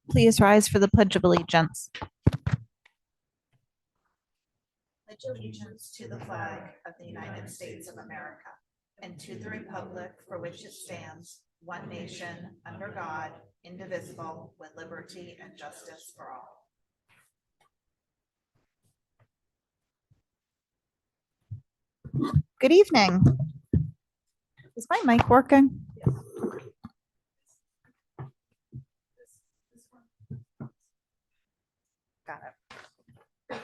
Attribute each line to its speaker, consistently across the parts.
Speaker 1: Please rise for the Pledge of Allegiance. Pledge allegiance to the flag of the United States of America and to the republic for which it stands, one nation, under God, indivisible, with liberty and justice for all. Good evening. Is my mic working? Got it.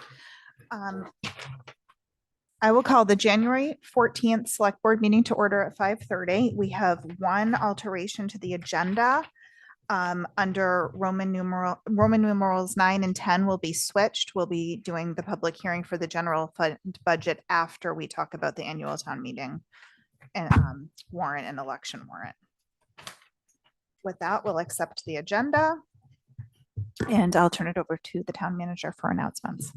Speaker 1: I will call the January 14th Select Board meeting to order at 5:30. We have one alteration to the agenda. Under Roman numerals 9 and 10 will be switched. We'll be doing the public hearing for the general fund budget after we talk about the annual town meeting and warrant and election warrant. With that, we'll accept the agenda. And I'll turn it over to the town manager for announcements.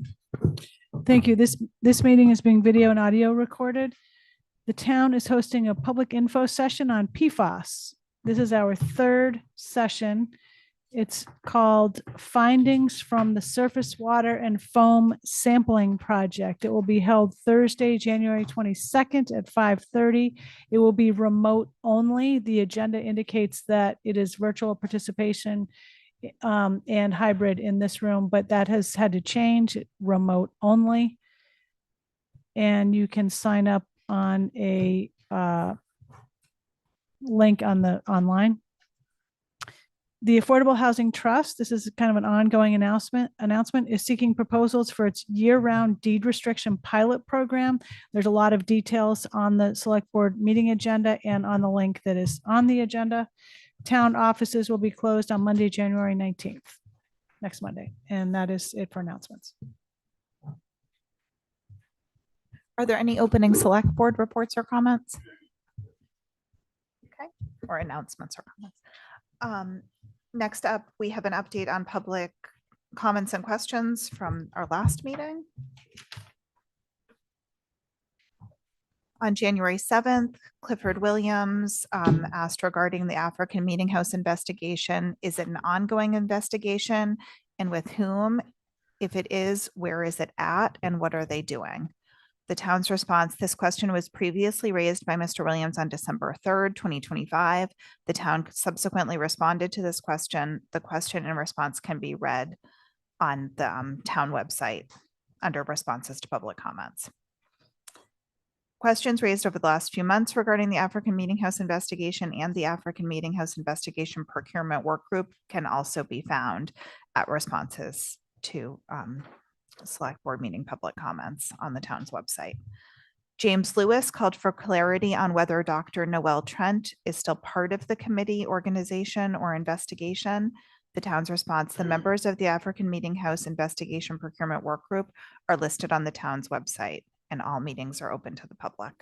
Speaker 2: Thank you. This meeting is being video and audio recorded. The town is hosting a public info session on PFAS. This is our third session. It's called Findings from the Surface Water and Foam Sampling Project. It will be held Thursday, January 22nd at 5:30. It will be remote only. The agenda indicates that it is virtual participation and hybrid in this room, but that has had to change, remote only. And you can sign up on a link on the online. The Affordable Housing Trust, this is kind of an ongoing announcement, is seeking proposals for its year-round deed restriction pilot program. There's a lot of details on the select board meeting agenda and on the link that is on the agenda. Town offices will be closed on Monday, January 19th, next Monday. And that is it for announcements.
Speaker 1: Are there any opening select board reports or comments? Okay, or announcements or comments. Next up, we have an update on public comments and questions from our last meeting. On January 7th, Clifford Williams asked regarding the African Meeting House investigation. Is it an ongoing investigation, and with whom? If it is, where is it at, and what are they doing? The town's response: this question was previously raised by Mr. Williams on December 3rd, 2025. The town subsequently responded to this question. The question and response can be read on the town website under responses to public comments. Questions raised over the last few months regarding the African Meeting House investigation and the African Meeting House investigation procurement work group can also be found at responses to select board meeting public comments on the town's website. James Lewis called for clarity on whether Dr. Noel Trent is still part of the committee, organization, or investigation. The town's response: the members of the African Meeting House investigation procurement work group are listed on the town's website, and all meetings are open to the public.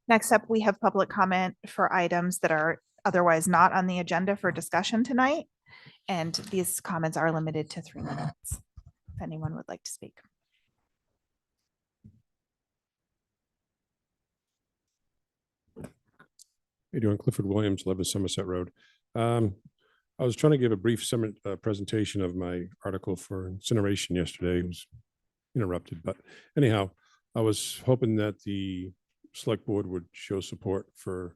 Speaker 1: Next up, we have public comment for items that are otherwise not on the agenda for discussion tonight. And these comments are limited to 3 minutes. If anyone would like to speak.
Speaker 3: How you doing? Clifford Williams, 11 Somerset Road. I was trying to give a brief presentation of my article for incineration yesterday. It was interrupted, but anyhow, I was hoping that the select board would show support for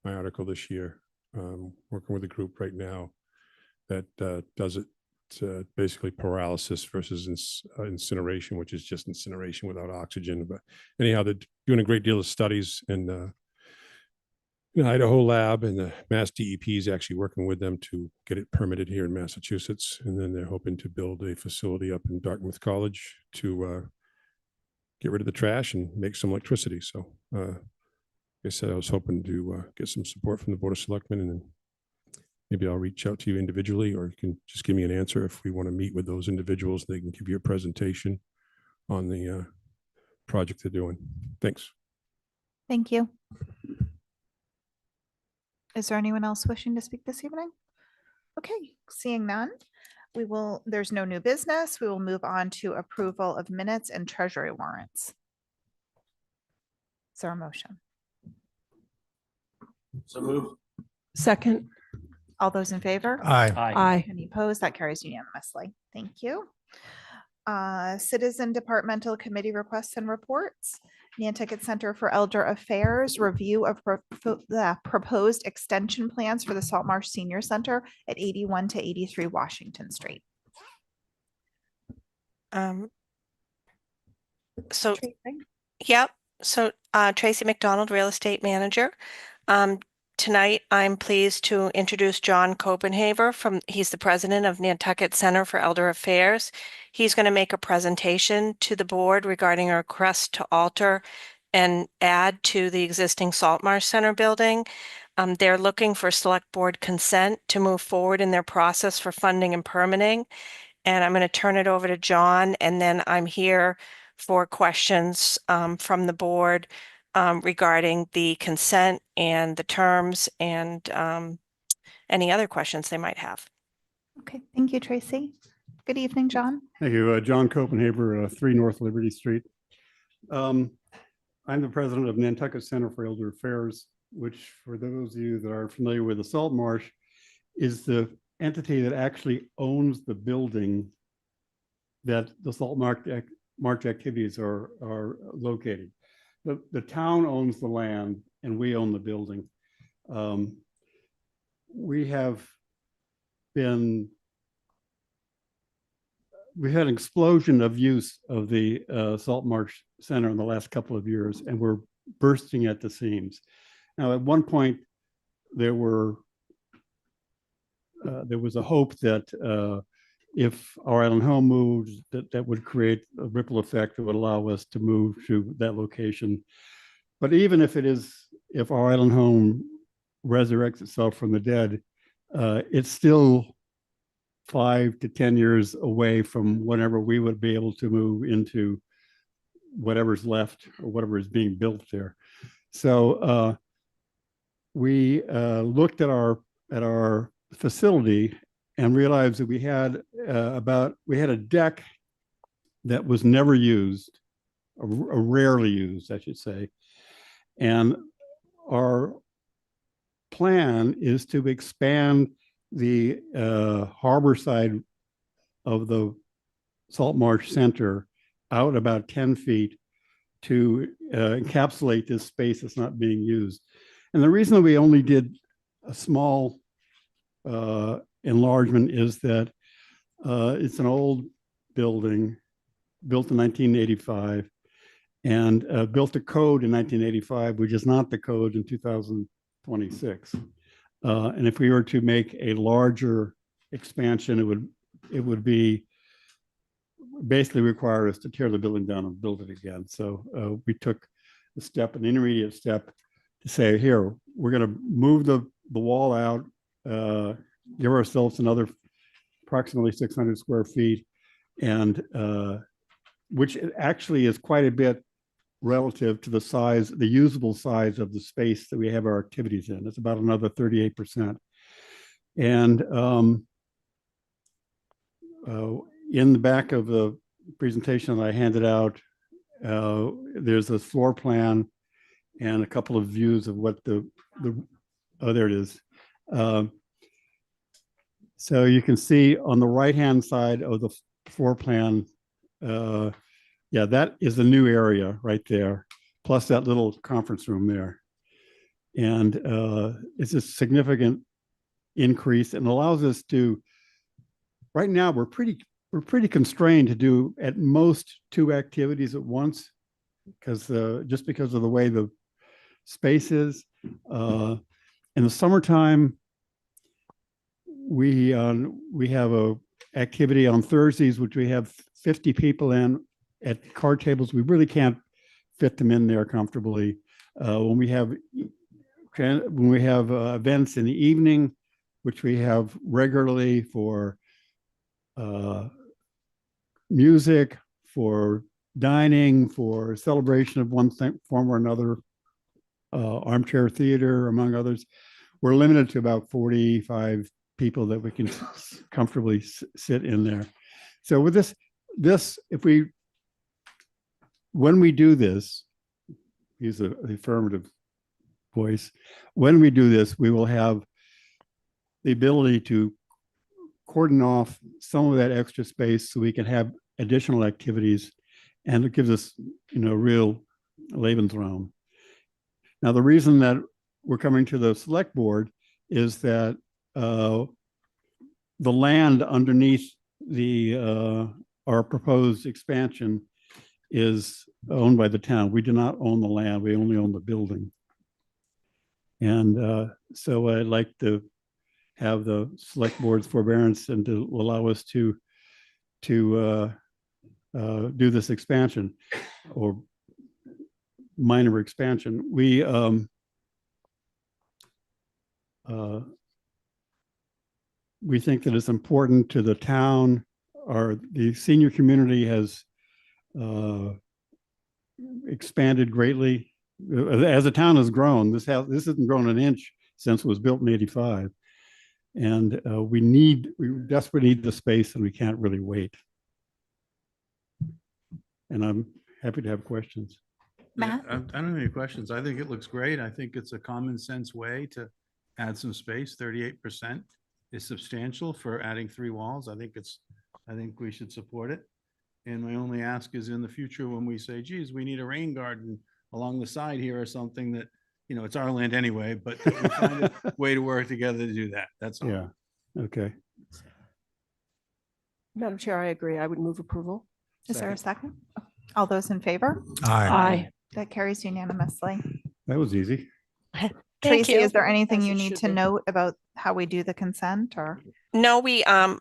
Speaker 3: my article this year. Working with a group right now that does it basically pyrolysis versus incineration, which is just incineration without oxygen. But anyhow, they're doing a great deal of studies in Idaho lab, and the Mass DEP is actually working with them to get it permitted here in Massachusetts. And then they're hoping to build a facility up in Dartmouth College to get rid of the trash and make some electricity. So like I said, I was hoping to get some support from the Board of Selectmen, and then maybe I'll reach out to you individually, or you can just give me an answer if we want to meet with those individuals. They can give you a presentation on the project they're doing. Thanks.
Speaker 1: Thank you. Is there anyone else wishing to speak this evening? Okay, seeing none, there's no new business. We will move on to approval of minutes and treasury warrants. Is there a motion?
Speaker 4: So move.
Speaker 2: Second.
Speaker 1: All those in favor?
Speaker 4: Aye.
Speaker 2: Aye.
Speaker 1: Any opposed? That carries unanimously. Thank you. Citizen Departmental Committee requests and reports. Nantucket Center for Elder Affairs, review of the proposed extension plans for the Saltmarsh Senior Center at 81 to 83 Washington Street.
Speaker 5: So,
Speaker 1: Tracy?
Speaker 5: yep. So Tracy McDonald, Real Estate Manager. Tonight, I'm pleased to introduce John Copenhaver he's the president of Nantucket Center for Elder Affairs. He's going to make a presentation to the board regarding a request to alter and add to the existing Saltmarsh Center building. They're looking for select board consent to move forward in their process for funding and permitting. And I'm going to turn it over to John, and then I'm here for questions from the board regarding the consent and the terms and any other questions they might have.
Speaker 1: Okay, thank you, Tracy. Good evening, John.
Speaker 6: Thank you. John Copenhaver, 3 North Liberty Street. I'm the president of Nantucket Center for Elder Affairs, which, for those of you that are familiar with the Saltmarsh, is the entity that actually owns the building that the Saltmarsh activities are located. The town owns the land and we own the building. We had an explosion of use of the Saltmarsh Center in the last couple of years, and we're bursting at the seams. Now, at one point, there was a hope that if our island home moved, that would create a ripple effect that would allow us to move to that location. But even if our island home resurrects itself from the dead, it's still 5 to 10 years away from whenever we would be able to move into whatever's left or whatever is being built there. So we looked at our facility and realized that we had a deck that was never used, or rarely used, I should say. And our plan is to expand the harbor side of the Saltmarsh Center out about 10 feet to encapsulate this space that's not being used. And the reason that we only did a small enlargement is that it's an old building built in 1985 and built a code in 1985, which is not the code in 2026. And if we were to make a larger expansion, it would be basically require us to tear the building down and build it again. So we took an intermediate step to say, here, we're going to move the wall out, give ourselves another approximately 600 square feet, and which actually is quite a bit relative to the usable size of the space that we have our activities in. It's about another 38%. And in the back of the presentation that I handed out, there's a floor plan and a couple of views of what oh, there it is. So you can see on the right-hand side of the floor plan, yeah, that is the new area right there, plus that little conference room there. And it's a significant increase and allows us to, right now, we're pretty constrained to do at most 2 activities at once, because just because of the way the space is. In the summertime, we have a activity on Thursdays, which we have 50 people in at card tables. We really can't fit them in there comfortably. When we have events in the evening, which we have regularly for music, for dining, for celebration of one form or another, armchair theater, among others, we're limited to about 45 people that we can comfortably sit in there. So with this, when we do this, use the affirmative voice, when we do this, we will have the ability to cordon off some of that extra space so we can have additional activities, and it gives us, real Lebensraum. Now, the reason that we're coming to the select board is that the land underneath our proposed expansion is owned by the town. We do not own the land. We only own the building. And so I'd like to have the select board's forbearance and to allow us to do this expansion or minor expansion. We think that it's important to the town. The senior community has expanded greatly. As the town has grown, this hasn't grown an inch since it was built in '85. And we desperately need the space, and we can't really wait. And I'm happy to have questions.
Speaker 1: Matt?
Speaker 4: I don't have any questions. I think it looks great. I think it's a common sense way to add some space. 38% is substantial for adding 3 walls. I think we should support it. And my only ask is in the future, when we say, geez, we need a rain garden along the side here or something, that, it's our land anyway, but we find a way to work together to do that. That's all.
Speaker 6: Yeah. Okay.
Speaker 7: Madam Chair, I agree. I would move approval.
Speaker 1: Is there a second? All those in favor?
Speaker 7: Aye.
Speaker 1: That carries unanimously.
Speaker 6: That was easy.
Speaker 5: Thank
Speaker 1: Tracy,
Speaker 5: you.
Speaker 1: is there anything
Speaker 7: As
Speaker 1: you
Speaker 7: it
Speaker 1: need
Speaker 7: should
Speaker 1: to
Speaker 7: be.
Speaker 1: note about how we do the consent or?
Speaker 5: No,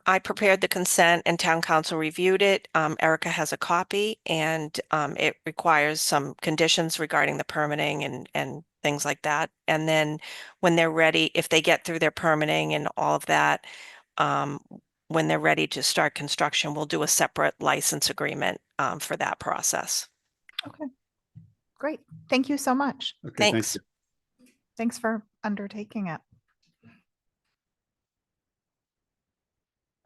Speaker 5: I prepared the consent and town council reviewed it. Erica has a copy, and it requires some conditions regarding the permitting and things like that. And then when they're ready, if they get through their permitting and all of that, when they're ready to start construction, we'll do a separate license agreement for that process.
Speaker 1: Okay, great. Thank you so much.
Speaker 6: Okay. Thank
Speaker 5: Thanks.
Speaker 6: you.
Speaker 1: Thanks for undertaking it.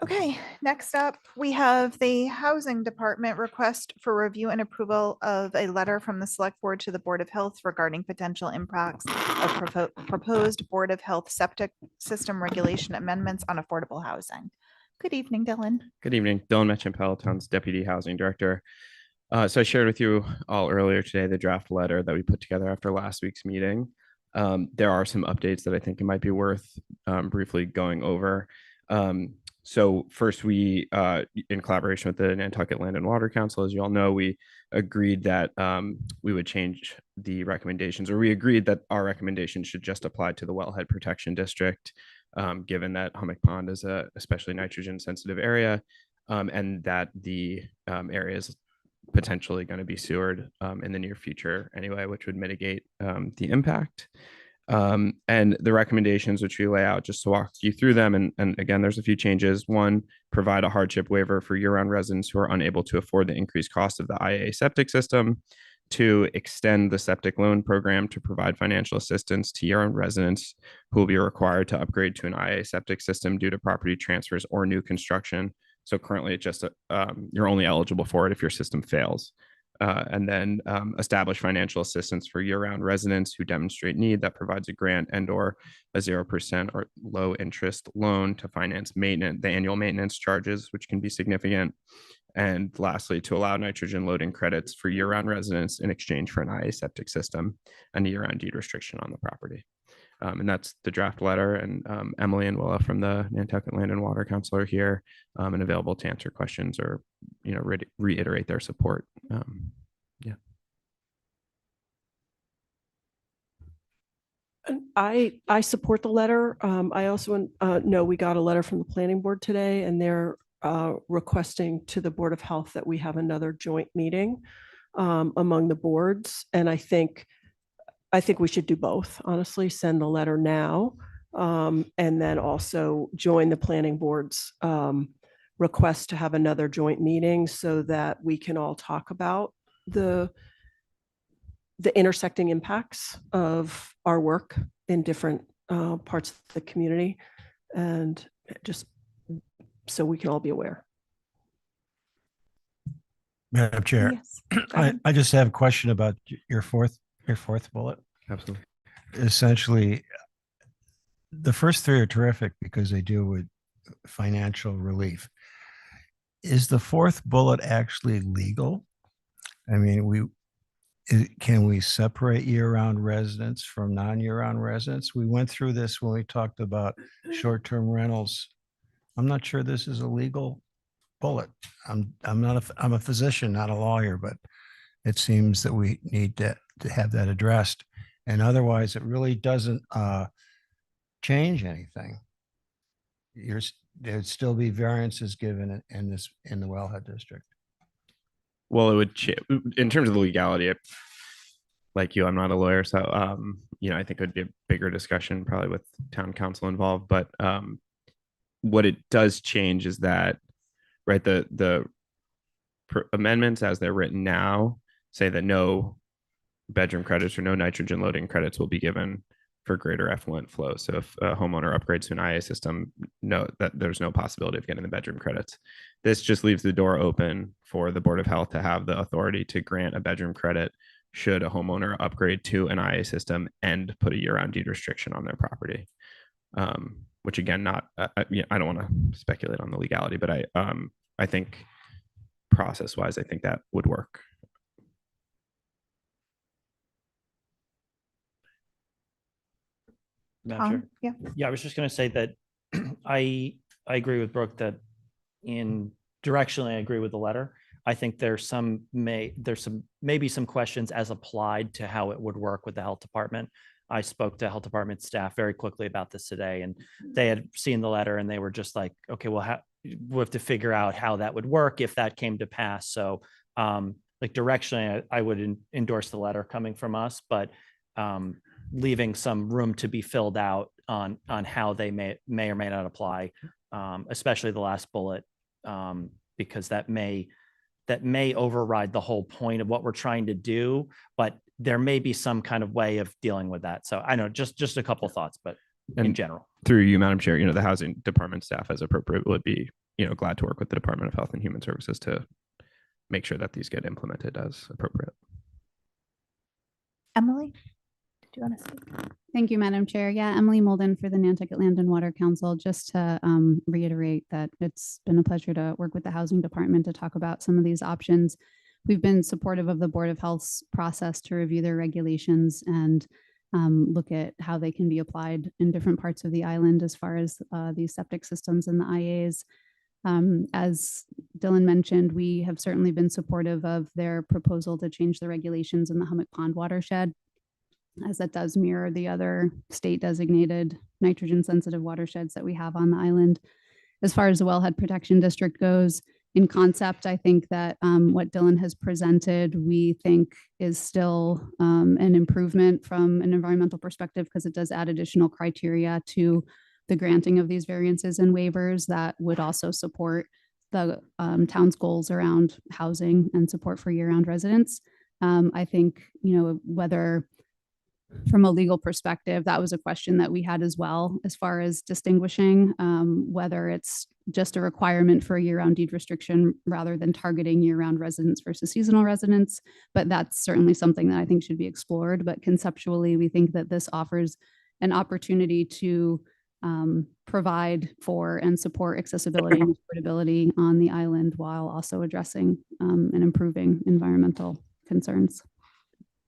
Speaker 1: Okay, next up, we have the Housing Department request for review and approval of a letter from the Select Board to the Board of Health regarding potential impacts of proposed Board of Health septic system regulation amendments on affordable housing. Good evening, Dylan.
Speaker 8: Good evening, Dylan Metchin, Peloton's Deputy Housing Director. So I shared with you all earlier today the draft letter that we put together after last week's meeting. There are some updates that I think it might be worth briefly going over. So first, we, in collaboration with the Nantucket Land and Water Council, as you all know, we agreed that we would change the recommendations, or we agreed that our recommendation should just apply to the Wellhead Protection District, given that Hummock Pond is a especially nitrogen sensitive area, and that the area is potentially going to be sewered in the near future anyway, which would mitigate the impact. And the recommendations which we lay out, just to walk you through them. And again, there's a few changes. 1, provide a hardship waiver for year-round residents who are unable to afford the increased cost of the IA septic system. 2, extend the septic loan program to provide financial assistance to year-round residents who will be required to upgrade to an IA septic system due to property transfers or new construction. So currently it's just you're only eligible for it if your system fails. And then establish financial assistance for year-round residents who demonstrate need that provides a grant and/or a 0% or low interest loan to finance maintenance, the annual maintenance charges, which can be significant. And lastly, to allow nitrogen loading credits for year-round residents in exchange for an IA septic system and a year-round deed restriction on the property. And that's the draft letter. And Emily and Willa from the Nantucket Land and Water Council are here and available to answer questions or, reiterate their support. Yeah.
Speaker 7: And I support the letter. I also know we got a letter from the planning board today, and they're requesting to the Board of Health that we have another joint meeting among the boards. And I think we should do both, honestly, send the letter now and then also join the planning board's request to have another joint meeting so that we can all talk about the intersecting impacts of our work in different parts of the community, and just so we can all be aware.
Speaker 9: Madam Chair,
Speaker 1: Yes. Go ahead.
Speaker 9: I just have a question about your fourth bullet.
Speaker 8: Absolutely.
Speaker 9: Essentially, the first three are terrific because they deal with financial relief. Is the fourth bullet actually legal? I mean, can we separate year-round residents from non-year-round residents? We went through this when we talked about short-term rentals. I'm not sure this is a legal bullet. I'm a physician, not a lawyer, but it seems that we need to have that addressed. And otherwise, it really doesn't change anything. There'd still be variances given in the Wellhead District.
Speaker 8: Well, it would in terms of the legality. Like you, I'm not a lawyer, so I think it would be a bigger discussion probably with town council involved. But what it does change is that, right, the amendments as they're written now say that no bedroom credits or no nitrogen loading credits will be given for greater effluent flow. So if a homeowner upgrades to an IA system, that there's no possibility of getting the bedroom credits. This just leaves the door open for the Board of Health to have the authority to grant a bedroom credit should a homeowner upgrade to an IA system and put a year-round deed restriction on their property. Which again, I don't want to speculate on the legality, but I think process-wise, I think that would work.
Speaker 10: Madam Chair.
Speaker 1: Yeah.
Speaker 10: Yeah, I was just going to say that I agree with Brooke that directionally I agree with the letter. I think there's maybe some questions as applied to how it would work with the health department. I spoke to health department staff very quickly about this today, and they had seen the letter and they were just like, okay, well, we'll have to figure out how that would work if that came to pass. So like directionally, I would endorse the letter coming from us, but leaving some room to be filled out on how they may or may not apply, especially the last bullet, because that may override the whole point of what we're trying to do, but there may be some kind of way of dealing with that. So I know just a couple thoughts, but in general.
Speaker 8: Through you, Madam Chair, the housing department staff as appropriate would be, glad to work with the Department of Health and Human Services to make sure that these get implemented as appropriate.
Speaker 1: Emily, did you want to speak?
Speaker 11: Thank you, Madam Chair. Yeah, Emily Molden for the Nantucket Land and Water Council. Just to reiterate that it's been a pleasure to work with the Housing Department to talk about some of these options. We've been supportive of the Board of Health's process to review their regulations and look at how they can be applied in different parts of the island as far as these septic systems and the IAs. As Dylan mentioned, we have certainly been supportive of their proposal to change the regulations in the Hummock Pond watershed, as that does mirror the other state designated nitrogen sensitive watersheds that we have on the island. As far as the Wellhead Protection District goes, in concept, I think that what Dylan has presented, we think is still an improvement from an environmental perspective, because it does add additional criteria to the granting of these variances and waivers that would also support the town's goals around housing and support for year-round residents. I think, whether from a legal perspective, that was a question that we had as well, as far as distinguishing whether it's just a requirement for a year-round deed restriction rather than targeting year-round residents versus seasonal residents. But that's certainly something that I think should be explored. But conceptually, we think that this offers an opportunity to provide for and support accessibility and affordability on the island while also addressing and improving environmental concerns.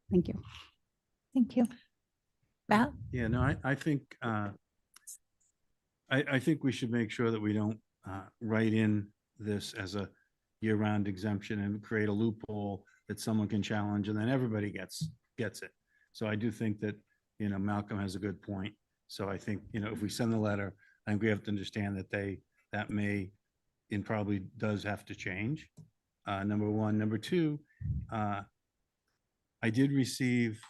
Speaker 11: Thank you.
Speaker 1: Thank you. Matt?
Speaker 4: Yeah, no, I think I think we should make sure that we don't write in this as a year-round exemption and create a loophole that someone can challenge and then everybody gets it. So I do think that, Malcolm has a good point. So I think, if we send the letter, I think we have to understand that that may and probably does have to change. Number one. Number two, I did receive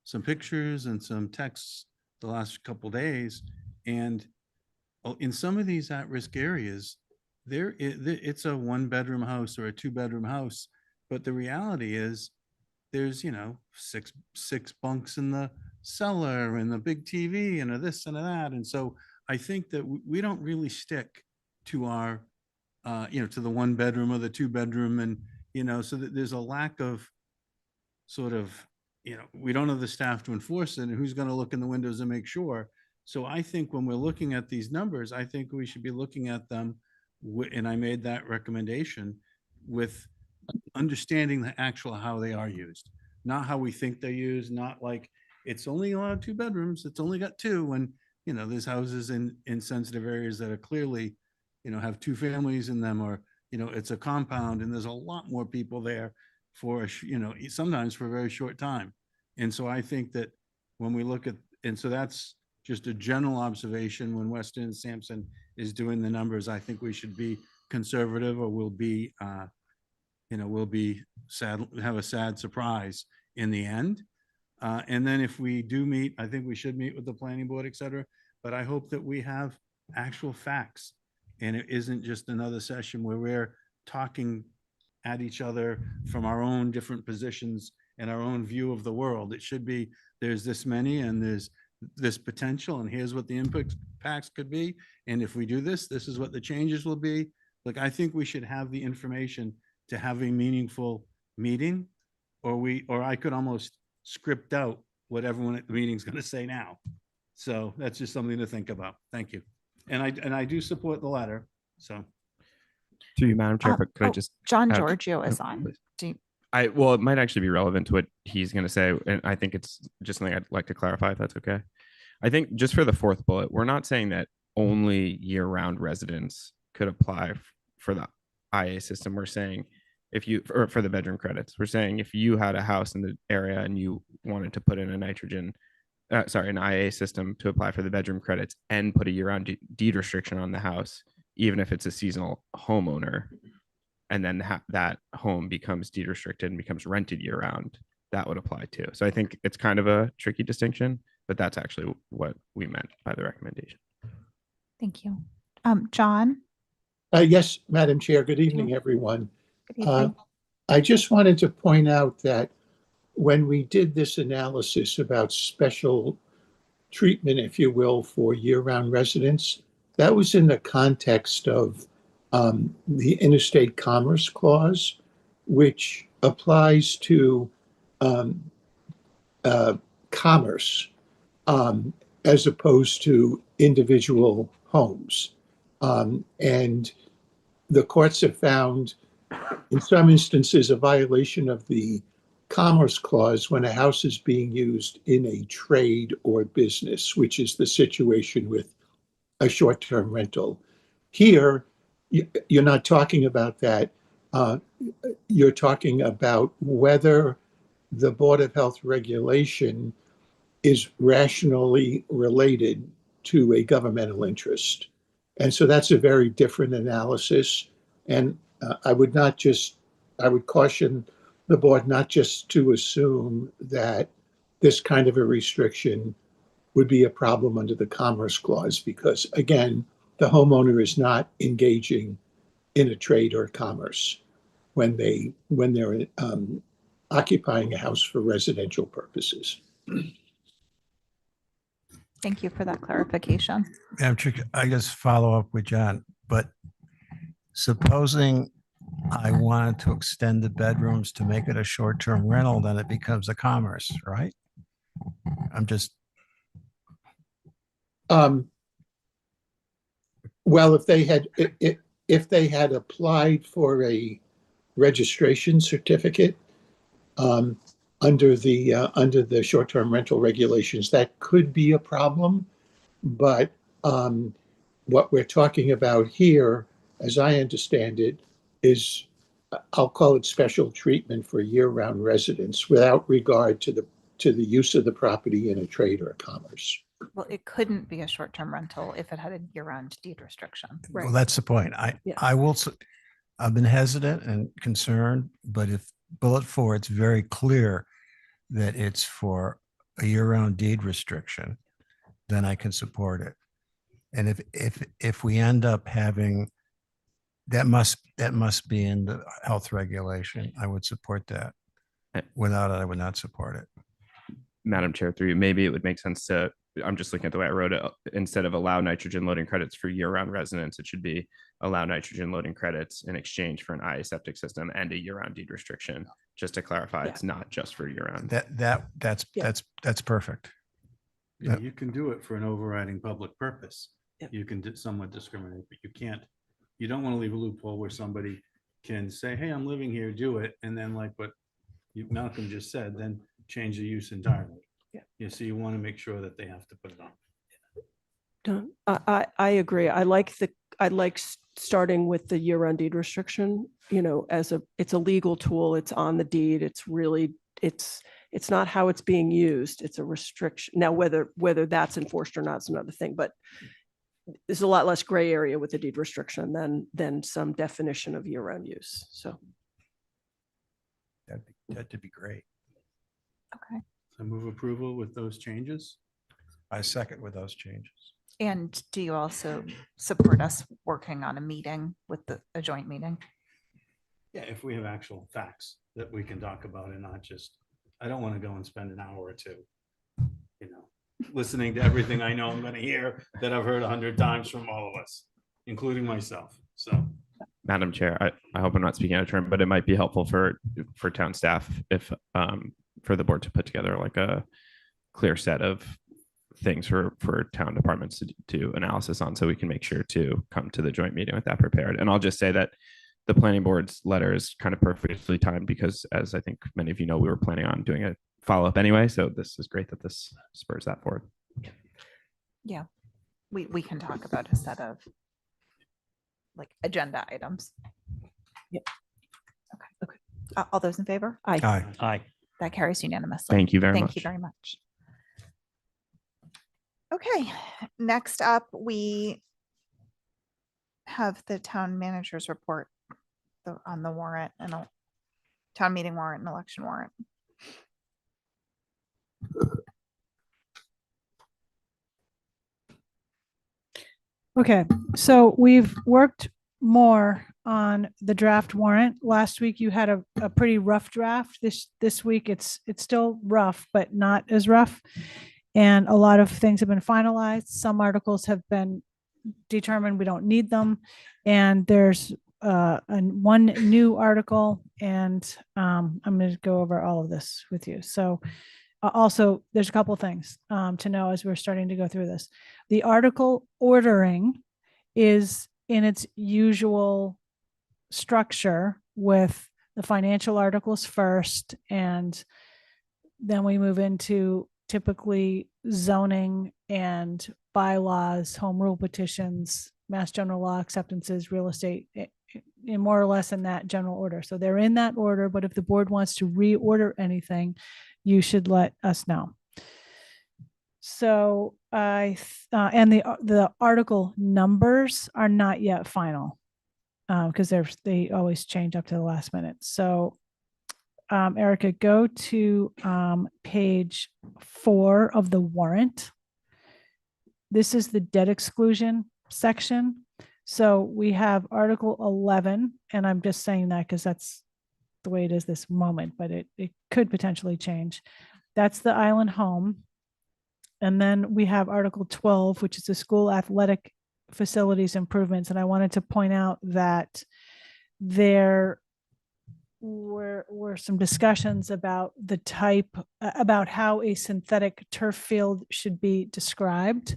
Speaker 4: some pictures and some texts the last couple days, and in some of these at-risk areas, it's a 1-bedroom house or a 2-bedroom house, but the reality is there's six bunks in the cellar and the big TV and a this and a that, and so I think that we don't really stick to our to the 1-bedroom or the 2-bedroom, and so that there's a lack of sort of we don't have the staff to enforce it, and who's going to look in the windows and make sure. So I think when we're looking at these numbers, I think we should be looking at them, and I made that recommendation with understanding the actual how they are used, not how we think they're used, not like it's only allowed 2 bedrooms, it's only got 2 when, there's houses in sensitive areas that are clearly, have 2 families in them, or, it's a compound and there's a lot more people there for, sometimes for a very short time. And so I think that when we look at, and so that's just a general observation, when Weston and Sampson is doing the numbers, I think we should be conservative, or we'll be sad, have a sad surprise in the end. And then if we do meet, I think we should meet with the planning board, et cetera. But I hope that we have actual facts, and it isn't just another session where we're talking at each other from our own different positions and our own view of the world. It should be, there's this many and there's this potential, and here's what the impacts could be. And if we do this, this is what the changes will be. Like, I think we should have the information to have a meaningful meeting, or I could almost script out what everyone at the meeting's going to say now. So that's just something to think about. Thank you. And I do support the letter. So.
Speaker 8: To you, Madam Chair, but could I just
Speaker 1: John
Speaker 8: add-
Speaker 1: Giorgio is
Speaker 8: Oh,
Speaker 1: on.
Speaker 8: please.
Speaker 1: Do you-
Speaker 8: Well, it might actually be relevant to what he's going to say. And I think it's just something I'd like to clarify, if that's okay. I think just for the 4th bullet, we're not saying that only year-round residents could apply for the IA system. We're saying if you, or for the bedroom credits, we're saying if you had a house in the area and you wanted to put in a an IA system to apply for the bedroom credits and put a year-round deed restriction on the house, even if it's a seasonal homeowner, and then that home becomes deed restricted and becomes rented year round, that would apply too. So I think it's kind of a tricky distinction, but that's actually what we meant by the recommendation.
Speaker 1: Thank you. John?
Speaker 12: Yes, Madam Chair. Good evening, everyone.
Speaker 1: Good evening.
Speaker 12: I just wanted to point out that when we did this analysis about special treatment, if you will, for year-round residents, that was in the context of the Interstate Commerce Clause, which applies to commerce as opposed to individual homes. And the courts have found, in some instances, a violation of the Commerce Clause when a house is being used in a trade or business, which is the situation with a short-term rental. Here, you're not talking about that. You're talking about whether the Board of Health regulation is rationally related to a governmental interest. And so that's a very different analysis. And I would caution the board not just to assume that this kind of a restriction would be a problem under the Commerce Clause, because again, the homeowner is not engaging in a trade or commerce when they're occupying a house for residential purposes.
Speaker 1: Thank you for that clarification.
Speaker 9: Madam Chair, I guess follow up with John, but supposing I wanted to extend the bedrooms to make it a short-term rental, then it becomes a commerce, right? I'm just,
Speaker 12: Well, if they had applied for a registration certificate under the short-term rental regulations, that could be a problem. But what we're talking about here, as I understand it, is, I'll call it special treatment for year-round residents without regard to the use of the property in a trade or a commerce.
Speaker 1: Well, it couldn't be a short-term rental if it had a year-round deed restriction.
Speaker 9: well, that's the point.
Speaker 7: Yeah.
Speaker 9: I've been hesitant and concerned, but if bullet 4, it's very clear that it's for a year-round deed restriction, then I can support it. And if we end up having, that must be in the health regulation, I would support that. Without it, I would not support it.
Speaker 8: Madam Chair, through you, maybe it would make sense to, I'm just looking at the way I wrote it, instead of allow nitrogen loading credits for year-round residents, it should be allow nitrogen loading credits in exchange for an IA septic system and a year-round deed restriction, just to clarify, it's not just for year-round.
Speaker 9: That's perfect.
Speaker 4: Yeah, you can do it for an overriding public purpose.
Speaker 7: Yep.
Speaker 4: You can somewhat discriminate, but you can't, you don't want to leave a loophole where somebody can say, hey, I'm living here, do it. And then like what Malcolm just said, then change the use entirely.
Speaker 7: Yeah.
Speaker 4: You see, you want to make sure that they have to put it on.
Speaker 7: Done. I agree. I like starting with the year-round deed restriction, you know, it's a legal tool. It's on the deed. It's really, it's not how it's being used. It's a restriction. Now, whether that's enforced or not is another thing, but there's a lot less gray area with the deed restriction than some definition of year-round use. So
Speaker 9: That'd be great.
Speaker 1: Okay.
Speaker 4: So move approval with those changes.
Speaker 9: I second with those changes.
Speaker 1: And do you also support us working on a meeting with a joint meeting?
Speaker 4: Yeah, if we have actual facts that we can talk about and not just, I don't want to go and spend an hour or two, you know, listening to everything I know I'm going to hear that I've heard 100 times from all of us, including myself. So,
Speaker 8: Madam Chair, I hope I'm not speaking out of turn, but it might be helpful for town staff if for the board to put together like a clear set of things for town departments to do analysis on, so we can make sure to come to the joint meeting with that prepared. And I'll just say that the planning board's letter is kind of perfectly timed because, as I think many of you know, we were planning on doing a follow-up anyway. So this is great that this spurs that forward.
Speaker 1: Yeah, we can talk about a set of like agenda items.
Speaker 7: Yep.
Speaker 1: Okay. All those in favor?
Speaker 9: Aye.
Speaker 10: Aye.
Speaker 1: That carries unanimously.
Speaker 8: Thank you very much.
Speaker 1: Thank you very much. Okay, next up, we have the town manager's report on the warrant and town meeting warrant and election warrant.
Speaker 2: Okay, so we've worked more on the draft warrant. Last week you had a pretty rough draft. This week it's still rough, but not as rough. And a lot of things have been finalized. Some articles have been determined we don't need them. And there's one new article, and I'm going to go over all of this with you. So also, there's a couple things to know as we're starting to go through this. The article ordering is in its usual structure, with the financial articles first, and then we move into typically zoning and bylaws, home rule petitions, mass general law acceptances, real estate, in more or less in that general order. So they're in that order, but if the board wants to reorder anything, you should let us know. So and the article numbers are not yet final because they always change up to the last minute. So Erica, go to page 4 of the warrant. This is the debt exclusion section. So we have Article 11, and I'm just saying that because that's the way it is this moment, but it could potentially change. That's the island home. And then we have Article 12, which is the school athletic facilities improvements. And I wanted to point out that there were some discussions about the type, about how a synthetic turf field should be described.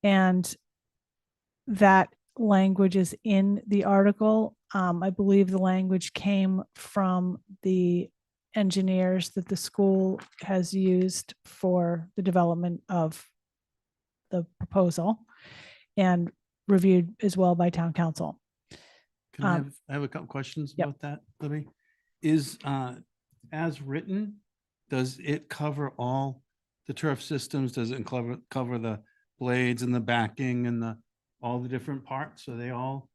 Speaker 2: And that language is in the article. I believe the language came from the engineers that the school has used for the development of the proposal and reviewed as well by town council.
Speaker 4: Can I have a couple questions
Speaker 2: Yep.
Speaker 4: about that, Libby? Is as written, does it cover all the turf systems? Does it cover the blades and the backing and all the different parts? Are they all,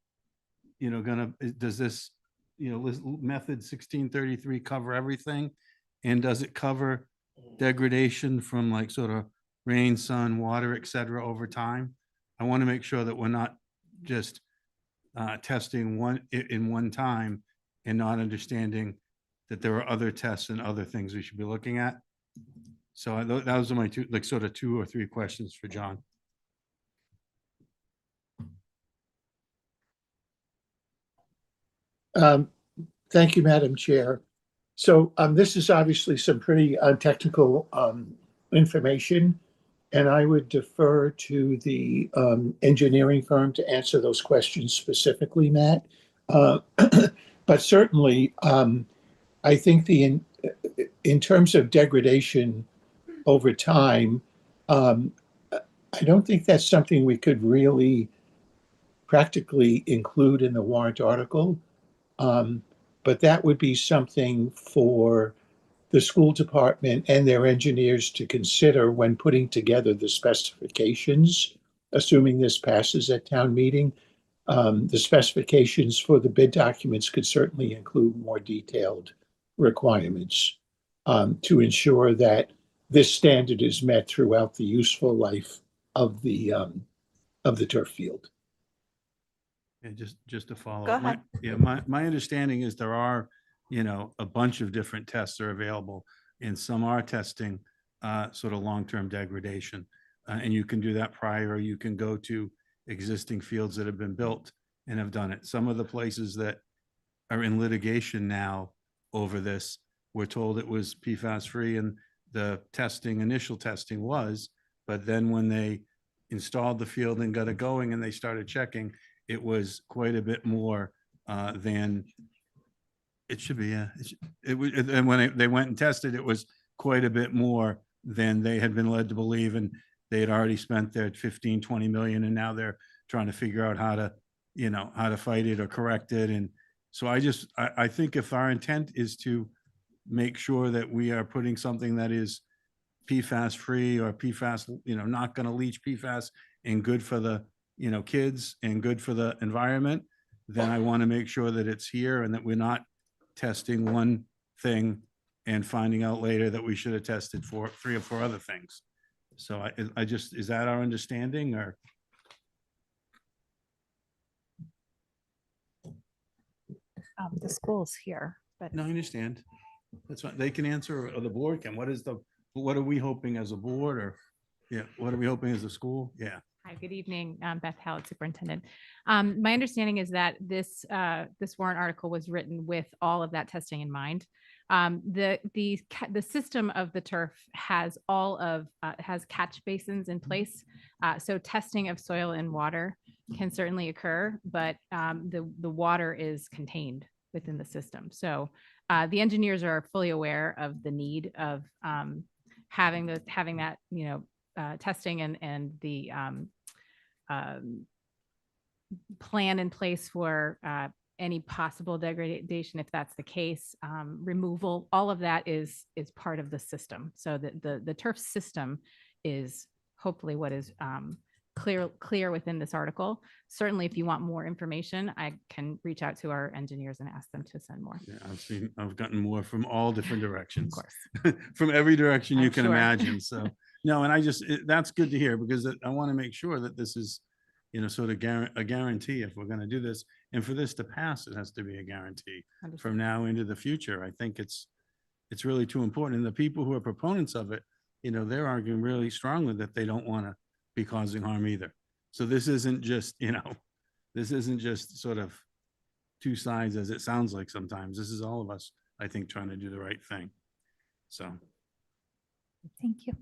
Speaker 4: does this, method 1633 cover everything? And does it cover degradation from like sort of rain, sun, water, et cetera, over time? I want to make sure that we're not just testing in one time and not understanding that there are other tests and other things we should be looking at. So those are my two or three questions for John.
Speaker 12: Thank you, Madam Chair. So this is obviously some pretty technical information, And I would defer to the engineering firm to answer those questions specifically, Matt. Uh, But certainly, I think in terms of degradation over time, I don't think that's something we could really practically include in the warrant article. But that would be something for the school department and their engineers to consider when putting together the specifications, assuming this passes at town meeting. The specifications for the bid documents could certainly include more detailed requirements to ensure that this standard is met throughout the useful life of the turf field.
Speaker 4: And just to follow
Speaker 5: Go
Speaker 4: up,
Speaker 5: ahead.
Speaker 4: my understanding is there are, a bunch of different tests are available, and some are testing sort of long-term degradation. And you can do that prior, you can go to existing fields that have been built and have done it. Some of the places that are in litigation now over this, we're told it was PFAS free and the initial testing was, but then when they installed the field and got it going and they started checking, it was quite a bit more than it should be. Yeah, and when they went and tested, it was quite a bit more than they had been led to believe. And they had already spent their 15, 20 million, and now they're trying to figure out how to fight it or correct it. And so I think if our intent is to make sure that we are putting something that is PFAS free or PFAS, not going to leach PFAS and good for the, kids and good for the environment, then I want to make sure that it's here and that we're not testing one thing and finding out later that we should have tested for 3 or 4 other things. So is that our understanding or?
Speaker 1: The school's here, but
Speaker 4: No, I understand. That's what they can answer, or the board can. What are we hoping as a board, or, what are we hoping as a school? Yeah.
Speaker 13: Hi, good evening. Beth Howard, Superintendent. My understanding is that this warrant article was written with all of that testing in mind. The system of the turf has has catch basins in place. So testing of soil and water can certainly occur, but the water is contained within the system. So the engineers are fully aware of the need of having that, testing and the plan in place for any possible degradation, if that's the case, removal, all of that is part of the system. So the turf system is hopefully what is clear within this article. Certainly, if you want more information, I can reach out to our engineers and ask them to send more.
Speaker 4: Yeah, I've gotten more from all different directions.
Speaker 13: Of course.
Speaker 4: From every direction you
Speaker 13: I'm
Speaker 4: can
Speaker 13: sure.
Speaker 4: imagine. So, no, and that's good to hear, because I want to make sure that this is, sort of a guarantee if we're going to do this. And for this to pass, it has to be a guarantee from now into the future. I think it's really too important. And the people who are proponents of it, they're arguing really strongly that they don't want to be causing harm either. So this isn't just, sort of two sides as it sounds like sometimes. This is all of us, I think, trying to do the right thing. So.
Speaker 1: thank you.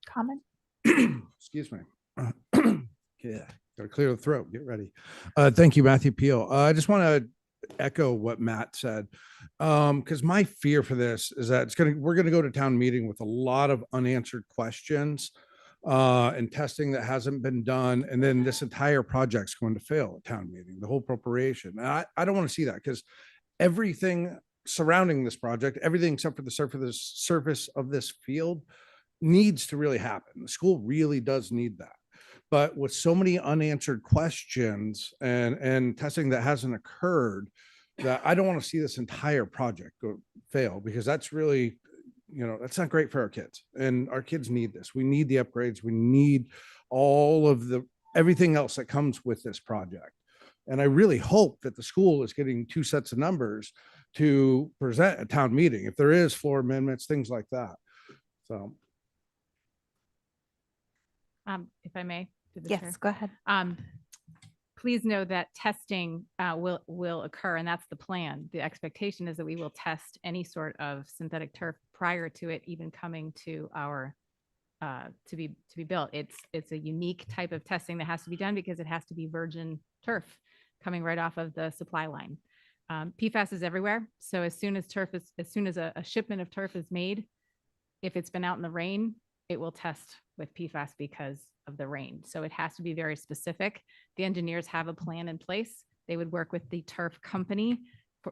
Speaker 1: Comment?
Speaker 14: Excuse me. Yeah, gotta clear the throat. Get ready. Thank you, Matthew Peel. I just want to echo what Matt said, because my fear for this is that we're gonna go to town meeting with a lot of unanswered questions and testing that hasn't been done, and then this entire project's going to fail at town meeting, the whole appropriation. And I don't want to see that, because everything surrounding this project, everything except for the surface of this field, needs to really happen. The school really does need that. But with so many unanswered questions and testing that hasn't occurred, that I don't want to see this entire project fail, because that's really, that's not great for our kids. And our kids need this. We need the upgrades. We need all of everything else that comes with this project. And I really hope that the school is getting 2 sets of numbers to present at town meeting, if there is floor amendments, things like that. So.
Speaker 13: If I may. through the
Speaker 5: Yes,
Speaker 13: chair.
Speaker 5: go ahead.
Speaker 13: Please know that testing will occur, and that's the plan. The expectation is that we will test any sort of synthetic turf prior to it even coming to our to be built. It's a unique type of testing that has to be done because it has to be virgin turf coming right off of the supply line. PFAS is everywhere. So as soon as a shipment of turf is made, if it's been out in the rain, it will test with PFAS because of the rain. So it has to be very specific. The engineers have a plan in place. They would work with the turf company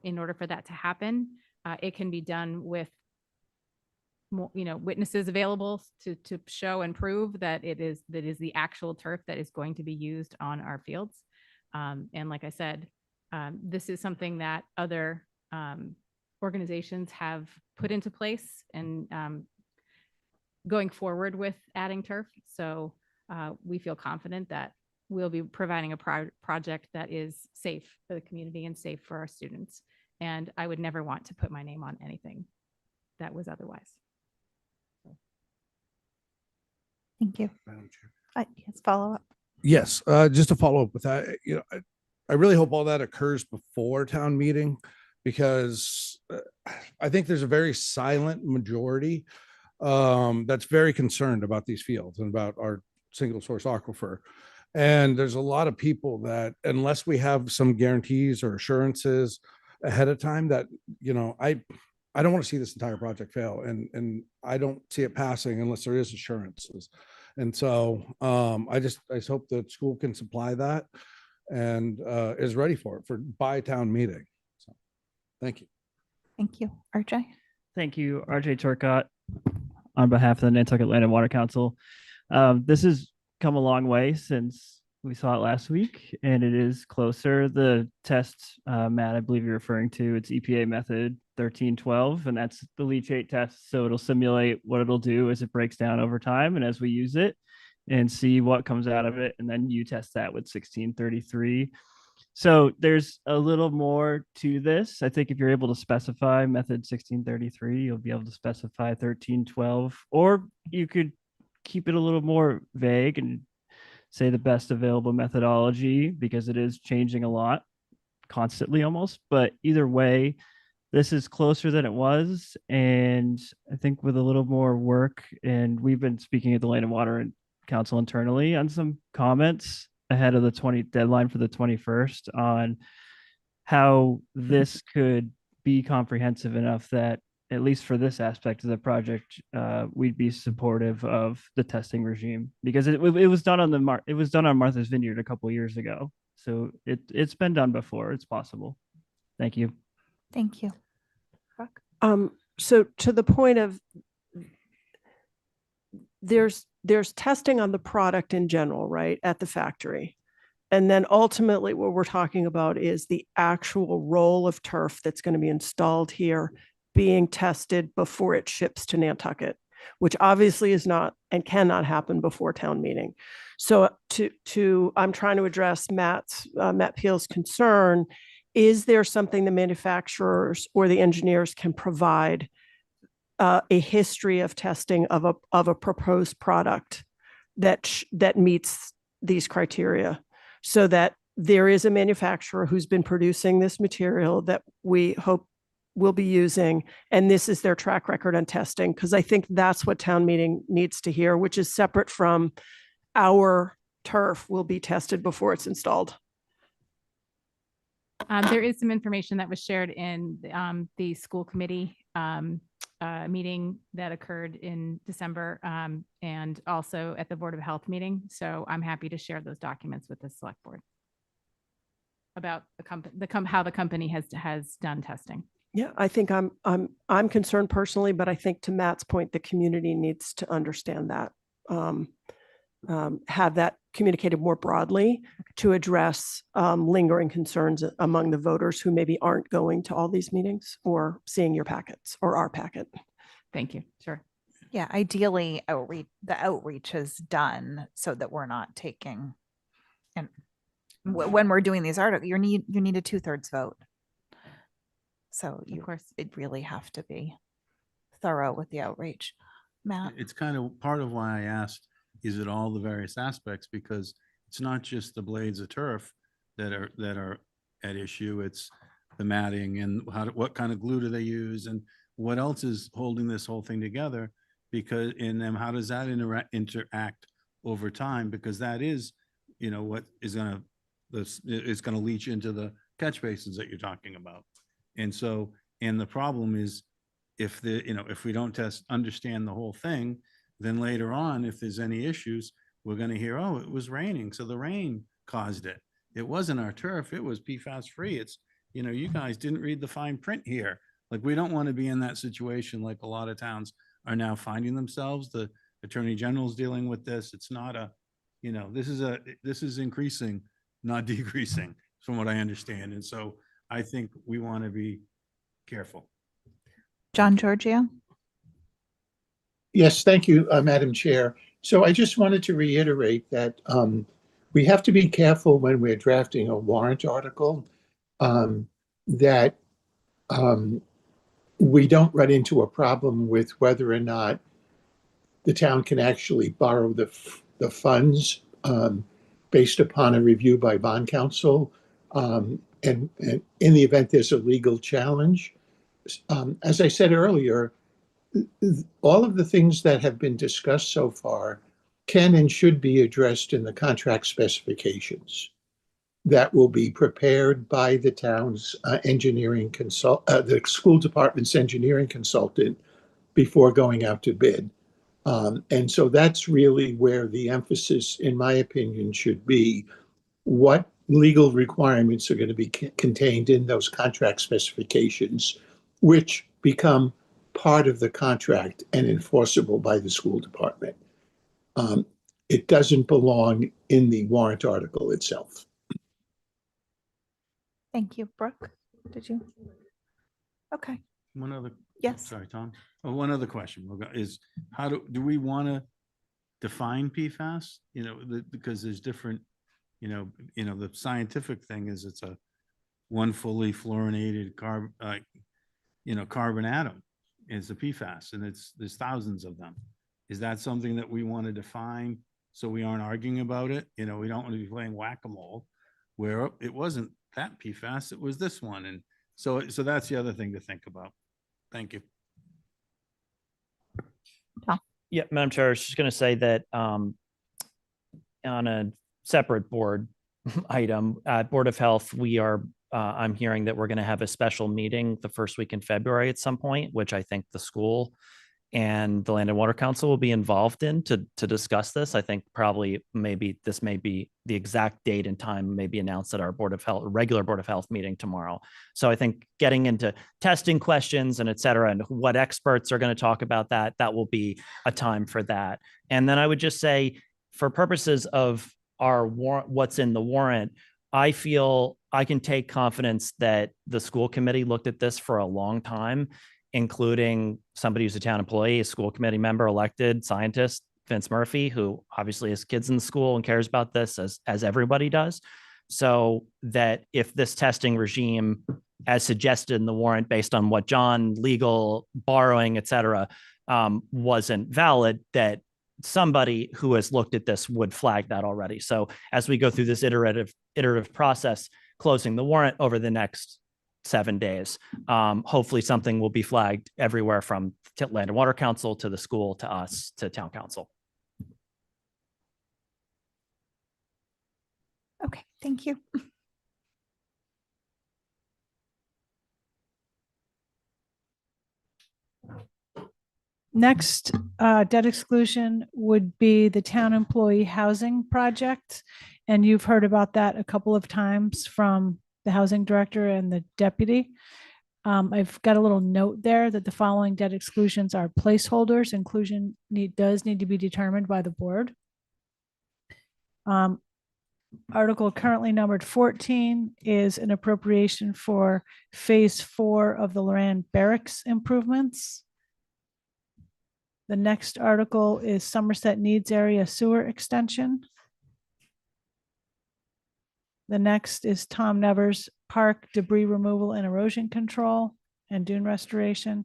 Speaker 13: in order for that to happen. It can be done with witnesses available to show and prove that it is the actual turf that is going to be used on our fields. And like I said, this is something that other organizations have put into place and going forward with adding turf. So we feel confident that we'll be providing a project that is safe for the community and safe for our students. And I would never want to put my name on anything that was otherwise.
Speaker 1: Thank you.
Speaker 14: Madam Chair.
Speaker 1: Yes, follow up.
Speaker 14: Yes, just to follow up with that, I really hope all that occurs before town meeting, because I think there's a very silent majority that's very concerned about these fields and about our single source aquifer. And there's a lot of people that, unless we have some guarantees or assurances ahead of time, that, I don't want to see this entire project fail, and I don't see it passing unless there is assurances. And so I just hope that school can supply that and is ready for it by town meeting. So thank you.
Speaker 1: Thank you. RJ?
Speaker 10: Thank you, RJ Turcott, on behalf of the Nantucket Land and Water Council. This has come a long way since we saw it last week, and it is closer. The test, Matt, I believe you're referring to, it's EPA method 1312, and that's the leachate test. So it'll simulate what it'll do as it breaks down over time and as we use it, and see what comes out of it. And then you test that with 1633. So there's a little more to this. I think if you're able to specify method 1633, you'll be able to specify 1312, or you could keep it a little more vague and say the best available methodology, because it is changing a lot constantly almost. But either way, this is closer than it was. And I think with a little more work, and we've been speaking at the Land and Water Council internally on some comments ahead of the deadline for the 21st on how this could be comprehensive enough that, at least for this aspect of the project, we'd be supportive of the testing regime, because it was done on Martha's Vineyard a couple of years ago. So it's been done before. It's possible. Thank you.
Speaker 1: Thank you.
Speaker 7: So to the point of, there's testing on the product in general, right, at the factory. And then ultimately what we're talking about is the actual roll of turf that's going to be installed here being tested before it ships to Nantucket, which obviously is not and cannot happen before town meeting. So I'm trying to address Matt Peel's concern. Is there something the manufacturers or the engineers can provide a history of testing of a proposed product that meets these criteria, so that there is a manufacturer who's been producing this material that we hope will be using, and this is their track record on testing? Because I think that's what town meeting needs to hear, which is separate from our turf will be tested before it's installed.
Speaker 13: There is some information that was shared in the school committee meeting that occurred in December, and also at the Board of Health meeting. So I'm happy to share those documents with the select board about how the company has done testing.
Speaker 7: Yeah, I think I'm concerned personally, but I think to Matt's point, the community needs to understand that, have that communicated more broadly to address lingering concerns among the voters who maybe aren't going to all these meetings or seeing your packets or our packet.
Speaker 13: Thank you. Sure.
Speaker 1: Yeah, ideally the outreach is done so that we're not taking, and when we're doing these articles, you need a 2/3 vote. So of course it'd really have to be thorough with the outreach. Matt?
Speaker 4: It's kind of part of why I asked, is it all the various aspects? Because it's not just the blades of turf that are at issue. It's the matting and what kind of glue do they use and what else is holding this whole thing together. because in them, how does that interact over time? Because that is, what is gonna, it's gonna leach into the catch basins that you're talking about. And so, and the problem is if if we don't understand the whole thing, then later on, if there's any issues, we're gonna hear, oh, it was raining, so the rain caused it. It wasn't our turf, it was PFAS free. It's, you guys didn't read the fine print here. Like, we don't want to be in that situation like a lot of towns are now finding themselves. The Attorney General's dealing with this. It's not this is increasing, not decreasing, from what I understand. And so I think we want to be careful.
Speaker 1: John Giorgio.
Speaker 12: Yes, thank you, Madam Chair. So I just wanted to reiterate that we have to be careful when we're drafting a warrant article that we don't run into a problem with whether or not the town can actually borrow the funds based upon a review by bond counsel. And in the event there's a legal challenge, as I said earlier, all of the things that have been discussed so far can and should be addressed in the contract specifications that will be prepared by the town's the school department's engineering consultant before going out to bid. And so that's really where the emphasis, in my opinion, should be. What legal requirements are going to be contained in those contract specifications, which become part of the contract and enforceable by the school department. It doesn't belong in the warrant article itself.
Speaker 1: Thank you. Brooke, did you? Okay.
Speaker 4: One other,
Speaker 1: Yes.
Speaker 4: sorry, Tom. Oh, one other question is, how do we want to define PFAS? Because there's different, the scientific thing is it's a one fully fluorinated carbon atom is a PFAS, and there's thousands of them. Is that something that we want to define so we aren't arguing about it? We don't want to be playing whack-a-mole where it wasn't that PFAS, it was this one. And so that's the other thing to think about. Thank you.
Speaker 10: Yeah, Madam Chair, I was just going to say that on a separate board item, Board of Health, I'm hearing that we're going to have a special meeting the first week in February at some point, which I think the school and the Land and Water Council will be involved in to discuss this. I think probably this may be the exact date and time may be announced at our regular Board of Health meeting tomorrow. So I think getting into testing questions and et cetera, and what experts are going to talk about that will be a time for that. And then I would just say, for purposes of our warrant, what's in the warrant, I feel I can take confidence that the school committee looked at this for a long time, including somebody who's a town employee, a school committee member, elected scientist, Vince Murphy, who obviously has kids in the school and cares about this as everybody does. So that if this testing regime, as suggested in the warrant, based on what John, legal, borrowing, et cetera, wasn't valid, that somebody who has looked at this would flag that already. So as we go through this iterative process, closing the warrant over the next 7 days, hopefully something will be flagged everywhere from Land and Water Council to the school to us to town council.
Speaker 1: Okay, thank you.
Speaker 2: Next, debt exclusion would be the town employee housing project. And you've heard about that a couple of times from the housing director and the deputy. I've got a little note there that the following debt exclusions are placeholders. Inclusion does need to be determined by the board. Article currently numbered 14 is an appropriation for phase 4 of the Loran Barracks improvements. The next article is Somerset Needs Area Sewer Extension. The next is Tom Nevers Park Debris Removal and Erosion Control and Dune Restoration.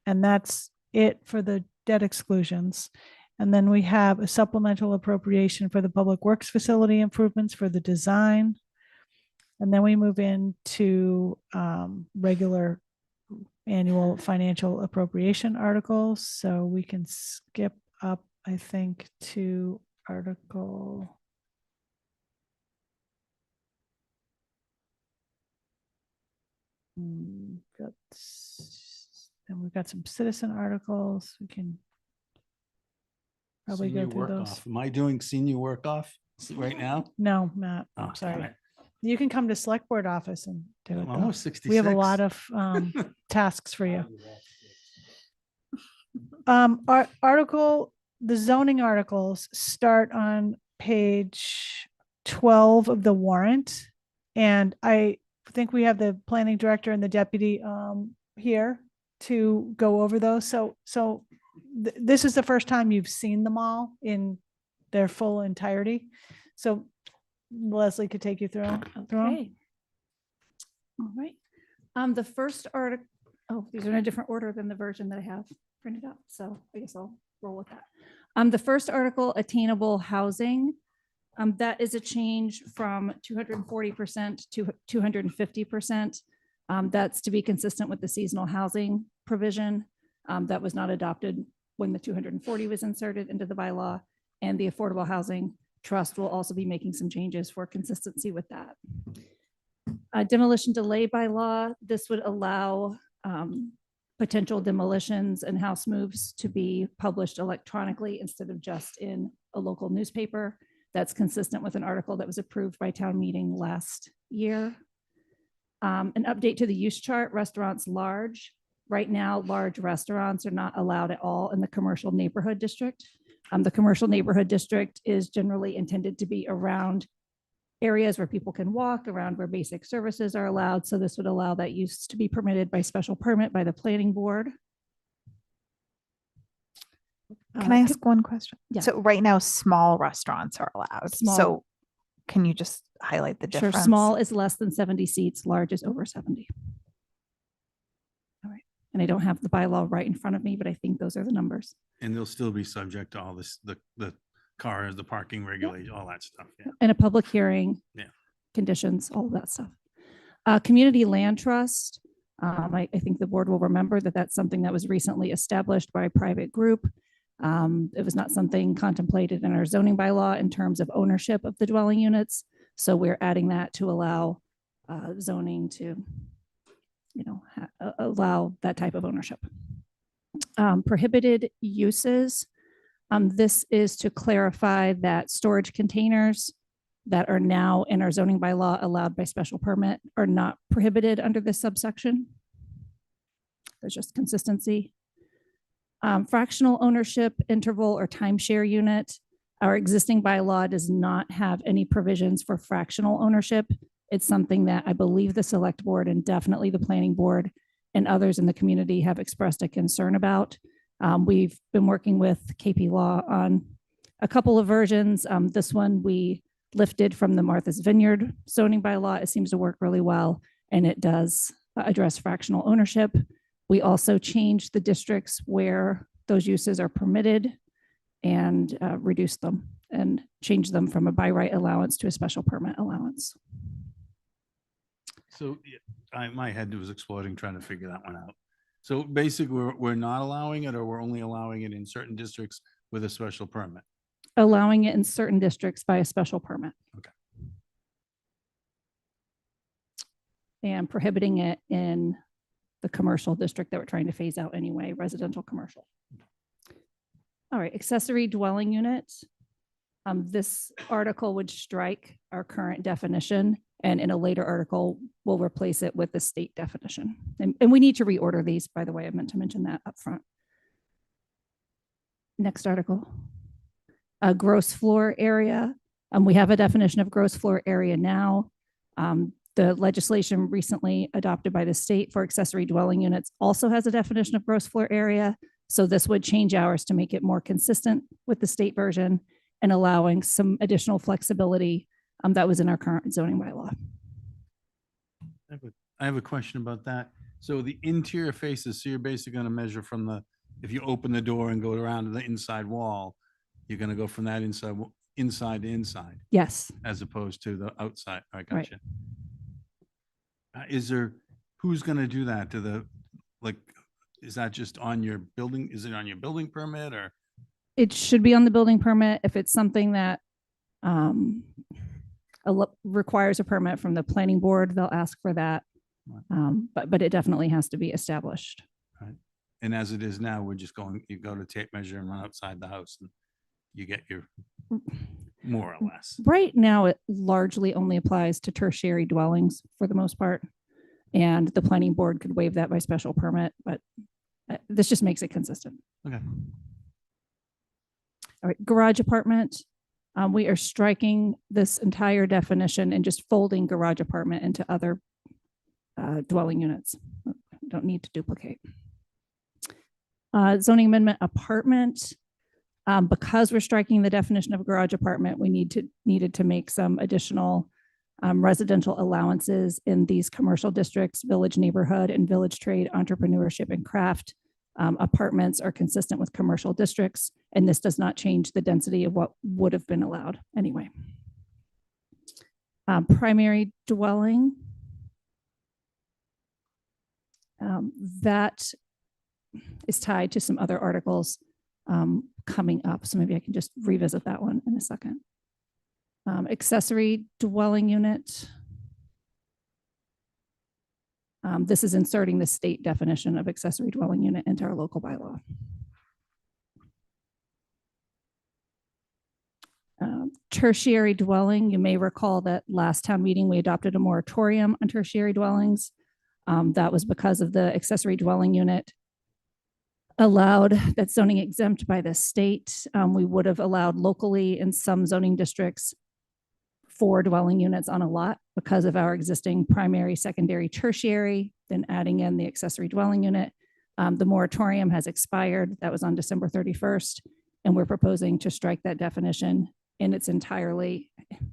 Speaker 2: And that's it for the debt exclusions. And then we have a supplemental appropriation for the Public Works Facility improvements for the design. And then we move into regular annual financial appropriation articles. So we can skip up, I think, to article. And we've got some citizen articles. We can probably go
Speaker 4: Senior
Speaker 2: through
Speaker 4: work
Speaker 2: those.
Speaker 4: off. Am I doing senior work off right now?
Speaker 2: No, Matt,
Speaker 4: Oh,
Speaker 2: I'm
Speaker 4: damn
Speaker 2: sorry.
Speaker 4: it.
Speaker 2: You can come to select board office and do it.
Speaker 4: I'm
Speaker 2: though.
Speaker 4: almost 66.
Speaker 2: We have a lot of tasks for you. Our article, the zoning articles start on page 12 of the warrant. And I think we have the planning director and the deputy here to go over those. So this is the first time you've seen them all in their full entirety. So Leslie could take you through. 'em.
Speaker 15: Okay. All right. The first article, oh, these are in a different order than the version that I have printed out. So I guess I'll roll with that. The first article, attainable housing. That is a change from 240% to 250%. That's to be consistent with the seasonal housing provision that was not adopted when the 240 was inserted into the bylaw. And the Affordable Housing Trust will also be making some changes for consistency with that. Demolition delay bylaw, this would allow potential demolitions and house moves to be published electronically instead of just in a local newspaper. That's consistent with an article that was approved by town meeting last year. An update to the use chart, restaurants large. Right now, large restaurants are not allowed at all in the commercial neighborhood district. The commercial neighborhood district is generally intended to be around areas where people can walk, around where basic services are allowed. So this would allow that use to be permitted by special permit by the planning board.
Speaker 1: Can I ask one question?
Speaker 15: Yeah.
Speaker 1: So right now, small restaurants are allowed.
Speaker 15: Small.
Speaker 1: So can you just highlight the
Speaker 15: Sure,
Speaker 1: difference?
Speaker 15: small is less than 70 seats, large is over 70. All right. And I don't have the bylaw right in front of me, but I think those are the numbers.
Speaker 4: And they'll still be subject to all this, the cars, the parking regulation, all that stuff. Yeah.
Speaker 15: And a public hearing.
Speaker 4: Yeah.
Speaker 15: Conditions, all of that stuff. Community land trust. I think the board will remember that that's something that was recently established by a private group. It was not something contemplated in our zoning bylaw in terms of ownership of the dwelling units. So we're adding that to allow zoning to, allow that type of ownership. Prohibited uses. This is to clarify that storage containers that are now in our zoning bylaw allowed by special permit are not prohibited under this subsection. There's just consistency. Fractional ownership interval or timeshare unit. Our existing bylaw does not have any provisions for fractional ownership. It's something that I believe the select board and definitely the planning board and others in the community have expressed a concern about. We've been working with KP Law on a couple of versions. This one we lifted from the Martha's Vineyard zoning bylaw. It seems to work really well, and it does address fractional ownership. We also changed the districts where those uses are permitted and reduced them and changed them from a by right allowance to a special permit allowance.
Speaker 4: So my head was exploding trying to figure that one out. So basically, we're not allowing it, or we're only allowing it in certain districts with a special permit.
Speaker 15: Allowing it in certain districts by a special permit.
Speaker 4: Okay.
Speaker 15: And prohibiting it in the commercial district that we're trying to phase out anyway, residential commercial. All right, accessory dwelling units. This article would strike our current definition, and in a later article, we'll replace it with the state definition. And we need to reorder these, by the way. I meant to mention that up front. Next article. A gross floor area. We have a definition of gross floor area now. The legislation recently adopted by the state for accessory dwelling units also has a definition of gross floor area. So this would change ours to make it more consistent with the state version and allowing some additional flexibility that was in our current zoning bylaw.
Speaker 4: I have a question about that. So the interior faces, so you're basically going to measure from if you open the door and go around to the inside wall, you're going to go from that inside to inside.
Speaker 15: Yes.
Speaker 4: As opposed to the outside. I
Speaker 15: Right.
Speaker 4: gotcha. Who's going to do that? like, is that just on your building? Is it on your building permit or?
Speaker 15: It should be on the building permit. If it's something that requires a permit from the planning board, they'll ask for that. But it definitely has to be established.
Speaker 4: Right. And as it is now, we're just going, you go to tape measure and run outside the house and you get your, more or less.
Speaker 15: Right now, it largely only applies to tertiary dwellings for the most part. And the planning board could waive that by special permit, but this just makes it consistent.
Speaker 4: Okay.
Speaker 15: All right, garage apartment. We are striking this entire definition and just folding garage apartment into other dwelling units. Don't need to duplicate. Zoning amendment apartment. Because we're striking the definition of garage apartment, we needed to make some additional residential allowances in these commercial districts, village neighborhood and village trade, entrepreneurship and craft. Apartments are consistent with commercial districts, and this does not change the density of what would have been allowed anyway. Primary dwelling. That is tied to some other articles coming up. So maybe I can just revisit that one in a second. Accessory dwelling unit. This is inserting the state definition of accessory dwelling unit into our local bylaw. Tertiary dwelling, you may recall that last town meeting, we adopted a moratorium on tertiary dwellings. That was because of the accessory dwelling unit allowed, that's zoning exempt by the state. We would have allowed locally in some zoning districts 4 dwelling units on a lot because of our existing primary, secondary, tertiary, then adding in the accessory dwelling unit. The moratorium has expired. That was on December 31st. And we're proposing to strike that definition in its entirety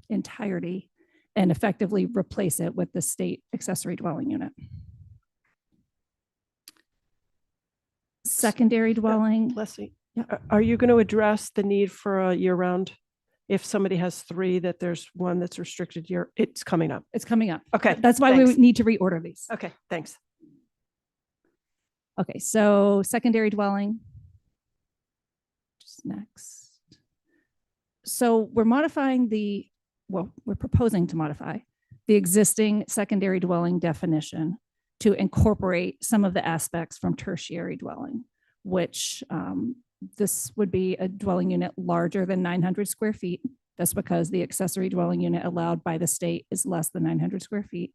Speaker 15: and effectively replace it with the state accessory dwelling unit. Secondary dwelling.
Speaker 7: Leslie, are you going to address the need for a year-round? If somebody has 3, that there's one that's restricted year, it's coming up.
Speaker 15: It's coming up.
Speaker 7: Okay.
Speaker 15: That's why
Speaker 7: thanks.
Speaker 15: we need to reorder these.
Speaker 7: Okay, thanks.
Speaker 15: Okay, so secondary dwelling. Just next. So we're proposing to modify the existing secondary dwelling definition to incorporate some of the aspects from tertiary dwelling, which this would be a dwelling unit larger than 900 square feet. That's because the accessory dwelling unit allowed by the state is less than 900 square feet.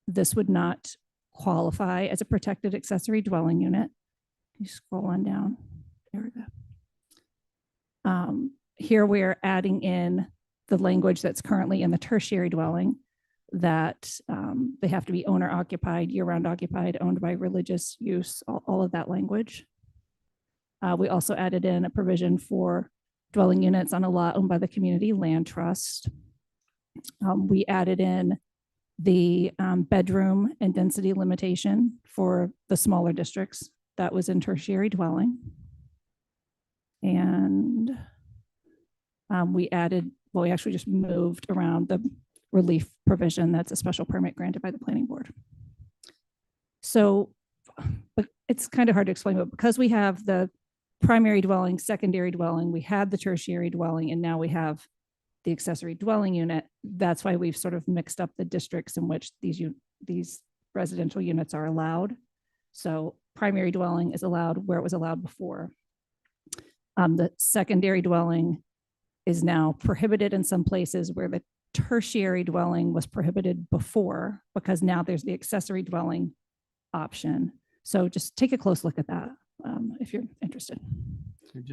Speaker 15: This would not qualify as a protected accessory dwelling unit. You scroll on down. There we go. Here we're adding in the language that's currently in the tertiary dwelling that they have to be owner occupied, year-round occupied, owned by religious use, all of that language. We also added in a provision for dwelling units on a lot owned by the community land trust. We added in the bedroom and density limitation for the smaller districts that was in tertiary dwelling. And we actually just moved around the relief provision. That's a special permit granted by the planning board. So, but it's kind of hard to explain, but because we have the primary dwelling, secondary dwelling, we had the tertiary dwelling, and now we have the accessory dwelling unit. That's why we've sort of mixed up the districts in which these residential units are allowed. So primary dwelling is allowed where it was allowed before. The secondary dwelling is now prohibited in some places where the tertiary dwelling was prohibited before, because now there's the accessory dwelling option. So just take a close look at that if you're interested.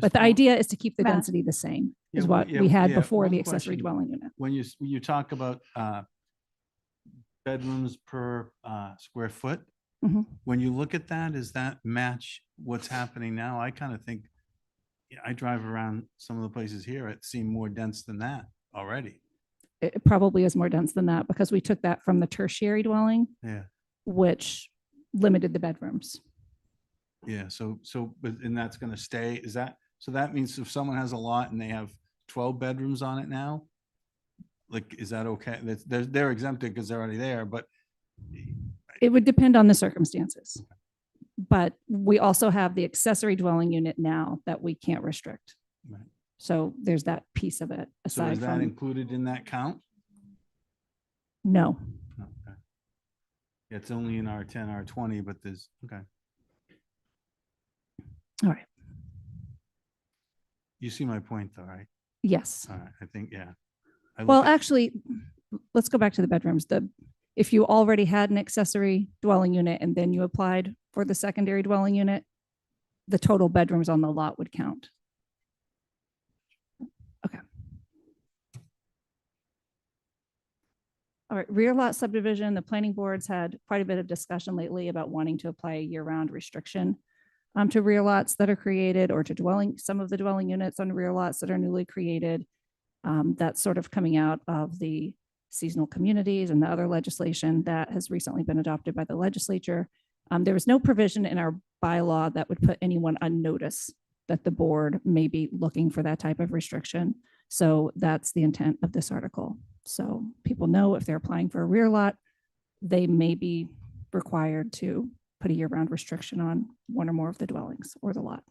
Speaker 15: But the idea is to keep the density the same as what we had before the accessory dwelling unit.
Speaker 4: When you talk about bedrooms per square foot, when you look at that, does that match what's happening now? I kind of think, I drive around some of the places here, it seemed more dense than that already.
Speaker 15: It probably is more dense than that because we took that from the tertiary dwelling, which limited the bedrooms.
Speaker 4: Yeah, and that's going to stay, so that means if someone has a lot and they have 12 bedrooms on it now, like, is that okay? They're exempted because they're already there, but
Speaker 15: It would depend on the circumstances. But we also have the accessory dwelling unit now that we can't restrict.
Speaker 4: Right.
Speaker 15: So there's that piece of it
Speaker 4: So
Speaker 15: aside
Speaker 4: is that
Speaker 15: from,
Speaker 4: included in that count?
Speaker 15: no.
Speaker 4: Okay. It's only in R10, R20, but there's, okay.
Speaker 15: All right.
Speaker 4: You see my point though, right?
Speaker 15: Yes.
Speaker 4: All right, I think, yeah. I look
Speaker 15: Well,
Speaker 4: at-
Speaker 15: actually, let's go back to the bedrooms. If you already had an accessory dwelling unit and then you applied for the secondary dwelling unit, the total bedrooms on the lot would count. Okay. All right, rear lot subdivision, the planning board's had quite a bit of discussion lately about wanting to apply a year-round restriction to rear lots that are created, or to some of the dwelling units on rear lots that are newly created. That's sort of coming out of the seasonal communities and the other legislation that has recently been adopted by the legislature. There was no provision in our bylaw that would put anyone on notice that the board may be looking for that type of restriction. So that's the intent of this article. So people know if they're applying for a rear lot, they may be required to put a year-round restriction on one or more of the dwellings or the lot.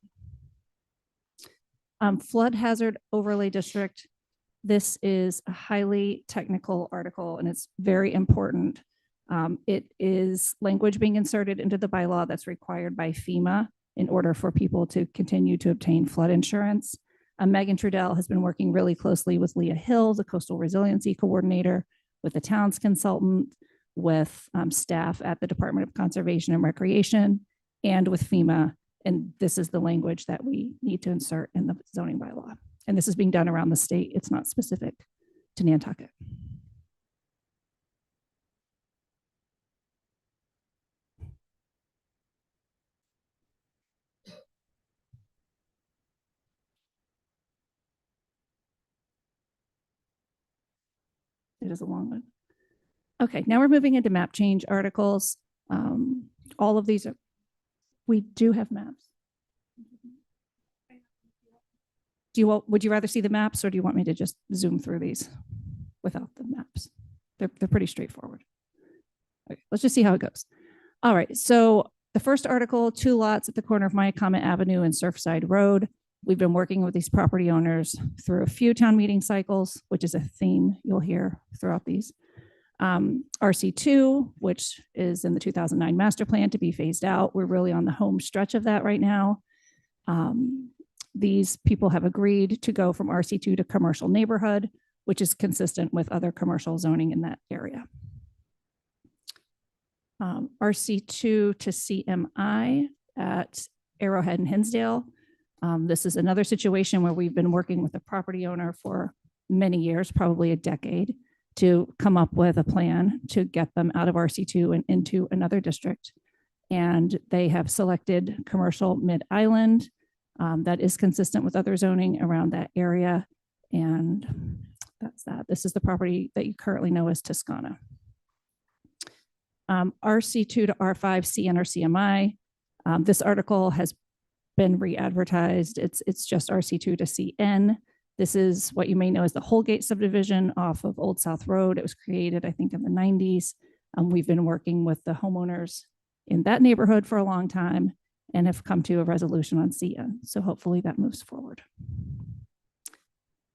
Speaker 15: Flood hazard overlay district. This is a highly technical article and it's very important. It is language being inserted into the bylaw that's required by FEMA in order for people to continue to obtain flood insurance. Megan Trudell has been working really closely with Leah Hill, the coastal resiliency coordinator, with the town's consultant, with staff at the Department of Conservation and Recreation, and with FEMA. And this is the language that we need to insert in the zoning bylaw. And this is being done around the state. It's not specific to Nantucket. It is a long one. Okay, now we're moving into map change articles. All of these are, we do have maps. Would you rather see the maps or do you want me to just zoom through these without the maps? They're pretty straightforward. Okay, let's just see how it goes. All right, so the first article, 2 lots at the corner of Myakama Avenue and Surfside Road. We've been working with these property owners through a few town meeting cycles, which is a theme you'll hear throughout these. RC2, which is in the 2009 master plan to be phased out. We're really on the home stretch of that right now. These people have agreed to go from RC2 to commercial neighborhood, which is consistent with other commercial zoning in that area. RC2 to CMI at Arrowhead and Hinsdale. This is another situation where we've been working with a property owner for many years, probably a decade, to come up with a plan to get them out of RC2 and into another district. And they have selected commercial mid-island that is consistent with other zoning around that area. And that's that. This is the property that you currently know as Toscana. RC2 to R5 CN or CMI. This article has been re-advertised. It's just RC2 to CN. This is what you may know as the Holgate subdivision off of Old South Road. It was created, I think, in the 90s. We've been working with the homeowners in that neighborhood for a long time and have come to a resolution on CN. So hopefully that moves forward.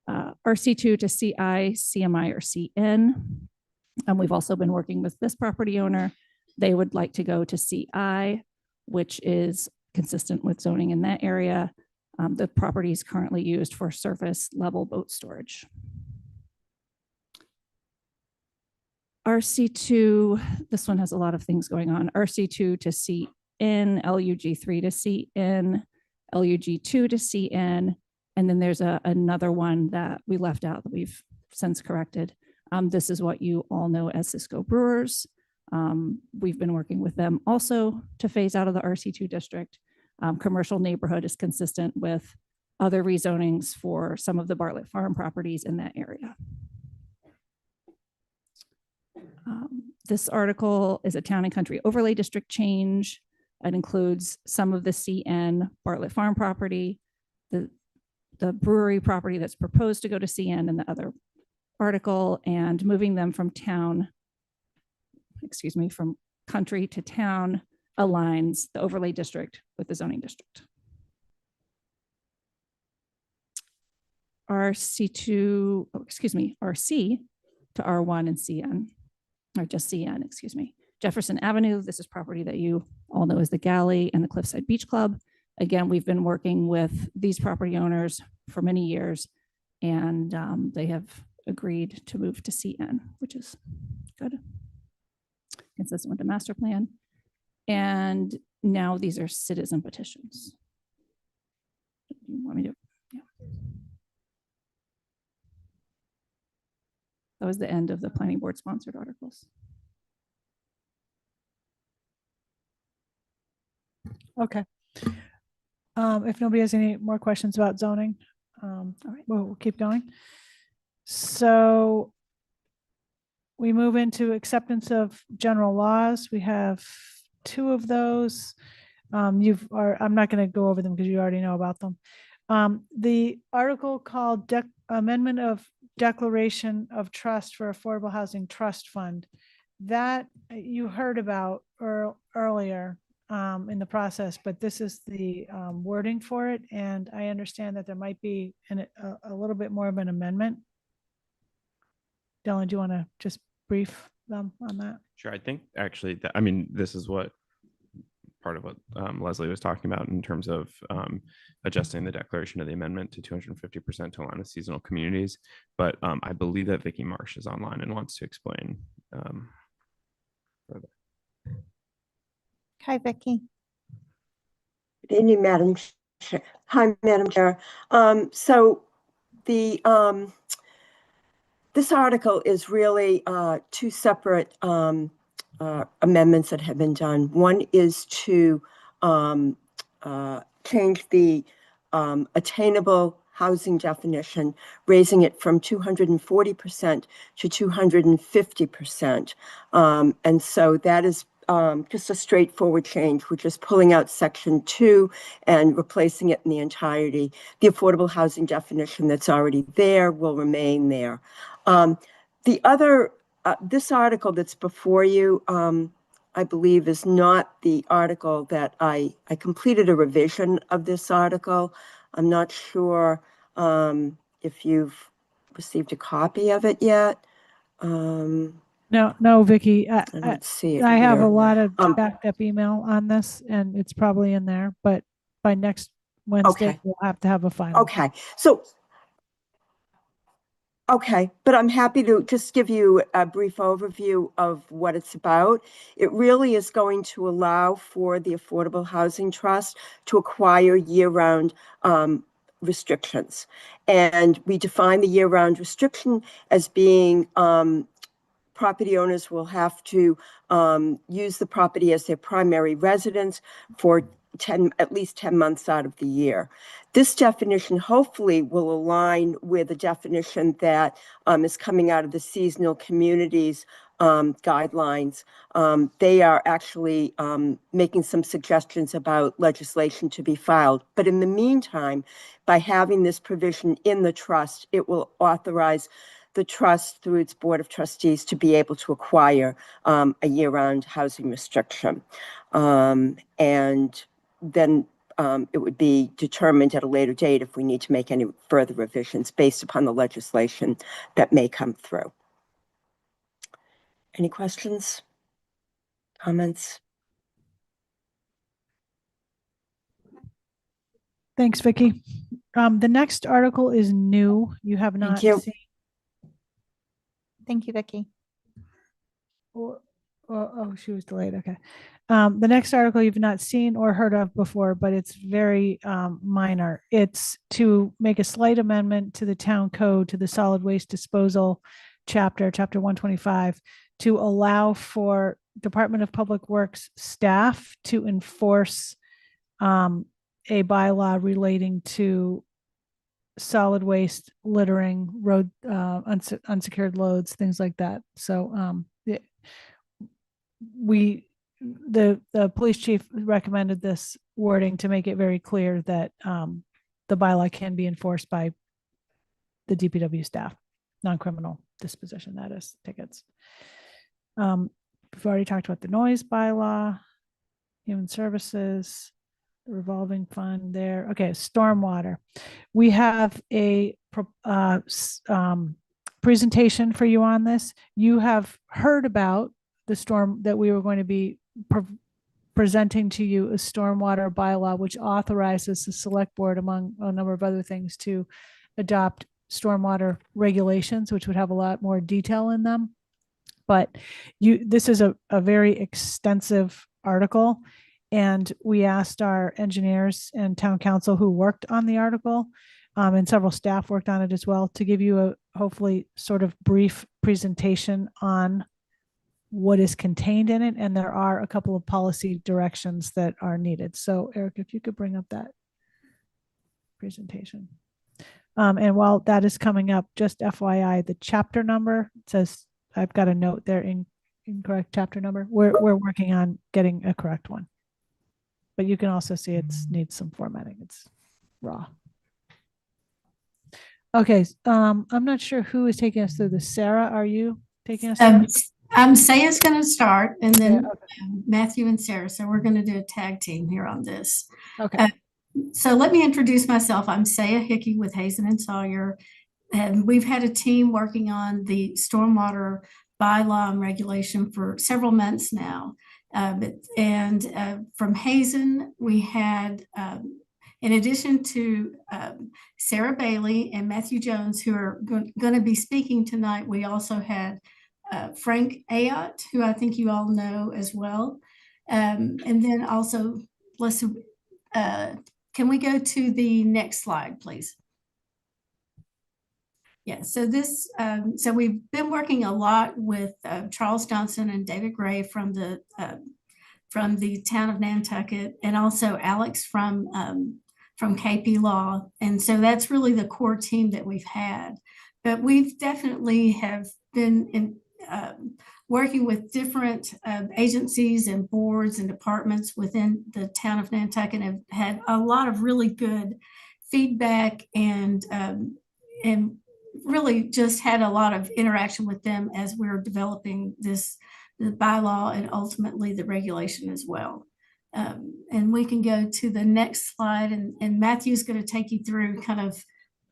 Speaker 15: RC2 to CI, CMI, or CN. We've also been working with this property owner. They would like to go to CI, which is consistent with zoning in that area. The property is currently used for surface level boat storage. RC2, this one has a lot of things going on. RC2 to CN, LUG3 to CN, LUG2 to CN, and then there's another one that we left out that we've since corrected. This is what you all know as Cisco Brewers. We've been working with them also to phase out of the RC2 district. Commercial neighborhood is consistent with other rezonings for some of the Bartlett Farm properties in that area. This article is a town and country overlay district change. It includes some of the CN Bartlett Farm property, the brewery property that's proposed to go to CN in the other article, and moving them from town, from country to town aligns the overlay district with the zoning district. RC to, oh, excuse me, RC to R1 and CN, or just CN, excuse me. Jefferson Avenue, this is property that you all know as the Galley and the Cliffside Beach Club. Again, we've been working with these property owners for many years, and they have agreed to move to CN, which is good, consistent with the master plan. And now these are citizen petitions. You want me to? Yeah. That was the end of the planning board sponsored articles.
Speaker 2: Okay. If nobody has any more questions about zoning, all right, we'll keep going. So we move into acceptance of general laws. We have 2 of those. I'm not going to go over them because you already know about them. The article called Amendment of Declaration of Trust for Affordable Housing Trust Fund, that you heard about earlier in the process, but this is the wording for it. And I understand that there might be a little bit more of an amendment. Dylan, do you want to just brief them on that?
Speaker 8: Sure. I think actually, I mean, this is what part of what Leslie was talking about in terms of adjusting the declaration of the amendment to 250% to align with seasonal communities. But I believe that Vicky Marsh is online and wants to explain further.
Speaker 1: Hi, Vicky.
Speaker 16: Good evening, Madam Chair. Hi, Madam Chair. So the this article is really 2 separate amendments that have been done. One is to change the attainable housing definition, raising it from 240% to 250%. And so that is just a straightforward change. We're just pulling out section 2 and replacing it in the entirety. The affordable housing definition that's already there will remain there. The other, this article that's before you, I believe is not the article that I completed a revision of this article. I'm not sure if you've received a copy of it yet.
Speaker 2: No, Vicky,
Speaker 16: I don't see it
Speaker 2: I have a
Speaker 16: here.
Speaker 2: lot of backed up email on this, and it's probably in there, but by next Wednesday,
Speaker 16: Okay.
Speaker 2: we'll have to have a final.
Speaker 16: Okay, so, okay, but I'm happy to just give you a brief overview of what it's about. It really is going to allow for the Affordable Housing Trust to acquire year-round restrictions. And we define the year-round restriction as being property owners will have to use the property as their primary residence for at least 10 months out of the year. This definition hopefully will align with the definition that is coming out of the seasonal communities guidelines. They are actually making some suggestions about legislation to be filed. But in the meantime, by having this provision in the trust, it will authorize the trust through its board of trustees to be able to acquire a year-round housing restriction. And then it would be determined at a later date if we need to make any further revisions based upon the legislation that may come through. Any questions? Comments?
Speaker 2: Thanks, Vicky. The next article is new. You have not
Speaker 16: you.
Speaker 2: seen.
Speaker 1: Thank you, Vicky.
Speaker 2: Oh, she was delayed. Okay. The next article you've not seen or heard of before, but it's very minor. It's to make a slight amendment to the town code, to the solid waste disposal chapter 125, to allow for Department of Public Works staff to enforce a bylaw relating to solid waste, littering, road, unsecured loads, things like that. So the police chief recommended this wording to make it very clear that the bylaw can be enforced by the DPW staff, non-criminal disposition, that is, tickets. We've already talked about the noise bylaw, human services, the revolving fund there. Okay, stormwater. We have a presentation for you on this. You have heard about the storm that we were going to be presenting to you a stormwater bylaw, which authorizes the select board, among a number of other things, to adopt stormwater regulations, which would have a lot more detail in them. But this is a very extensive article. And we asked our engineers and town council who worked on the article, and several staff worked on it as well, to give you a hopefully sort of brief presentation on what is contained in it. And there are a couple of policy directions that are needed. So Eric, if you could bring up that presentation. And while that is coming up, just FYI, the chapter number says, I've got a note there, incorrect chapter number. We're working on getting a correct one. But you can also see it needs some formatting. It's raw. Okay, I'm not sure who is taking us through this. Sarah, are you taking us through?
Speaker 17: Sayah's going to start, and then Matthew and Sarah. So we're going to do a tag team here on this.
Speaker 2: Okay.
Speaker 17: So let me introduce myself. I'm Sayah Hickey with Hazen and Sawyer, and we've had a team working on the stormwater bylaw and regulation for several months now. From Hazen, we had, in addition to Sarah Bailey and Matthew Jones, who are going to be speaking tonight, we also had Frank Ayotte, who I think you all know as well. And then also, can we go to the next slide, please? Yeah, so so we've been working a lot with Charles Johnson and David Gray from the town of Nantucket, and also Alex from KP Law. And so that's really the core team that we've had. But we've definitely have been working with different agencies and boards and departments within the town of Nantucket, and have had a lot of really good feedback, and really just had a lot of interaction with them as we're developing the bylaw and ultimately the regulation as well. And we can go to the next slide, and Matthew's going to take you through kind of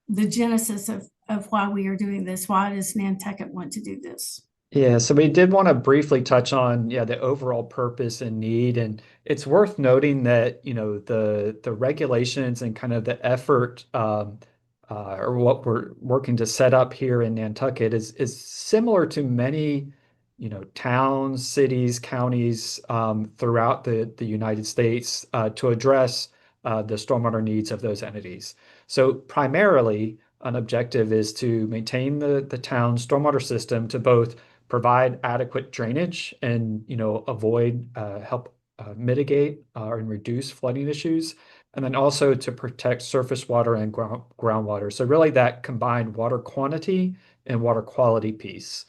Speaker 17: the genesis of why we are doing this. Why does Nantucket want to do this?
Speaker 18: Yeah, so we did want to briefly touch on, the overall purpose and need. And it's worth noting that, the regulations and kind of the effort or what we're working to set up here in Nantucket is similar to many, towns, cities, counties throughout the United States to address the stormwater needs of those entities. So primarily, an objective is to maintain the town's stormwater system to both provide adequate drainage and avoid help mitigate and reduce flooding issues, and then also to protect surface water and groundwater. So really that combined water quantity and water quality piece.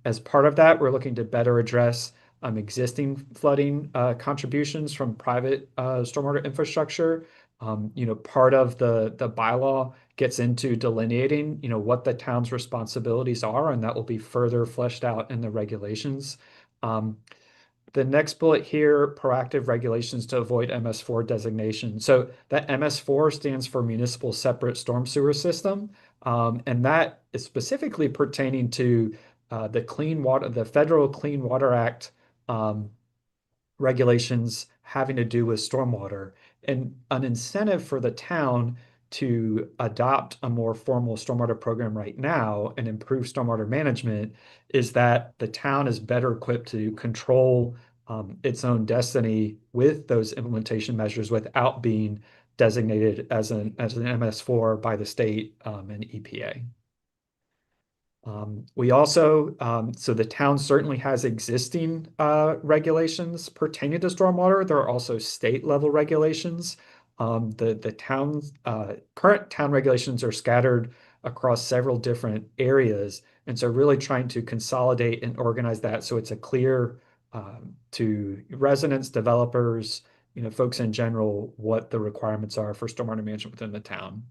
Speaker 18: As part of that, we're looking to better address existing flooding contributions from private stormwater infrastructure. Part of the bylaw gets into delineating, what the town's responsibilities are, and that will be further fleshed out in the regulations. The next bullet here, proactive regulations to avoid MS4 designation. So that MS4 stands for Municipal Separate Storm Sewer System, and that is specifically pertaining to the Federal Clean Water Act regulations having to do with stormwater. And an incentive for the town to adopt a more formal stormwater program right now and improve stormwater management is that the town is better equipped to control its own destiny with those implementation measures without being designated as an MS4 by the state and EPA. We also, so the town certainly has existing regulations pertaining to stormwater. There are also state level regulations. The town's current town regulations are scattered across several different areas. And so really trying to consolidate and organize that so it's a clear to residents, developers, folks in general, what the requirements are for stormwater management within the town.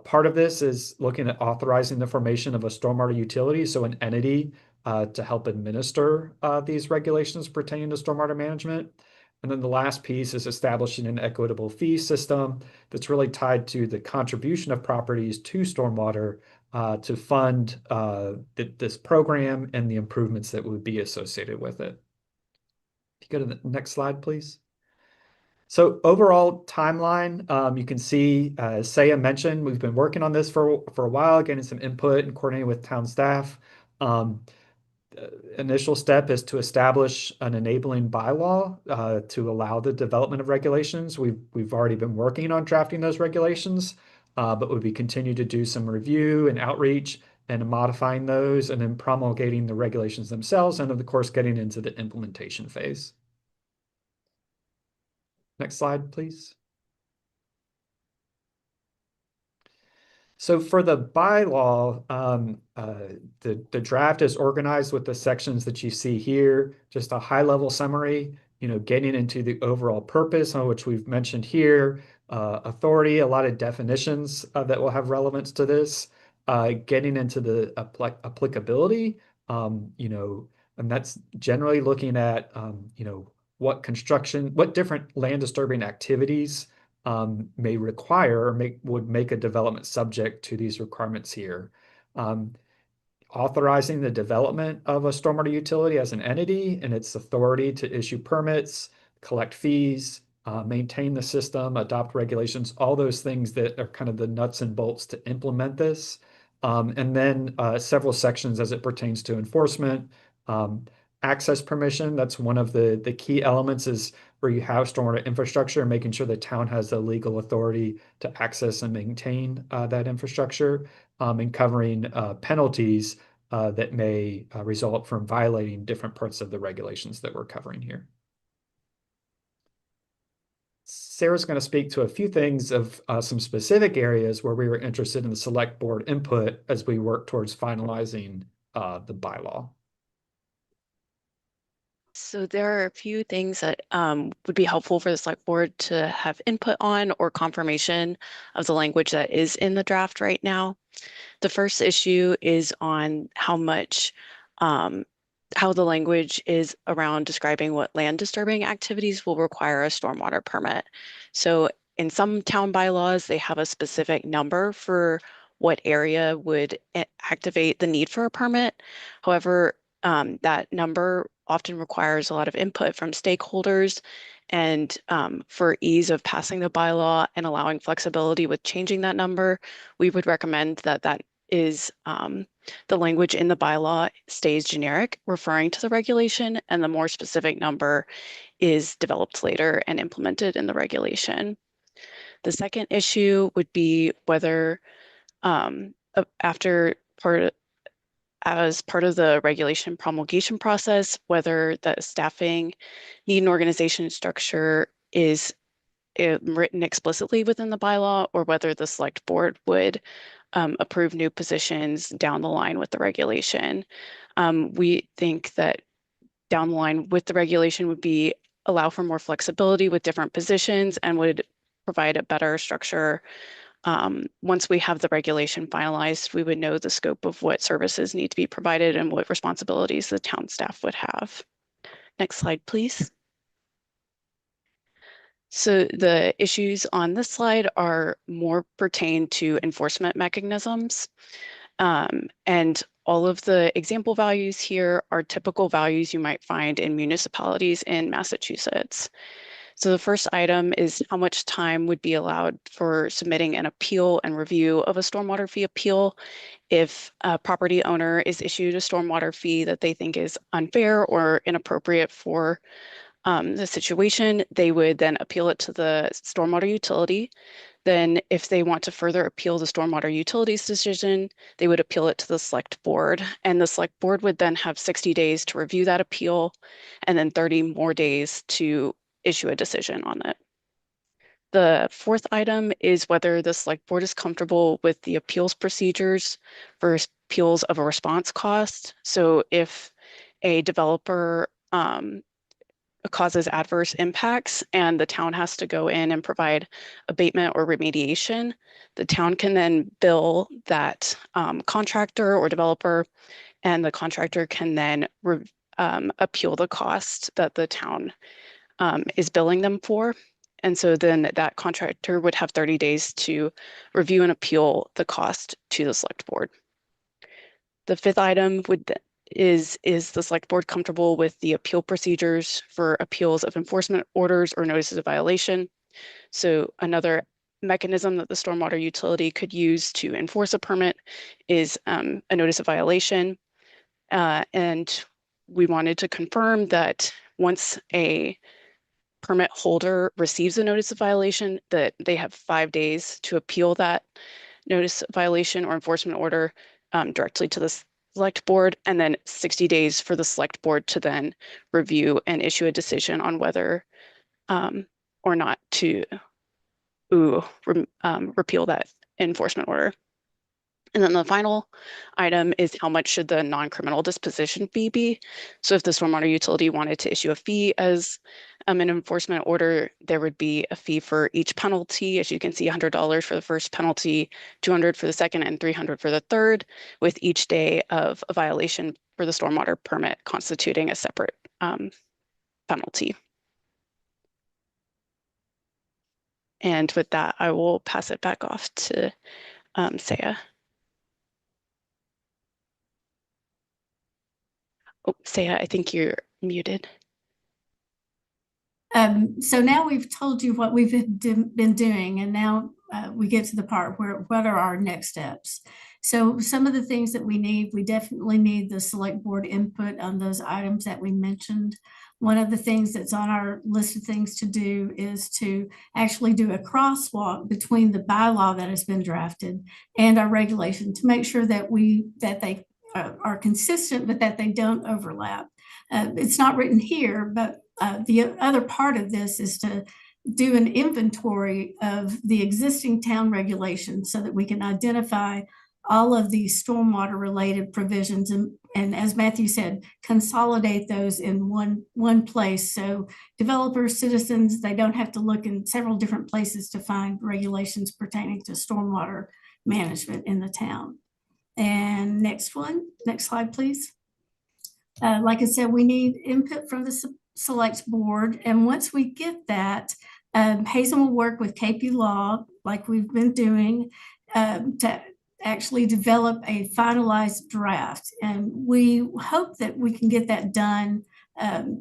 Speaker 18: Part of this is looking at authorizing the formation of a stormwater utility, so an entity to help administer these regulations pertaining to stormwater management. And then the last piece is establishing an equitable fee system that's really tied to the contribution of properties to stormwater to fund this program and the improvements that would be associated with it. If you go to the next slide, please. So overall timeline, you can see, as Saya mentioned, we've been working on this for a while, getting some input and coordinating with town staff. Initial step is to establish an enabling bylaw to allow the development of regulations. We've already been working on drafting those regulations, but we continue to do some review and outreach and modifying those and then promulgating the regulations themselves and of course getting into the implementation phase. Next slide, please. So for the bylaw, the draft is organized with the sections that you see here, just a high level summary, getting into the overall purpose on which we've mentioned here, authority, a lot of definitions that will have relevance to this, getting into the applicability, and that's generally looking at, what different land disturbing activities may require or would make a development subject to these requirements here. Authorizing the development of a stormwater utility as an entity and its authority to issue permits, collect fees, maintain the system, adopt regulations, all those things that are kind of the nuts and bolts to implement this. And then several sections as it pertains to enforcement. Access permission, that's one of the key elements is where you have stormwater infrastructure, making sure the town has the legal authority to access and maintain that infrastructure, and covering penalties that may result from violating different parts of the regulations that we're covering here. Sarah's going to speak to a few things of some specific areas where we were interested in the select board input as we work towards finalizing the bylaw.
Speaker 19: So there are a few things that would be helpful for the select board to have input on or confirmation of the language that is in the draft right now. The first issue is on how the language is around describing what land disturbing activities will require a stormwater permit. So in some town bylaws, they have a specific number for what area would activate the need for a permit. However, that number often requires a lot of input from stakeholders, and for ease of passing the bylaw and allowing flexibility with changing that number, we would recommend that is the language in the bylaw stays generic, referring to the regulation, and the more specific number is developed later and implemented in the regulation. The second issue would be whether as part of the regulation promulgation process, whether the staffing need and organization structure is written explicitly within the bylaw, or whether the select board would approve new positions down the line with the regulation. We think that down the line with the regulation would allow for more flexibility with different positions and would provide a better structure. Once we have the regulation finalized, we would know the scope of what services need to be provided and what responsibilities the town staff would have. Next slide, please. So the issues on this slide are more pertain to enforcement mechanisms. And all of the example values here are typical values you might find in municipalities in Massachusetts. So the first item is how much time would be allowed for submitting an appeal and review of a stormwater fee appeal. If a property owner is issued a stormwater fee that they think is unfair or inappropriate for the situation, they would then appeal it to the stormwater utility. Then if they want to further appeal the stormwater utilities decision, they would appeal it to the select board, and the select board would then have 60 days to review that appeal and then 30 more days to issue a decision on it. The fourth item is whether the select board is comfortable with the appeals procedures for appeals of a response cost. So if a developer causes adverse impacts and the town has to go in and provide abatement or remediation, the town can then bill that contractor or developer and the contractor can then appeal the cost that the town is billing them for. And so then that contractor would have 30 days to review and appeal the cost to the select board. The fifth item is the select board comfortable with the appeal procedures for appeals of enforcement orders or notices of violation? So another mechanism that the stormwater utility could use to enforce a permit is a notice of violation. And we wanted to confirm that once a permit holder receives a notice of violation, that they have 5 days to appeal that notice of violation or enforcement order directly to the select board, and then 60 days for the select board to then review and issue a decision on whether or not to repeal that enforcement order. And then the final item is how much should the non-criminal disposition fee be? So if the stormwater utility wanted to issue a fee as an enforcement order, there would be a fee for each penalty. As you can see, $100 for the first penalty, $200 for the second, and $300 for the third, with each day of a violation for the stormwater permit constituting a separate penalty. And with that, I will pass it back off to Saya. Oh, Saya, I think you're muted.
Speaker 17: So now we've told you what we've been doing, and now we get to the part where what are our next steps. So some of the things that we definitely need the select board input on those items that we mentioned. One of the things that's on our list of things to do is to actually do a crosswalk between the bylaw that has been drafted and our regulation to make sure that they are consistent, but that they don't overlap. It's not written here, but the other part of this is to do an inventory of the existing town regulations so that we can identify all of these stormwater related provisions and as Matthew said, consolidate those in one place. So developers, citizens, they don't have to look in several different places to find regulations pertaining to stormwater management in the town. And next slide, please. Like I said, we need input from the select board. And once we get that, Hazen will work with KP Law, like we've been doing, to actually develop a finalized draft. And we hope that we can get that done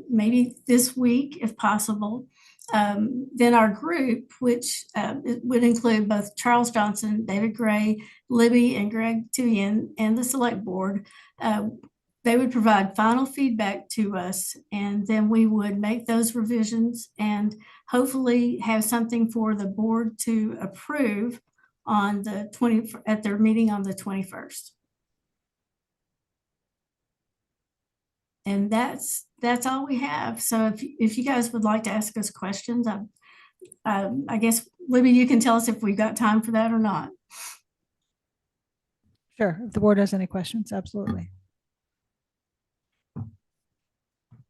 Speaker 17: maybe this week, if possible. Then our group, which would include both Charles Johnson, David Gray, Libby, and Greg Tuyen, and the select board, they would provide final feedback to us, and then we would make those revisions and hopefully have something for the board to approve on at their meeting on the 21st. And that's all we have. So if you guys would like to ask us questions, I guess, Libby, you can tell us if we've got time for that or not.
Speaker 2: Sure. If the board has any questions, absolutely.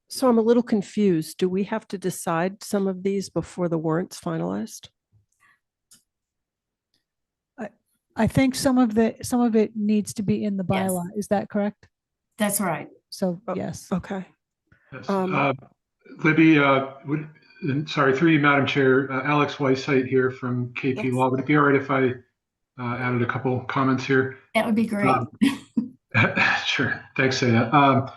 Speaker 7: So I'm a little confused. Do we have to decide some of these before the warrant's finalized?
Speaker 2: I think some of it needs to be in the
Speaker 17: Yes.
Speaker 2: bylaw. Is that correct?
Speaker 17: That's right.
Speaker 2: So yes.
Speaker 7: Okay.
Speaker 20: Yes. Libby, sorry, through you, Madam Chair, Alex Weishite here from KP
Speaker 17: Yes.
Speaker 20: Law. Would it be all right if I added a couple comments here?
Speaker 17: That would be great.
Speaker 20: Sure. Thanks, Saya.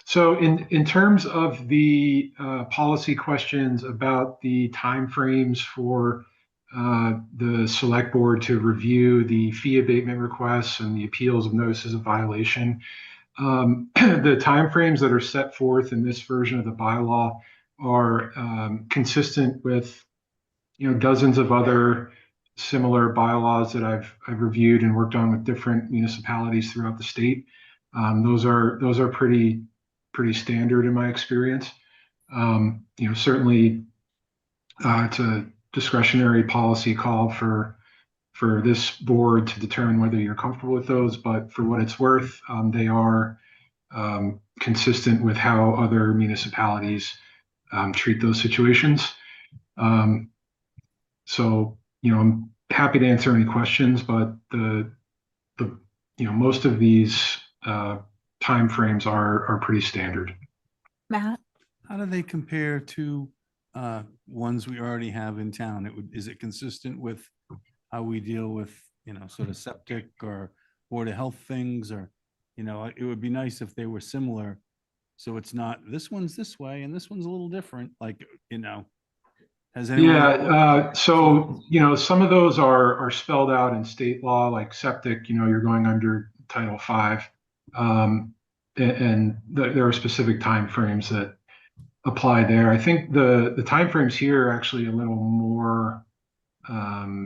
Speaker 20: So in terms of the policy questions about the timeframes for the select board to review the fee abatement requests and the appeals of notices of violation, the timeframes that are set forth in this version of the bylaw are consistent with dozens of other similar bylaws that I've reviewed and worked on with different municipalities throughout the state. Those are pretty standard in my experience. Certainly it's a discretionary policy call for this board to determine whether you're comfortable with those, but for what it's worth, they are consistent with how other municipalities treat those situations. So, I'm happy to answer any questions, but the most of these timeframes are pretty standard.
Speaker 1: Matt?
Speaker 4: How do they compare to ones we already have in town? Is it consistent with how we deal with, sort of septic or Board of Health things, or, it would be nice if they were similar. So it's not, this one's this way and this one's a little different, has anyone?
Speaker 20: Yeah, so, some of those are spelled out in state law, like septic, you're going under Title V. And there are specific timeframes that apply there. I think the timeframes here are actually a little more, I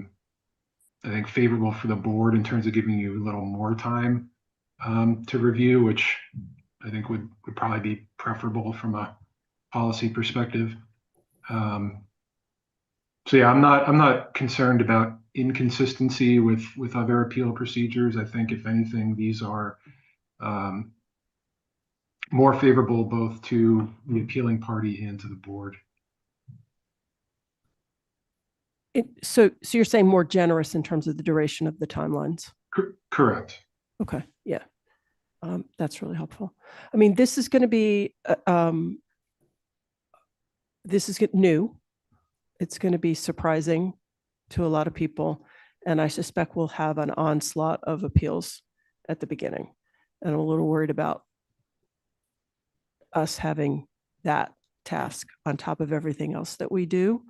Speaker 20: think, favorable for the board in terms of giving you a little more time to review, which I think would probably be preferable from a policy perspective. So yeah, I'm not concerned about inconsistency with other appeal procedures. I think if anything, these are more favorable both to the appealing party and to the board.
Speaker 7: So you're saying more generous in terms of the duration of the timelines?
Speaker 20: Correct.
Speaker 7: Okay, yeah. That's really helpful. I mean, this is going to be, new. It's going to be surprising to a lot of people. And I suspect we'll have an onslaught of appeals at the beginning. And I'm a little worried about us having that task on top of everything else that we do.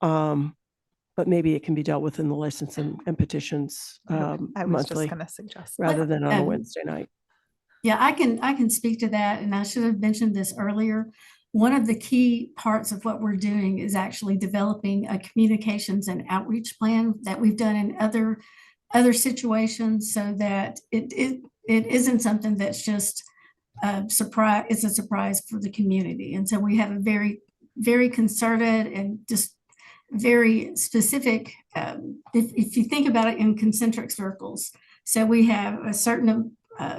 Speaker 7: But maybe it can be dealt with in the license and petitions
Speaker 1: I was just
Speaker 7: monthly
Speaker 1: going to suggest
Speaker 7: rather
Speaker 1: that.
Speaker 7: than on a Wednesday night.
Speaker 17: Yeah, I can speak to that, and I should have mentioned this earlier. One of the key parts of what we're doing is actually developing a communications and outreach plan that we've done in other situations, so that it isn't something that's just a surprise. It's a surprise for the community, and so we have a very, very concerted and just very specific. If you think about it in concentric circles, so we have a certain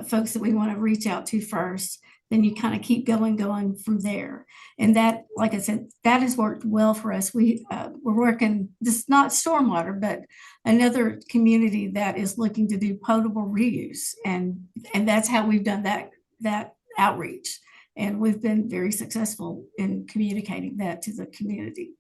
Speaker 17: folks that we want to reach out to first, then you kind of keep going from there. And that, like I said, that has worked well for us. We're working, this not stormwater, but another community that is looking to do potable reuse. And that's how we've done that outreach. And we've been very successful in communicating that to the community.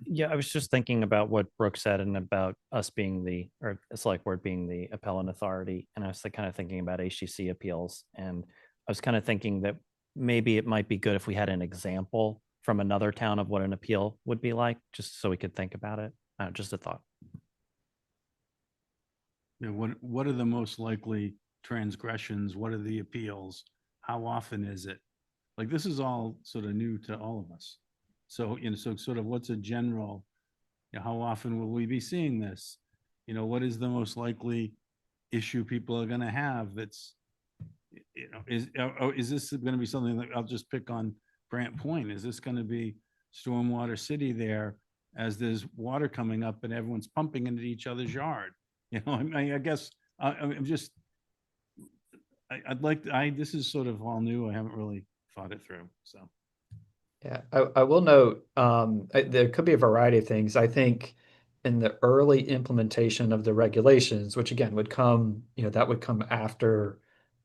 Speaker 10: Yeah, I was just thinking about what Brooke said and about us being or select board being the appellant authority. And I was kind of thinking about HGC appeals. And I was kind of thinking that maybe it might be good if we had an example from another town of what an appeal would be like, just so we could think about it. Just a thought.
Speaker 4: Yeah, what are the most likely transgressions? What are the appeals? How often is it? Like, this is all sort of new to all of us. So, so sort of what's a general, how often will we be seeing this? What is the most likely issue people are going to have that's, is this going to be something that I'll just pick on Grant Point? Is this going to be Stormwater City there as there's water coming up and everyone's pumping into each other's yard? I guess I'm just, this is sort of all new. I haven't really thought it through, so.
Speaker 18: Yeah, I will note there could be a variety of things. I think in the early implementation of the regulations, which again would come, that would come after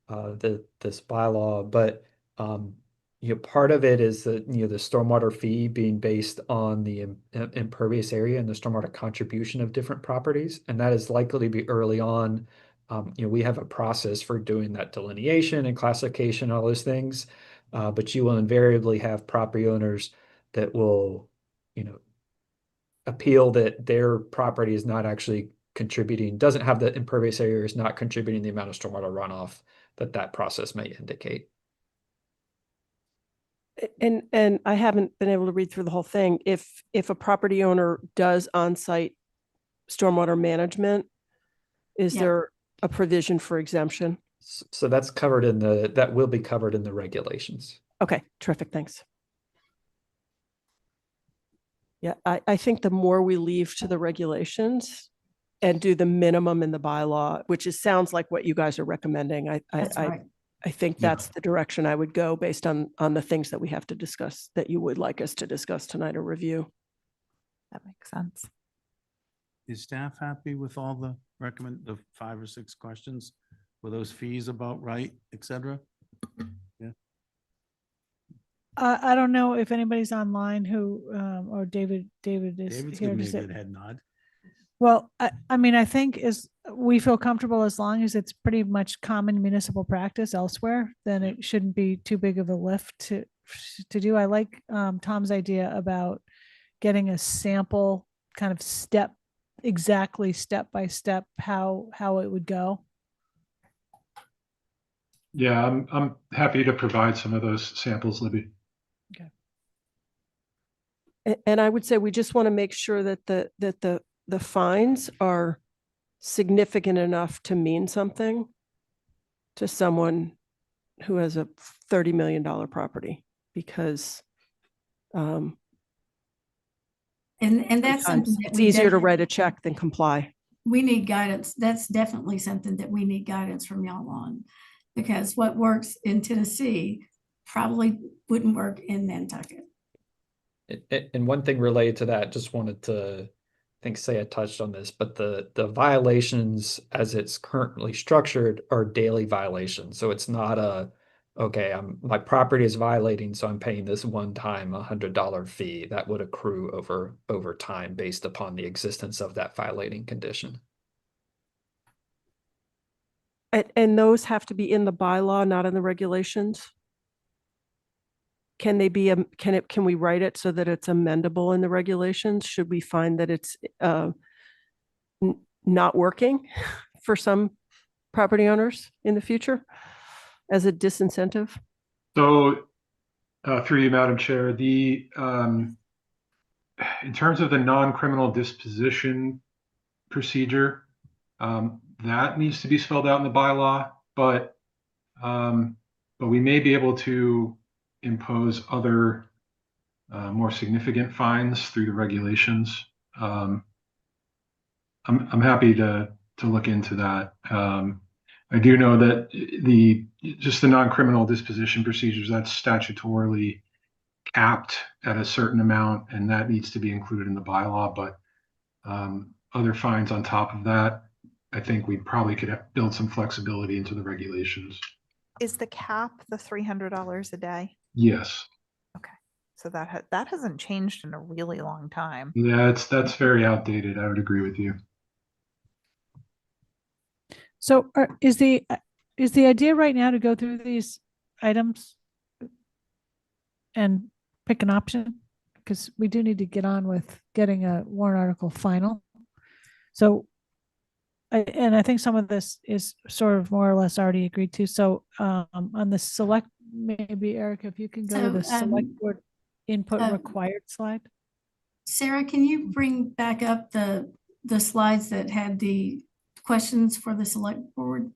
Speaker 18: this bylaw, but part of it is that the stormwater fee being based on the impervious area and the stormwater contribution of different properties, and that is likely to be early on. We have a process for doing that delineation and classification, all those things. But you will invariably have property owners that will, appeal that their property is not actually contributing, doesn't have the impervious area, is not contributing the amount of stormwater runoff that process may indicate.
Speaker 7: And I haven't been able to read through the whole thing. If a property owner does on-site stormwater management, is there a provision for exemption?
Speaker 18: So that's covered that will be covered in the regulations.
Speaker 7: Okay, terrific, thanks. Yeah, I think the more we leave to the regulations and do the minimum in the bylaw, which sounds like what you guys are recommending, I think that's the direction I would go based on the things that we have to discuss, that you would like us to discuss tonight or review.
Speaker 1: That makes sense.
Speaker 4: Is staff happy with all the the 5 or 6 questions? Were those fees about right, et cetera? Yeah.
Speaker 2: I don't know if anybody's online who, or David is
Speaker 4: David's
Speaker 2: here
Speaker 4: giving
Speaker 2: to
Speaker 4: me a
Speaker 2: say.
Speaker 4: good head nod.
Speaker 2: Well, I mean, I think we feel comfortable as long as it's pretty much common municipal practice elsewhere, then it shouldn't be too big of a lift to do. I like Tom's idea about getting a sample kind of step by step how it would go.
Speaker 20: Yeah, I'm happy to provide some of those samples, Libby.
Speaker 7: And I would say we just want to make sure that the fines are significant enough to mean something to someone who has a $30 million property, because
Speaker 17: And that's
Speaker 7: sometimes
Speaker 17: something that
Speaker 7: it's
Speaker 17: we
Speaker 7: easier to
Speaker 17: definitely-
Speaker 7: write a check than comply.
Speaker 17: We need guidance. That's definitely something that we need guidance from y'all on, because what works in Tennessee probably wouldn't work in Nantucket.
Speaker 18: And one thing related to that, just wanted to, I think Saya touched on this, but the violations as it's currently structured are daily violations. So it's not okay, my property is violating, so I'm paying this one time $100 fee that would accrue over time based upon the existence of that violating condition.
Speaker 7: And those have to be in the bylaw, not in the regulations? Can they be, can we write it so that it's amendable in the regulations? Should we find that it's not working for some property owners in the future as a disincentive?
Speaker 20: So, through you, Madam Chair, in terms of the non-criminal disposition procedure, that needs to be spelled out in the bylaw, but we may be able to impose other more significant fines through the regulations. I'm happy to look into that. I do know that just the non-criminal disposition procedures, that's statutorily capped at a certain amount, and that needs to be included in the bylaw. But other fines on top of that, I think we probably could build some flexibility into the regulations.
Speaker 1: Is the cap the $300 a day?
Speaker 20: Yes.
Speaker 1: Okay, so that hasn't changed in a really long time.
Speaker 20: Yeah, that's very outdated. I would agree with you.
Speaker 2: So is the idea right now to go through these items and pick an option? Because we do need to get on with getting a warrant article final. So, I think some of this is sort of more or less already agreed to. So on the select, maybe Erica, if you can go to the select board input required slide.
Speaker 17: Sarah, can you bring back up the slides that had the questions for the select board?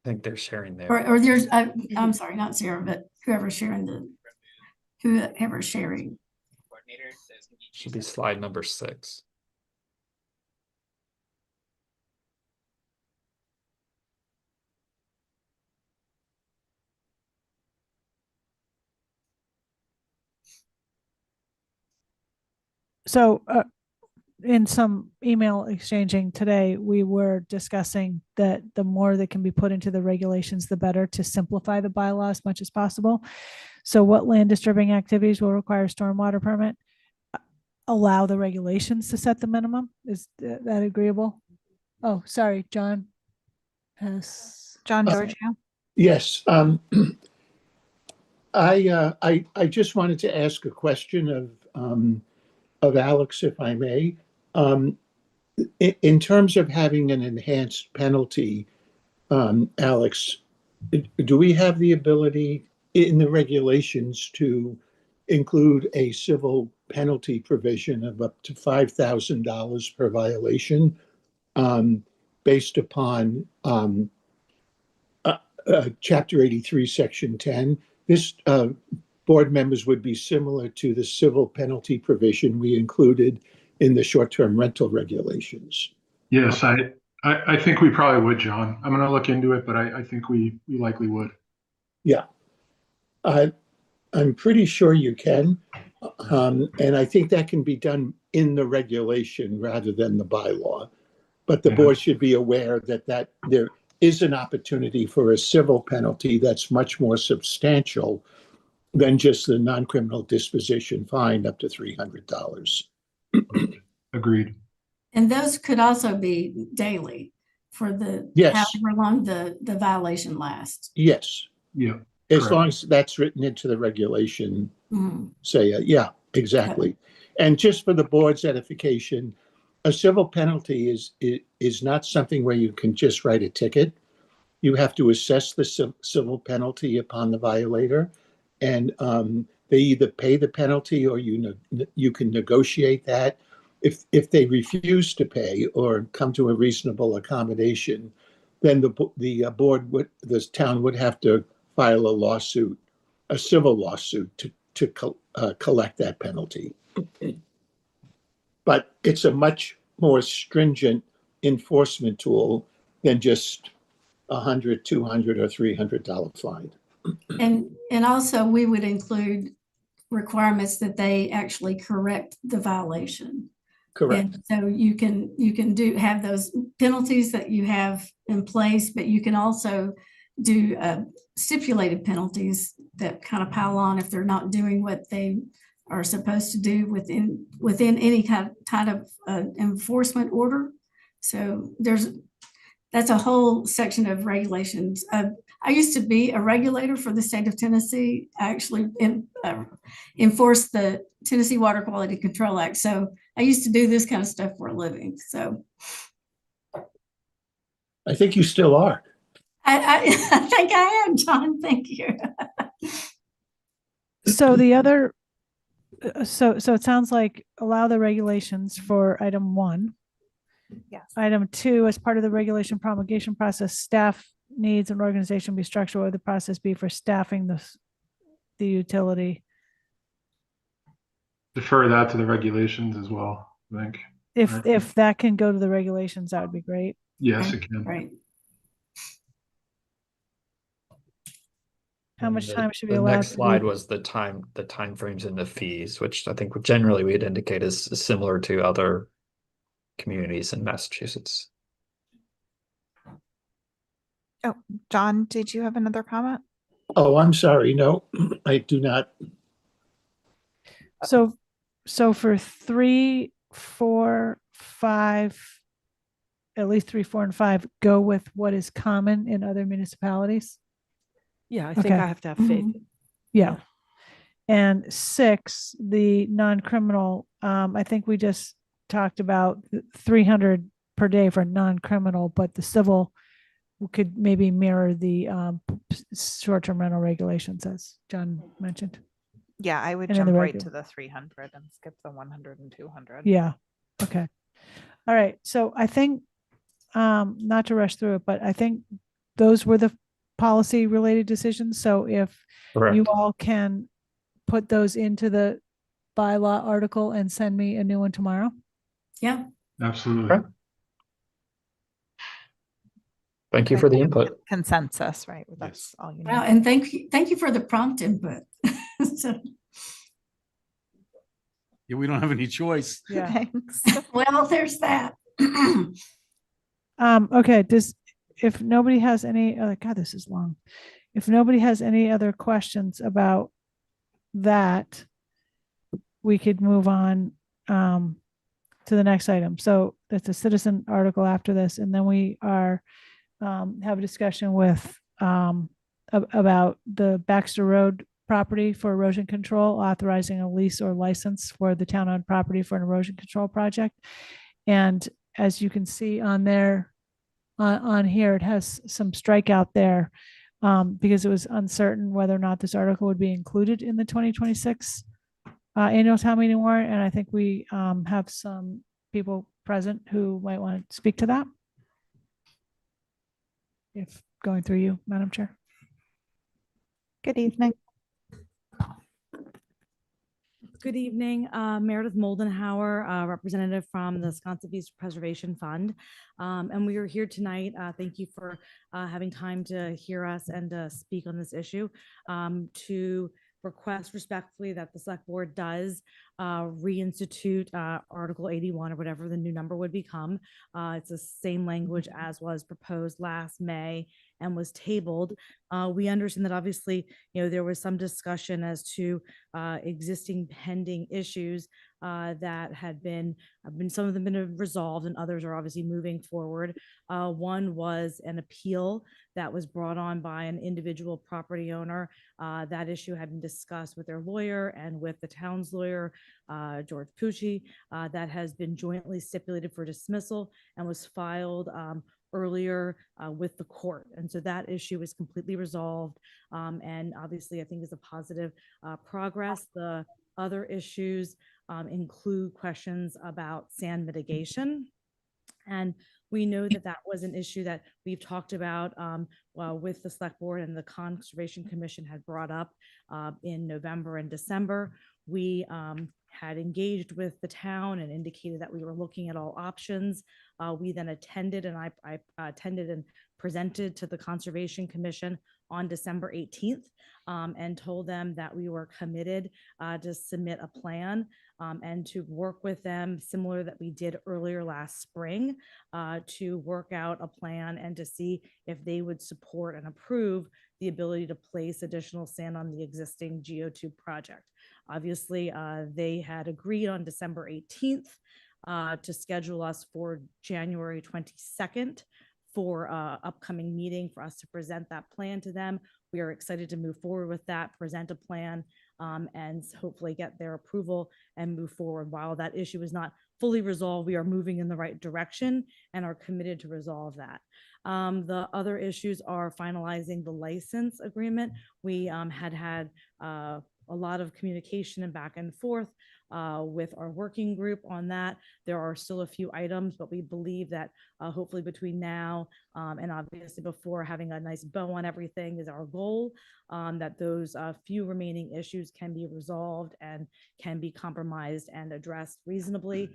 Speaker 18: I think they're sharing there.
Speaker 17: Or there's, I'm sorry, not Sarah, but whoever's sharing.
Speaker 18: Should be slide number 6.
Speaker 2: So in some email exchanging today, we were discussing that the more that can be put into the regulations, the better, to simplify the bylaw as much as possible. So what land disturbing activities will require stormwater permit? Allow the regulations to set the minimum. Is that agreeable? Oh, sorry, John.
Speaker 1: John Giorgio.
Speaker 12: Yes. I just wanted to ask a question of Alex, if I may. In terms of having an enhanced penalty, Alex, do we have the ability in the regulations to include a civil penalty provision of up to $5,000 per violation based upon Chapter 83, Section 10? This board members would be similar to the civil penalty provision we included in the short-term rental regulations.
Speaker 20: Yes, I think we probably would, John. I'm going to look into it, but I think we likely would.
Speaker 12: Yeah. I'm pretty sure you can. And I think that can be done in the regulation rather than the bylaw. But the board should be aware that there is an opportunity for a civil penalty that's much more substantial than just the non-criminal disposition fine up to $300.
Speaker 20: Agreed.
Speaker 17: And those could also be daily for the,
Speaker 12: Yes.
Speaker 17: however long the violation lasts.
Speaker 12: Yes.
Speaker 20: Yeah.
Speaker 12: As long as that's written into the regulation, say, yeah, exactly. And just for the board's edification, a civil penalty is not something where you can just write a ticket. You have to assess the civil penalty upon the violator, and they either pay the penalty or you can negotiate that. If they refuse to pay or come to a reasonable accommodation, then the town would have to file a lawsuit, a civil lawsuit to collect that penalty. But it's a much more stringent enforcement tool than just $100, $200, or $300 fine.
Speaker 17: And also we would include requirements that they actually correct the violation.
Speaker 12: Correct.
Speaker 17: And so you can have those penalties that you have in place, but you can also do stipulated penalties that kind of pile on if they're not doing what they are supposed to do within any kind of enforcement order. So that's a whole section of regulations. I used to be a regulator for the state of Tennessee. I actually enforced the Tennessee Water Quality Control Act. So I used to do this kind of stuff for a living. So
Speaker 12: I think you still are.
Speaker 17: I think I am, John. Thank you.
Speaker 2: So the other, so it sounds like allow the regulations for item 1.
Speaker 1: Yes.
Speaker 2: Item 2, as part of the regulation promulgation process, staff needs an organization be structured. What would the process be for staffing the utility?
Speaker 20: Defer that to the regulations as well, I think.
Speaker 2: If that can go to the regulations, that would be great.
Speaker 20: Yes, it can.
Speaker 17: Right.
Speaker 2: How much time should be
Speaker 18: The
Speaker 2: allowed?
Speaker 18: next slide was the timeframes and the fees, which I think generally we'd indicate is similar to other communities in Massachusetts.
Speaker 1: Oh, John, did you have another comment?
Speaker 12: Oh, I'm sorry. No, I do not.
Speaker 2: So for 3, 4, 5, at least 3, 4, and 5, go with what is common in other municipalities.
Speaker 7: Yeah, I think I have to have faith.
Speaker 2: Yeah. And 6, the non-criminal, I think we just talked about 300 per day for non-criminal, but the civil could maybe mirror the short-term rental regulations, as John mentioned.
Speaker 1: Yeah, I would
Speaker 2: And in the
Speaker 1: jump right
Speaker 2: regular.
Speaker 1: to the 300 and skip the 100 and 200.
Speaker 2: Yeah. Okay. All right. So I think, not to rush through it, but I think those were the policy related decisions. So if you all can put those into the bylaw article and send me a new one tomorrow.
Speaker 17: Yeah.
Speaker 20: Absolutely.
Speaker 18: Thank you for the input.
Speaker 1: Consensus, right? That's all you need.
Speaker 17: Wow, and thank you for the prompt input. So,
Speaker 4: Yeah, we don't have any choice.
Speaker 2: Yeah.
Speaker 1: Thanks.
Speaker 17: well, there's that.
Speaker 2: Okay. If nobody has any other, God, this is long. If nobody has any other questions about that, we could move on to the next item. So that's a citizen article after this, and then we are have a discussion with about the Baxter Road property for erosion control, authorizing a lease or license for the town-owned property for an erosion control project. And as you can see on there, on here, it has some strikeout there because it was uncertain whether or not this article would be included in the 2026 annual town meeting warrant. And I think we have some people present who might want to speak to that. If going through you, Madam Chair.
Speaker 1: Good evening.
Speaker 21: Good evening, Meredith Moldenhauer, representative from the Wisconsin Beach Preservation Fund. And we are here tonight. Thank you for having time to hear us and speak on this issue to request respectfully that the select board does reinstitute Article 81 or whatever the new number would become. It's the same language as was proposed last May and was tabled. We understand that obviously, there was some discussion as to existing pending issues that had been, some of them been resolved and others are obviously moving forward. One was an appeal that was brought on by an individual property owner. That issue had been discussed with their lawyer and with the town's lawyer, George Pucci. That has been jointly stipulated for dismissal and was filed earlier with the court. And so that issue is completely resolved. And obviously, I think is a positive progress. The other issues include questions about sand mitigation. And we know that that was an issue that we've talked about with the select board and the Conservation Commission had brought up in November and December. We had engaged with the town and indicated that we were looking at all options. We then attended, and I attended and presented to the Conservation Commission on December 18th and told them that we were committed to submit a plan and to work with them similar that we did earlier last spring to work out a plan and to see if they would support and approve the ability to place additional sand on the existing GO2 project. Obviously, they had agreed on December 18th to schedule us for January 22nd for upcoming meeting for us to present that plan to them. We are excited to move forward with that, present a plan, and hopefully get their approval and move forward. While that issue is not fully resolved, we are moving in the right direction and are committed to resolve that. The other issues are finalizing the license agreement. We had a lot of communication and back and forth with our working group on that. There are still a few items, but we believe that hopefully between now and obviously before having a nice bow on everything is our goal, that those few remaining issues can be resolved and can be compromised and addressed reasonably.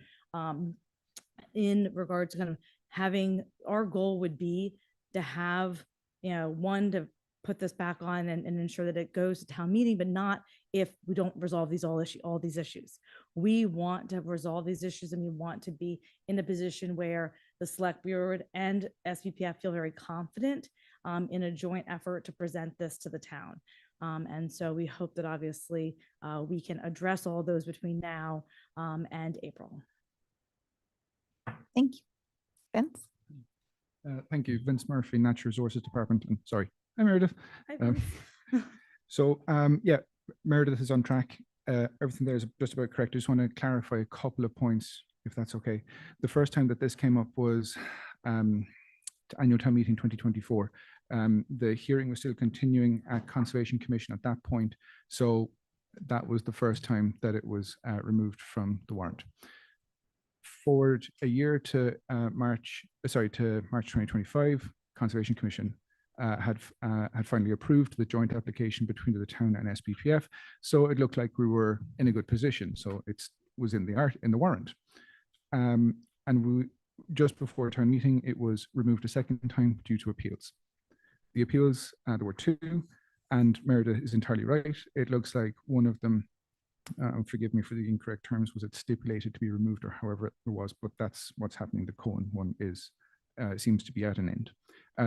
Speaker 21: In regards to kind of having, our goal would be to have, one, to put this back on and ensure that it goes to town meeting, but not if we don't resolve all these issues. We want to resolve these issues and we want to be in a position where the select board and SPPF feel very confident in a joint effort to present this to the town. And so we hope that obviously we can address all those between now and April.
Speaker 1: Thank you. Vince?
Speaker 3: Thank you. Vince Murphy, Natural Resources Department. And sorry, hi Meredith. Yeah, Meredith is on track. Everything there is just about correct. I just want to clarify a couple of points, if that's okay. The first time that this came up was annual town meeting 2024. The hearing was still continuing at Conservation Commission at that point. So that was the first time that it was removed from the warrant. Forward a year to March 2025, Conservation Commission had finally approved the joint application between the town and SPPF. So it looked like we were in a good position. So it was in the warrant. And we, just before town meeting, it was removed a second time due to appeals. The appeals, there were two, and Meredith is entirely right. It looks like one of them, forgive me for the incorrect terms, was it stipulated to be removed or however it was, but that's what's happening. The Cohen one is seems to be at an end.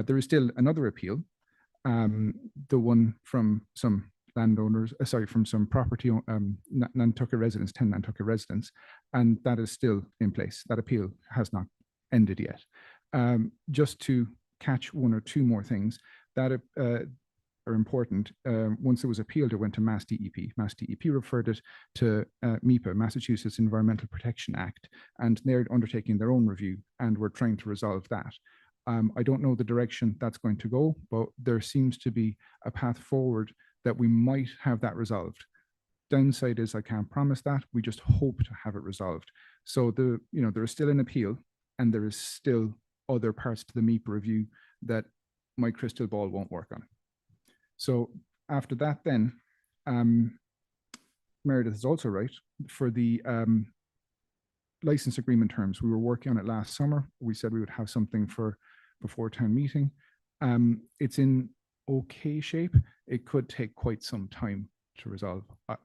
Speaker 3: There is still another appeal, the one from some landowners, from some property, Nantucket residents, 10 Nantucket residents, and that is still in place. That appeal has not ended yet. Just to catch one or two more things that are important. Once it was appealed, it went to Mass DEP. Mass DEP referred it to MEPA, Massachusetts Environmental Protection Act, and they're undertaking their own review, and we're trying to resolve that. I don't know the direction that's going to go, but there seems to be a path forward that we might have that resolved. Downside is I can't promise that. We just hope to have it resolved. So there is still an appeal, and there is still other parts to the MEPA review that my crystal ball won't work on. So after that, then Meredith is also right for the license agreement terms. We were working on it last summer. We said we would have something for before town meeting. It's in okay shape. It could take quite some time to resolve.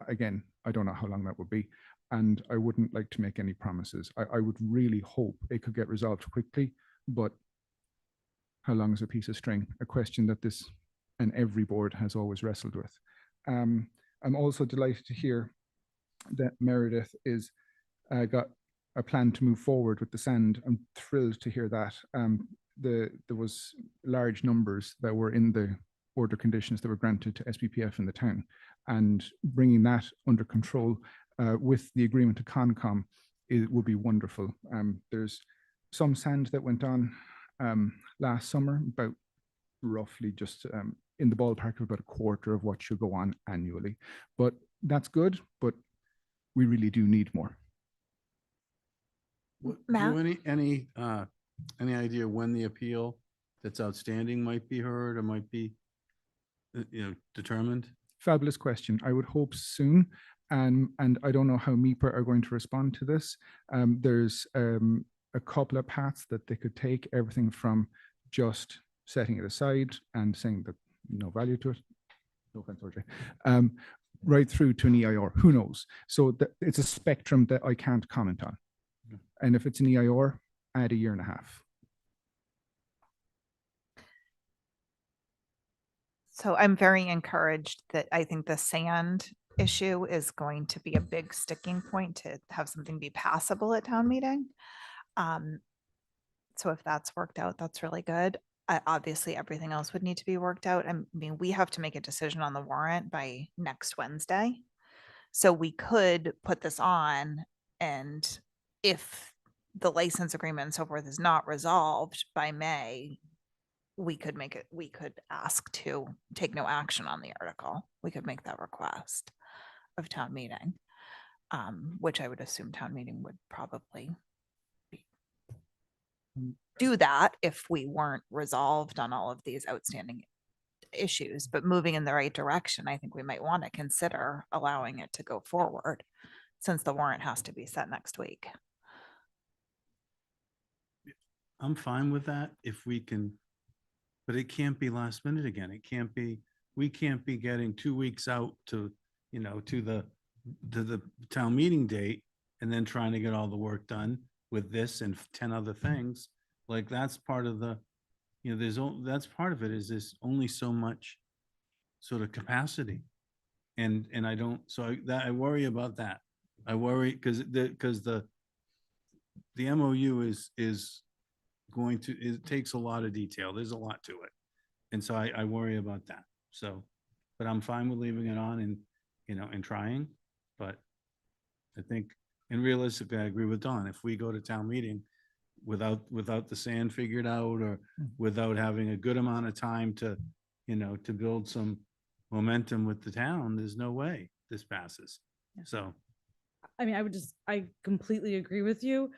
Speaker 3: Again, I don't know how long that would be, and I wouldn't like to make any promises. I would really hope it could get resolved quickly, but how long is a piece of string? A question that this and every board has always wrestled with. I'm also delighted to hear that Meredith is got a plan to move forward with the sand. I'm thrilled to hear that. There was large numbers that were in the order conditions that were granted to SPPF in the town, and bringing that under control with the agreement to Concom, it would be wonderful. There's some sand that went on last summer, about roughly just in the ballpark of about a quarter of what should go on annually. But that's good, but we really do need more.
Speaker 4: Do you any idea when the appeal that's outstanding might be heard or might be, determined?
Speaker 3: Fabulous question. I would hope soon. And I don't know how MIPA are going to respond to this. There's a couple of paths that they could take, everything from just setting it aside and saying that no value to it, no offense, RJ, right through to an EIR, who knows? So it's a spectrum that I can't comment on. And if it's an EIR, add a year and a half.
Speaker 1: So I'm very encouraged that I think the sand issue is going to be a big sticking point to have something be passable at town meeting. So if that's worked out, that's really good. Obviously, everything else would need to be worked out. I mean, we have to make a decision on the warrant by next Wednesday. So we could put this on, and if the license agreement and so forth is not resolved by May, we could ask to take no action on the article. We could make that request of town meeting, which I would assume town meeting would probably do that if we weren't resolved on all of these outstanding issues. But moving in the right direction, I think we might want to consider allowing it to go forward, since the warrant has to be set next week.
Speaker 4: I'm fine with that if we can, but it can't be last minute again. We can't be getting 2 weeks out to the town meeting date and then trying to get all the work done with this and 10 other things. Like, that's part of the, that's part of it, is there's only so much sort of capacity. And I worry about that. I worry because the MOU is going to, it takes a lot of detail. There's a lot to it. And so I worry about that. So, but I'm fine with leaving it on and trying, but I think, and realistically, I agree with Don. If we go to town meeting without the sand figured out, or without having a good amount of time to build some momentum with the town, there's no way this passes. So,
Speaker 21: I mean, I completely agree with you.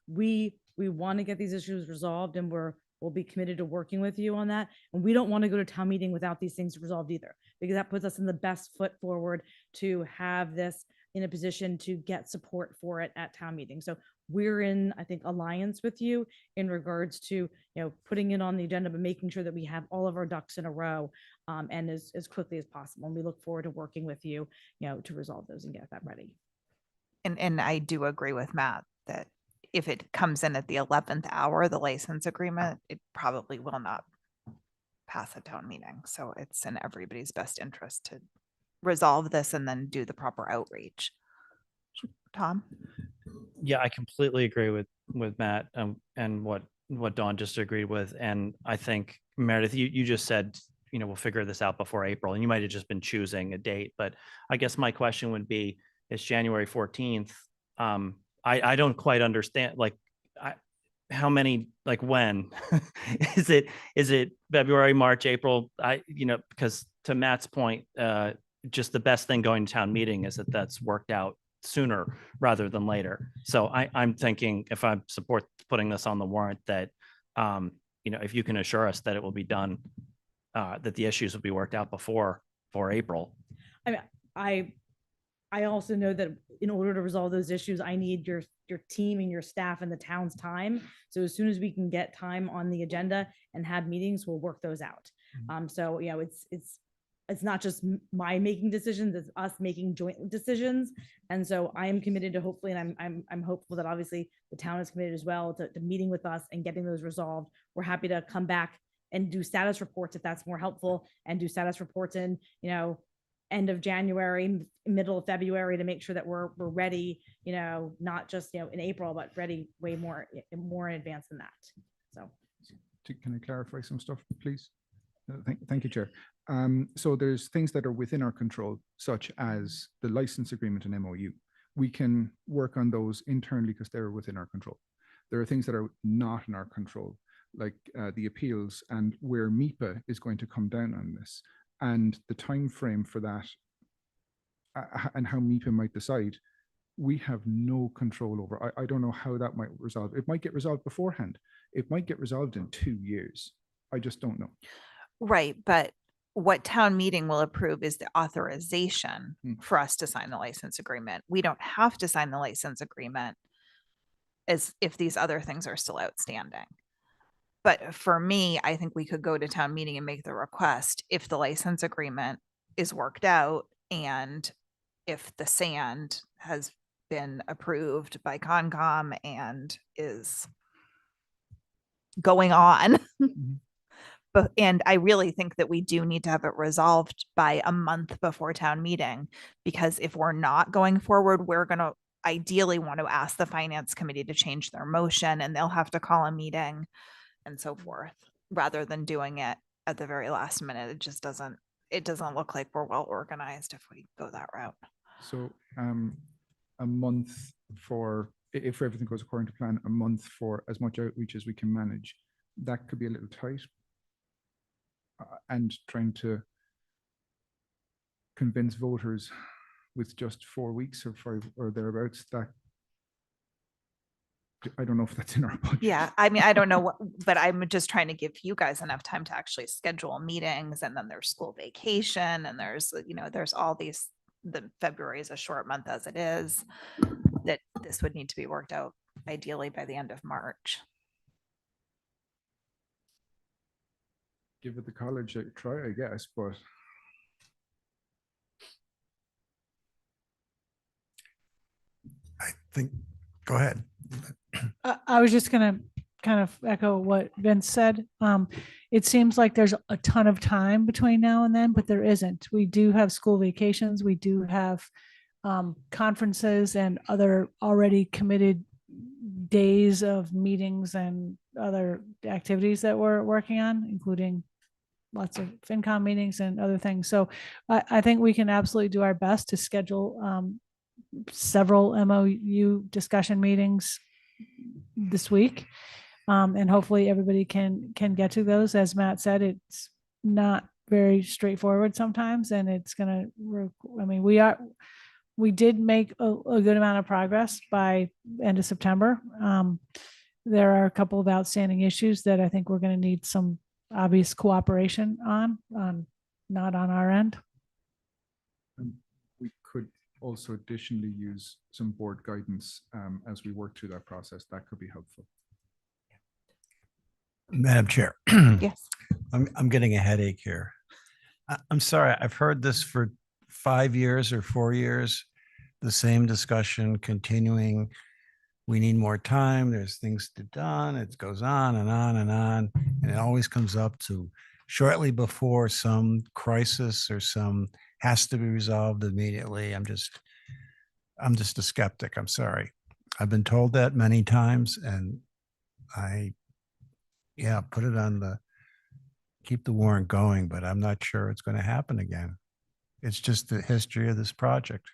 Speaker 21: We want to get these issues resolved, and we'll be committed to working with you on that. And we don't want to go to town meeting without these things resolved either, because that puts us in the best foot forward to have this in a position to get support for it at town meeting. So we're in, I think, alliance with you in regards to, putting it on the agenda, but making sure that we have all of our ducks in a row, and as quickly as possible. And we look forward to working with you, to resolve those and get that ready.
Speaker 1: And I do agree with Matt that if it comes in at the 11th hour, the license agreement, it probably will not pass a town meeting. So it's in everybody's best interest to resolve this and then do the proper outreach. Tom?
Speaker 10: Yeah, I completely agree with Matt, and what Dawn just agreed with. And I think, Meredith, you just said, we'll figure this out before April, and you might have just been choosing a date. But I guess my question would be, it's January 14th. I don't quite understand, how many, when is it February, March, April? Because to Matt's point, just the best thing going to town meeting is that that's worked out sooner rather than later. So I'm thinking, if I support putting this on the warrant, that if you can assure us that it will be done, that the issues will be worked out before April.
Speaker 21: I mean, I also know that in order to resolve those issues, I need your team and your staff and the town's time. So as soon as we can get time on the agenda and have meetings, we'll work those out. So it's it's not just my making decisions, it's us making joint decisions. And so I am committed to hopefully, and I'm hopeful that obviously the town is committed as well to meeting with us and getting those resolved. We're happy to come back and do status reports if that's more helpful, and do status reports in, end of January, middle of February, to make sure that we're ready, not just, in April, but ready way more in advance than that. So.
Speaker 3: Can I clarify some stuff, please? Thank you, Chair. So there's things that are within our control, such as the license agreement and MOU. We can work on those internally because they're within our control. There are things that are not in our control, like the appeals and where MIPA is going to come down on this, and the time frame for that, and how MIPA might decide. We have no control over. I don't know how that might resolve. It might get resolved beforehand. It might get resolved in 2 years. I just don't know.
Speaker 1: Right, but what town meeting will approve is the authorization for us to sign the license agreement. We don't have to sign the license agreement as if these other things are still outstanding. But for me, I think we could go to town meeting and make the request if the license agreement is worked out and if the sand has been approved by Concom and is going on. And I really think that we do need to have it resolved by a month before town meeting, because if we're not going forward, we're going to ideally want to ask the finance committee to change their motion, and they'll have to call a meeting and so forth, rather than doing it at the very last minute. It doesn't look like we're well organized if we go that route.
Speaker 3: So a month for, if everything goes according to plan, a month for as much outreach as we can manage. That could be a little tight. And trying to convince voters with just 4 weeks or 5 or thereabouts, that I don't know if that's in our budget.
Speaker 1: Yeah, I mean, I don't know what, but I'm just trying to give you guys enough time to actually schedule meetings, and then there's school vacation, and there's, there's all these, the February is a short month as it is, that this would need to be worked out ideally by the end of March.
Speaker 3: Give it the college a try, I guess, but
Speaker 9: I think, go ahead.
Speaker 2: I was just going to kind of echo what Vince said. It seems like there's a ton of time between now and then, but there isn't. We do have school vacations. We do have conferences and other already committed days of meetings and other activities that we're working on, including lots of FinCom meetings and other things. So I think we can absolutely do our best to schedule several MOU discussion meetings this week. And hopefully everybody can get to those. As Matt said, it's not very straightforward sometimes, and it's gonna, I mean, we did make a good amount of progress by end of September. There are a couple of outstanding issues that I think we're going to need some obvious cooperation on, not on our end.
Speaker 3: And we could also additionally use some board guidance as we work through that process. That could be helpful.
Speaker 9: Madam Chair.
Speaker 1: Yes.
Speaker 9: I'm getting a headache here. I'm sorry. I've heard this for 5 years or 4 years, the same discussion continuing. We need more time. There's things to done. It goes on and on and on. And it always comes up to shortly before some crisis or some has to be resolved immediately. I'm just a skeptic. I'm sorry. I've been told that many times, and put it on the, keep the warrant going, but I'm not sure it's going to happen again. It's just the history of this project.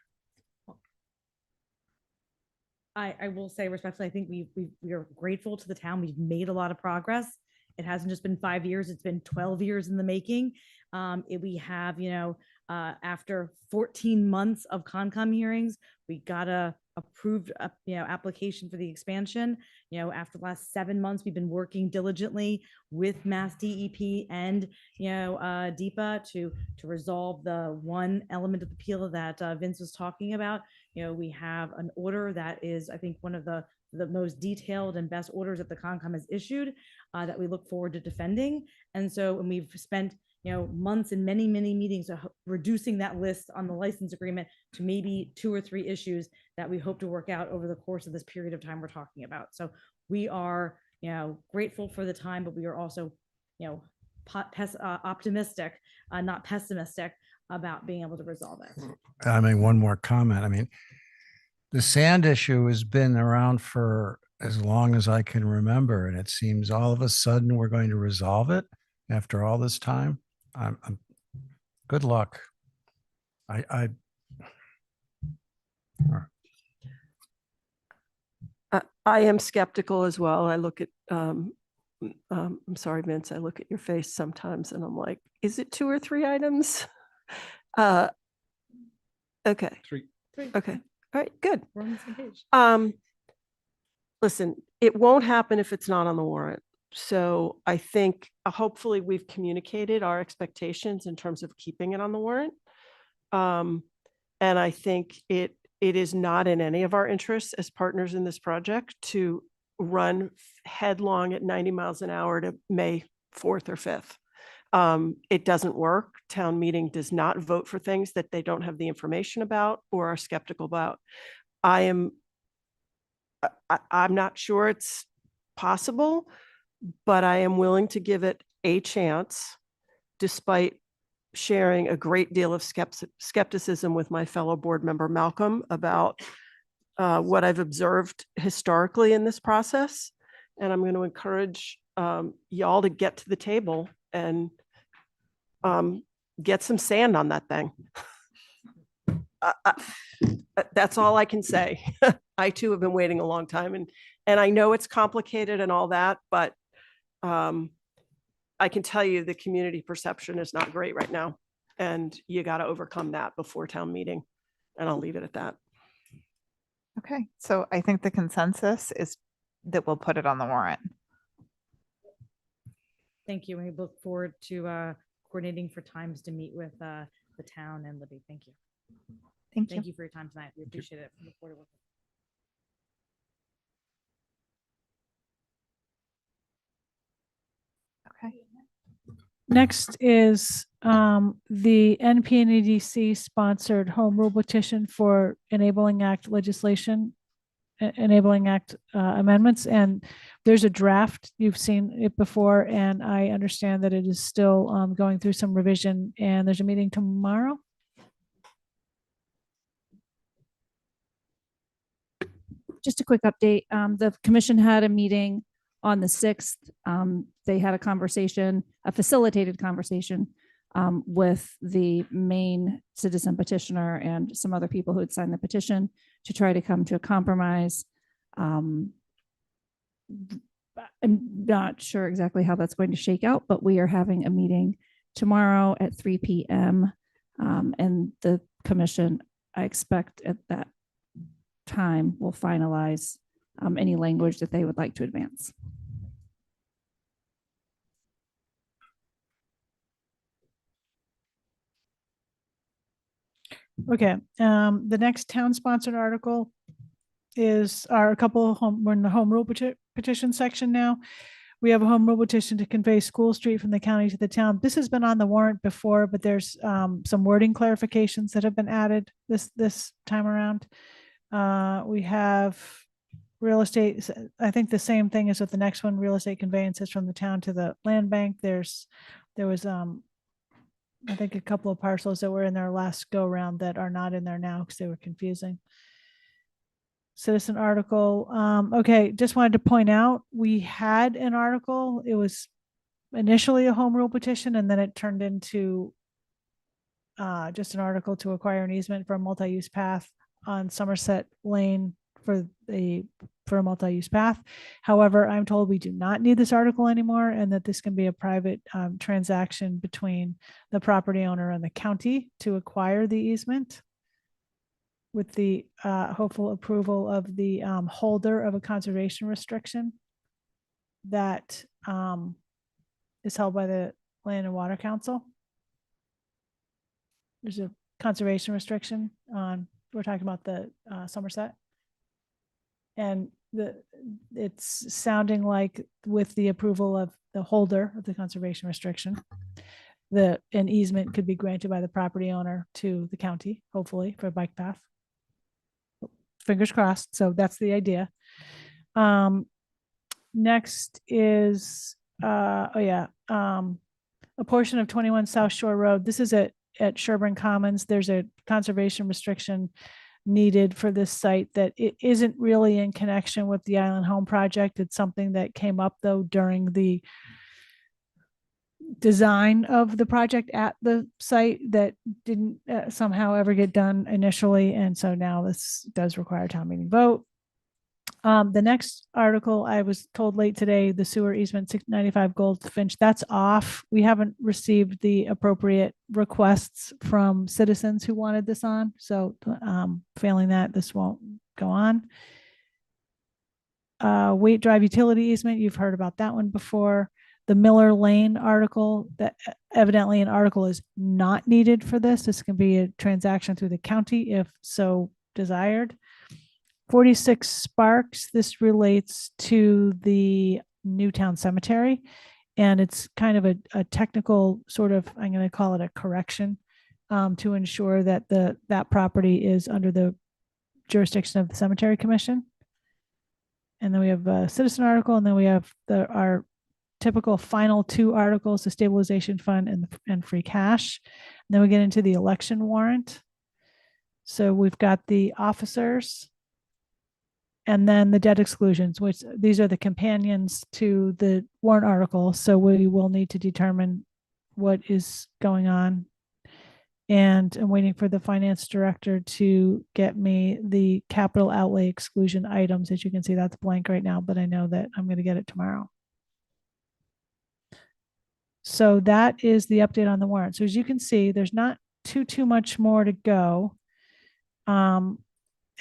Speaker 21: I will say respectfully, I think we are grateful to the town. We've made a lot of progress. It hasn't just been 5 years, it's been 12 years in the making. We have, after 14 months of Concom hearings, we got a approved, application for the expansion. After the last 7 months, we've been working diligently with Mass DEP and, DEPA to resolve the one element of the appeal that Vince was talking about. We have an order that is, I think, one of the most detailed and best orders that the Concom has issued that we look forward to defending. And so, and we've spent, months and many, many meetings of reducing that list on the license agreement to maybe 2 or 3 issues that we hope to work out over the course of this period of time we're talking about. So we are, grateful for the time, but we are also, optimistic, not pessimistic about being able to resolve it.
Speaker 9: I mean, one more comment. I mean, the sand issue has been around for as long as I can remember, and it seems all of a sudden we're going to resolve it after all this time. Good luck. I
Speaker 7: am skeptical as well. I look at, I'm sorry, Vince, I look at your face sometimes and I'm like, is it 2 or 3 items? Okay.
Speaker 3: 3.
Speaker 7: Okay. All right, good.
Speaker 21: We're on the same page.
Speaker 7: Listen, it won't happen if it's not on the warrant. So I think hopefully we've communicated our expectations in terms of keeping it on the warrant. And I think it is not in any of our interests as partners in this project to run headlong at 90 miles an hour to May 4th or 5th. It doesn't work. Town meeting does not vote for things that they don't have the information about or are skeptical about. I'm not sure it's possible, but I am willing to give it a chance, despite sharing a great deal of skepticism with my fellow board member Malcolm about what I've observed historically in this process. And I'm going to encourage y'all to get to the table and get some sand on that thing. That's all I can say. I too have been waiting a long time, and I know it's complicated and all that, but I can tell you the community perception is not great right now, and you got to overcome that before town meeting. And I'll leave it at that.
Speaker 1: Okay, so I think the consensus is that we'll put it on the warrant.
Speaker 21: Thank you. We look forward to coordinating for times to meet with the town and Libby. Thank you.
Speaker 1: Thank
Speaker 21: Thank
Speaker 1: you.
Speaker 21: you for your time tonight. We appreciate it. Look forward to working.
Speaker 1: Okay.
Speaker 2: Next is the NPNEDC sponsored home rule petition for Enabling Act legislation, Enabling Act amendments. And there's a draft. You've seen it before, and I understand that it is still going through some revision, and there's a meeting tomorrow.
Speaker 15: Just a quick update. The commission had a meeting on the 6th. They had a conversation, a facilitated conversation with the main citizen petitioner and some other people who had signed the petition to try to come to a compromise. I'm not sure exactly how that's going to shake out, but we are having a meeting tomorrow at 3 p.m. And the commission, I expect at that time, will finalize any language that they would like to advance.
Speaker 2: Okay, the next town-sponsored article are a couple of we're in the home rule petition section now. We have a home rule petition to convey School Street from the county to the town. This has been on the warrant before, but there's some wording clarifications that have been added this time around. We have real estate. I think the same thing is with the next one, real estate conveyances from the town to the land bank. There was I think a couple of parcels that were in their last go round that are not in there now because they were confusing. Citizen article. Okay, just wanted to point out, we had an article. It was initially a home rule petition, and then it turned into just an article to acquire an easement for a multi-use path on Somerset Lane for a multi-use path. However, I'm told we do not need this article anymore, and that this can be a private transaction between the property owner and the county to acquire the easement, with the hopeful approval of the holder of a conservation restriction that is held by the Land and Water Council. There's a conservation restriction on, we're talking about the Somerset. And it's sounding like with the approval of the holder of the conservation restriction, an easement could be granted by the property owner to the county, hopefully for a bike path. Fingers crossed. So that's the idea. Next is, a portion of 21 South Shore Road. This is at Sherburne Commons. There's a conservation restriction needed for this site that it isn't really in connection with the Island Home project. It's something that came up though during the design of the project at the site that didn't somehow ever get done initially. And so now this does require a town meeting vote. The next article, I was told late today, the sewer easement 695 Goldfinch, that's off. We haven't received the appropriate requests from citizens who wanted this on. So failing that, this won't go on. Wait Drive utility easement, you've heard about that one before. The Miller Lane article, that evidently an article is not needed for this. This can be a transaction through the county if so desired. 46 Sparks, this relates to the Newtown Cemetery, and it's kind of a technical sort of, I'm going to call it a correction to ensure that that property is under the jurisdiction of the Cemetery Commission. And then we have a citizen article, and then we have our typical final two articles, the stabilization fund and free cash. And then we get into the election warrant. So we've got the officers, and then the debt exclusions, which these are the companions to the warrant article. So we will need to determine what is going on. And I'm waiting for the finance director to get me the capital outlay exclusion items. As you can see, that's blank right now, but I know that I'm going to get it tomorrow. So that is the update on the warrant. So as you can see, there's not too much more to go. And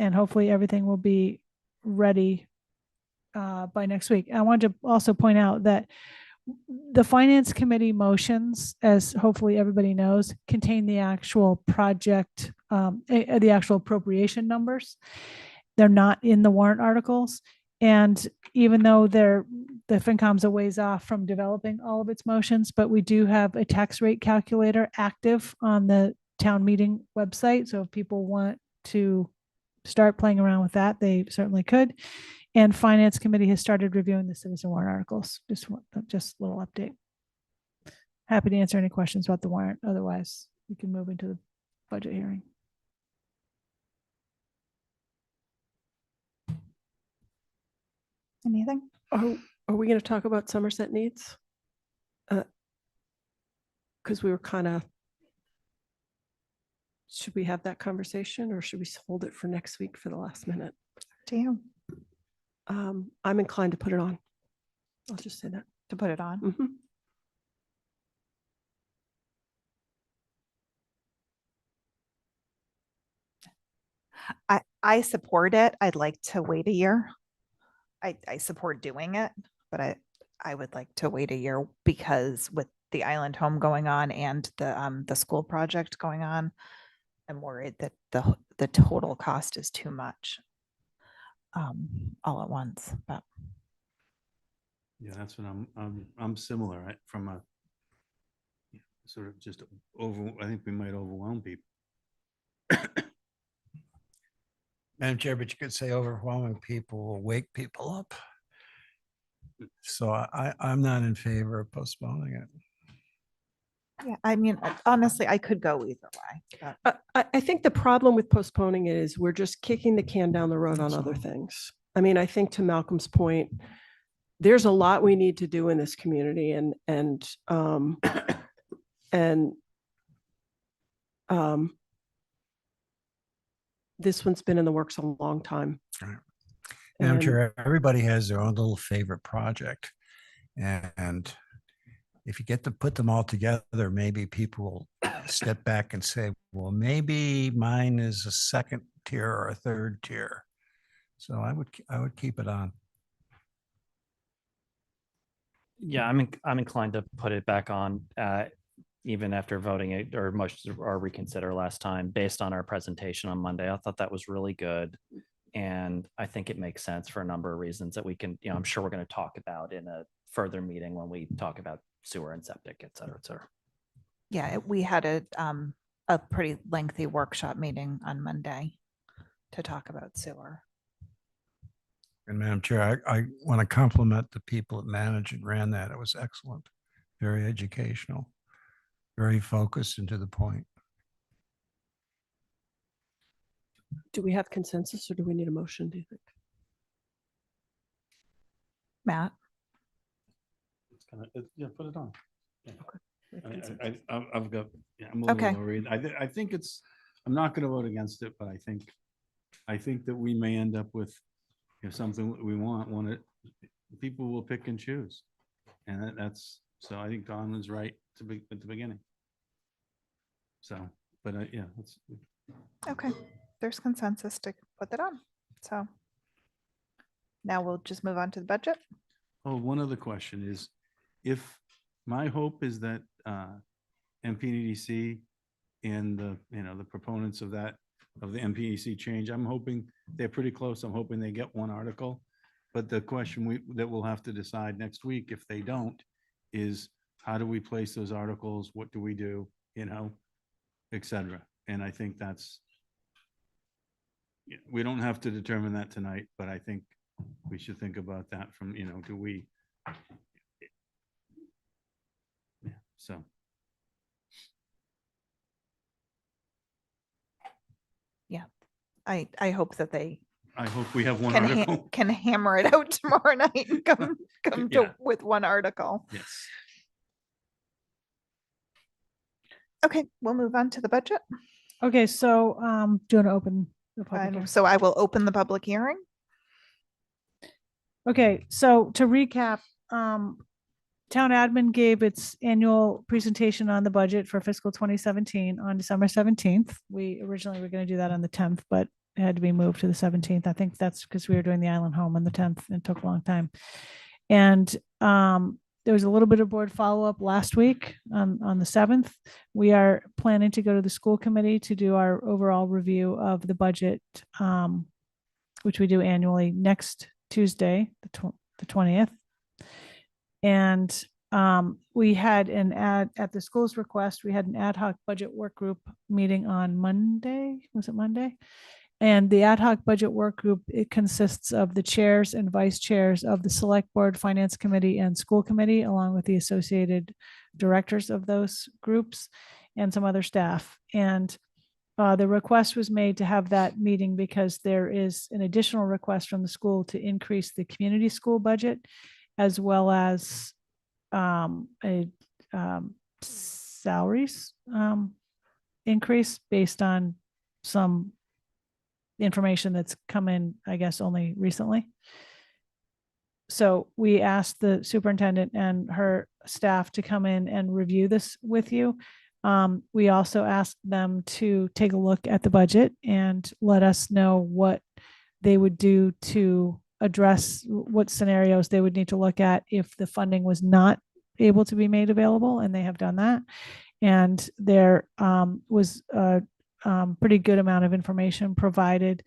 Speaker 2: hopefully everything will be ready by next week. I wanted to also point out that the finance committee motions, as hopefully everybody knows, contain the actual project, the actual appropriation numbers. They're not in the warrant articles. And even though the FinCom's a ways off from developing all of its motions, but we do have a tax rate calculator active on the town meeting website. So if people want to start playing around with that, they certainly could. And finance committee has started reviewing the citizen warrant articles. Just a little update. Happy to answer any questions about the warrant. Otherwise, we can move into the budget hearing.
Speaker 1: Anything?
Speaker 7: Are we going to talk about Somerset needs? Because we were kind of, should we have that conversation or should we hold it for next week for the last minute?
Speaker 1: To you.
Speaker 7: I'm inclined to put it on. I'll just say that.
Speaker 1: To put it on.
Speaker 7: Mm-hmm.
Speaker 1: I support it. I'd like to wait a year. I support doing it, but I would like to wait a year because with the Island Home going on and the school project going on, I'm worried that the total cost is too much all at once. But
Speaker 4: Yeah, that's what I'm similar, right? From a sort of just I think we might overwhelm people.
Speaker 9: Madam Chair, but you could say overwhelming people will wake people up. So I'm not in favor of postponing it.
Speaker 1: yeah, I mean, honestly, I could go either way. But
Speaker 7: I think the problem with postponing it is we're just kicking the can down the road on other things. I mean, I think to Malcolm's point, there's a lot we need to do in this community, and this one's been in the works a long time.
Speaker 9: Right. Madam Chair, everybody has their own little favorite project, and if you get to put them all together, maybe people will step back and say, well, maybe mine is a second tier or a third tier. So I would keep it on.
Speaker 10: Yeah, I'm inclined to put it back on, even after voting it or motions or reconsider last time based on our presentation on Monday. I thought that was really good. And I think it makes sense for a number of reasons that we can, I'm sure we're going to talk about in a further meeting when we talk about sewer and septic, et cetera, et cetera.
Speaker 1: Yeah, we had a pretty lengthy workshop meeting on Monday to talk about sewer.
Speaker 9: And Madam Chair, I want to compliment the people that managed and ran that. It was excellent, very educational, very focused and to the point.
Speaker 7: Do we have consensus or do we need a motion, do you think?
Speaker 1: Matt?
Speaker 4: Yeah, put it on. Yeah.
Speaker 7: We have consensus.
Speaker 4: I've got, yeah, I'm a little
Speaker 1: Okay.
Speaker 4: worried. I think I'm not going to vote against it, but I think that we may end up with, if something that we want it, people will pick and choose. And that's, so I think Don was right to be at the beginning. So, but yeah, let's.
Speaker 1: Okay, there's consensus to put that on. So now we'll just move on to the budget.
Speaker 4: Oh, one other question is, if my hope is that MPDC and the proponents of that, of the MPDC change, I'm hoping they're pretty close. I'm hoping they get one article. But the question that we'll have to decide next week, if they don't, is how do we place those articles? What do we do, et cetera. And I think we don't have to determine that tonight, but I think we should think about that from, do we? Yeah, so.
Speaker 1: Yeah, I hope that they
Speaker 4: I hope we have one
Speaker 1: can
Speaker 4: article.
Speaker 1: can hammer it out tomorrow night and come
Speaker 4: Yeah.
Speaker 1: with one article.
Speaker 4: Yes.
Speaker 1: Okay, we'll move on to the budget.
Speaker 2: Okay, so do you want to open the public hearing?
Speaker 1: So I will open the public hearing.
Speaker 2: Okay, so to recap, town admin gave its annual presentation on the budget for fiscal 2017 on December 17th. We originally were going to do that on the 10th, but it had to be moved to the 17th. I think that's because we were doing the Island Home on the 10th and it took a long time. And there was a little bit of board follow-up last week on the 7th. We are planning to go to the school committee to do our overall review of the budget, which we do annually next Tuesday, the 20th. And we had at the school's request, we had an ad hoc budget work group meeting on Monday. Was it Monday? And the ad hoc budget work group, it consists of the chairs and vice chairs of the select board, finance committee, and school committee, along with the associated directors of those groups and some other staff. And the request was made to have that meeting because there is an additional request from the school to increase the community school budget, as well as salaries increase based on some information that's come in, I guess, only recently. So we asked the superintendent and her staff to come in and review this with you. We also asked them to take a look at the budget and let us know what they would do to address what scenarios they would need to look at if the funding was not able to be made available, and they have done that. And there was a pretty good amount of information provided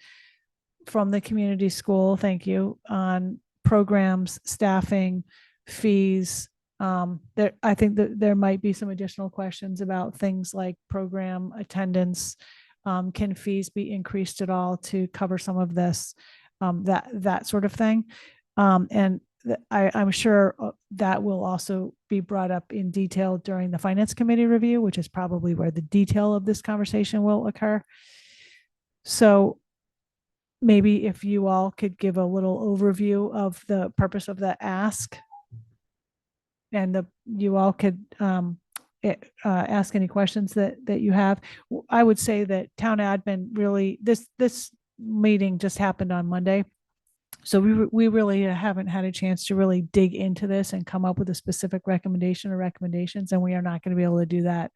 Speaker 2: from the community school, thank you, on programs, staffing, fees. I think that there might be some additional questions about things like program attendance. Can fees be increased at all to cover some of this? That sort of thing. And I'm sure that will also be brought up in detail during the finance committee review, which is probably where the detail of this conversation will occur. So maybe if you all could give a little overview of the purpose of the ask, and you all could ask any questions that you have. I would say that town admin really, this meeting just happened on Monday. So we really haven't had a chance to really dig into this and come up with a specific recommendation or recommendations. And we are not going to be able to do that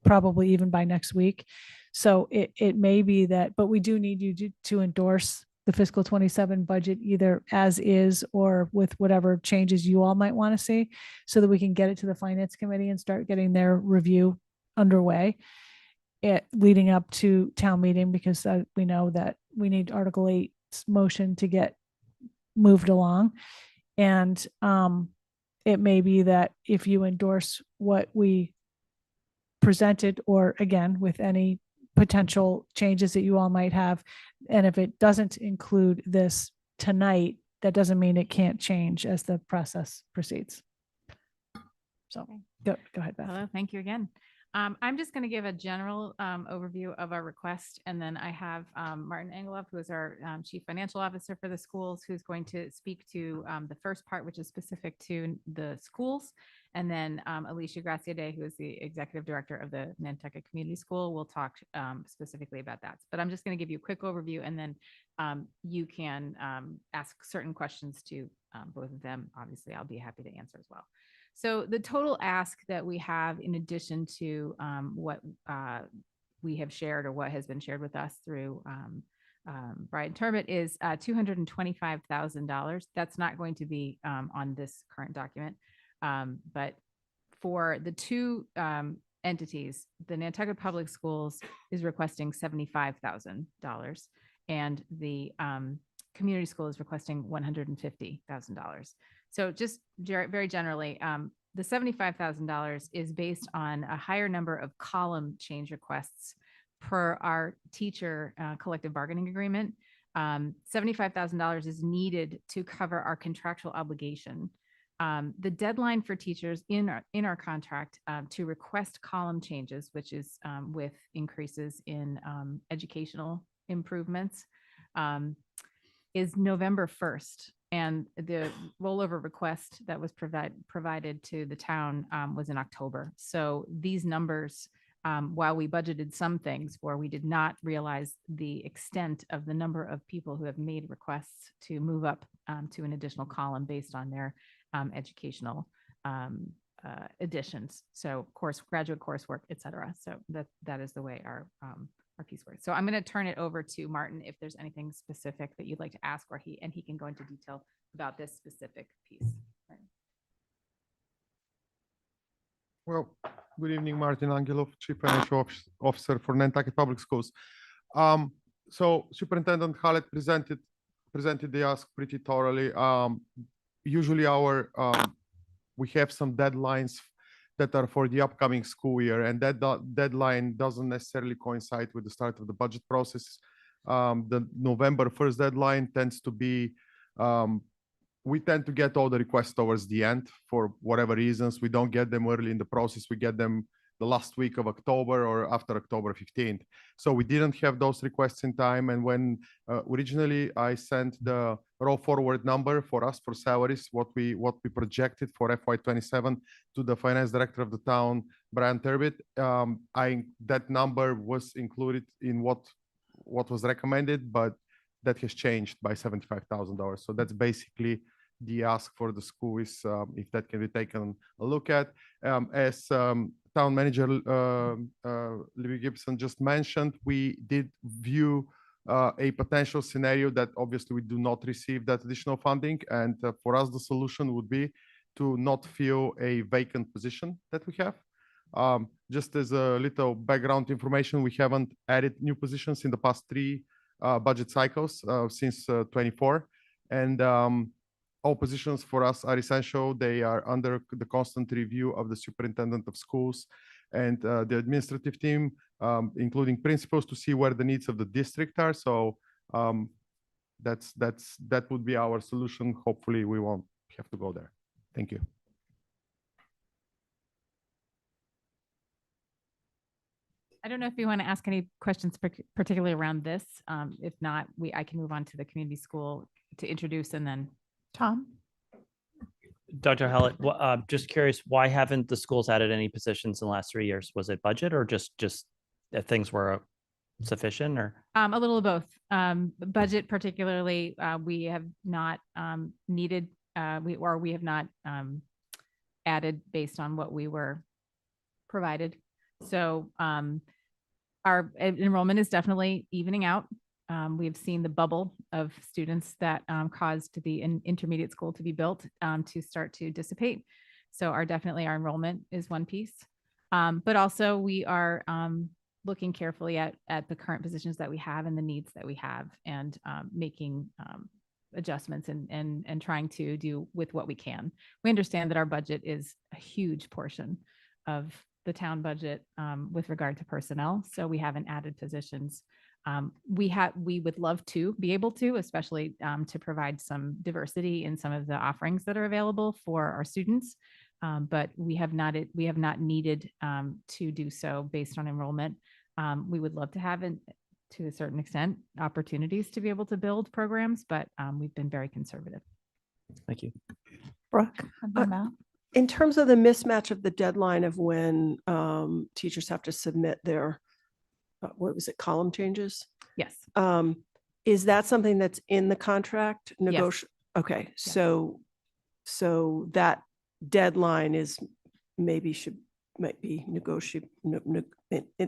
Speaker 2: probably even by next week. So it may be that, but we do need you to endorse the fiscal 27 budget either as is or with whatever changes you all might want to see, so that we can get it to the finance committee and start getting their review underway leading up to town meeting, because we know that we need Article 8 motion to get moved along. And it may be that if you endorse what we presented, or again, with any potential changes that you all might have. And if it doesn't include this tonight, that doesn't mean it can't change as the process proceeds. So go ahead, Beth.
Speaker 13: Hello, thank you again. I'm just going to give a general overview of our request, and then I have Martin Engelhoff, who is our Chief Financial Officer for the schools, who's going to speak to the first part, which is specific to the schools, and then Alicia Graciade, who is the Executive Director of the Nantucket Community School, will talk specifically about that. But I'm just going to give you a quick overview, and then you can ask certain questions to both of them. Obviously, I'll be happy to answer as well. So the total ask that we have, in addition to what we have shared or what has been shared with us through Brian Turbot, is $225,000. That's not going to be on this current document. But for the two entities, the Nantucket Public Schools is requesting $75,000, and the community school is requesting $150,000. So just very generally, the $75,000 is based on a higher number of column change requests per our teacher collective bargaining agreement. $75,000 is needed to cover our contractual obligation. The deadline for teachers in our contract to request column changes, which is with increases in educational improvements, is November 1st. And the rollover request that was provided to the town was in October. So these numbers, while we budgeted some things for, we did not realize the extent of the number of people who have made requests to move up to an additional column based on their educational additions. So graduate coursework, et cetera. So that is the way our piece works. So I'm going to turn it over to Martin if there's anything specific that you'd like to ask, or he can go into detail about this specific piece.
Speaker 6: Well, good evening, Martin Angelov, Chief Financial Officer for Nantucket Public Schools. So Superintendent Hallett presented the ask pretty thoroughly. Usually we have some deadlines that are for the upcoming school year, and that deadline doesn't necessarily coincide with the start of the budget process. The November 1st deadline tends to be, we tend to get all the requests towards the end for whatever reasons. We don't get them early in the process. We get them the last week of October or after October 15th. So we didn't have those requests in time. And when originally I sent the roll forward number for us for salaries, what we projected for FY27 to the finance director of the town, Brian Turbot, that number was included in what was recommended, but that has changed by $75,000. So that's basically the ask for the school, is if that can be taken a look at. As Town Manager Libby Gibson just mentioned, we did view a potential scenario that obviously we do not receive that additional funding. And for us, the solution would be to not fill a vacant position that we have. Just as a little background information, we haven't added new positions in the past 3 budget cycles since 24. And all positions for us are essential. They are under the constant review of the superintendent of schools and the administrative team, including principals, to see where the needs of the district are. So that would be our solution. Hopefully we won't have to go there. Thank you.
Speaker 13: I don't know if you want to ask any questions particularly around this. If not, I can move on to the community school to introduce, and then Tom.
Speaker 10: Dr. Hallett, just curious, why haven't the schools added any positions in the last 3 years? Was it budget, or just that things were sufficient, or?
Speaker 13: A little of both. Budget particularly, we have not needed, we have not added based on what we were provided. So our enrollment is definitely evening out. We've seen the bubble of students that caused the intermediate school to be built to start to dissipate. So our enrollment is one piece. But also we are looking carefully at the current positions that we have and the needs that we have, and making adjustments and trying to do with what we can. We understand that our budget is a huge portion of the town budget with regard to personnel. So we haven't added positions. We would love to be able to, especially to provide some diversity in some of the offerings that are available for our students. But we have not needed to do so based on enrollment. We would love to have, to a certain extent, opportunities to be able to build programs, but we've been very conservative.
Speaker 10: Thank you.
Speaker 2: Brooke?
Speaker 7: In terms of the mismatch of the deadline of when teachers have to submit their, what was it, column changes?
Speaker 13: Yes.
Speaker 7: Is that something that's in the contract?
Speaker 13: Yes.
Speaker 7: Okay, so that deadline is might be negotiable.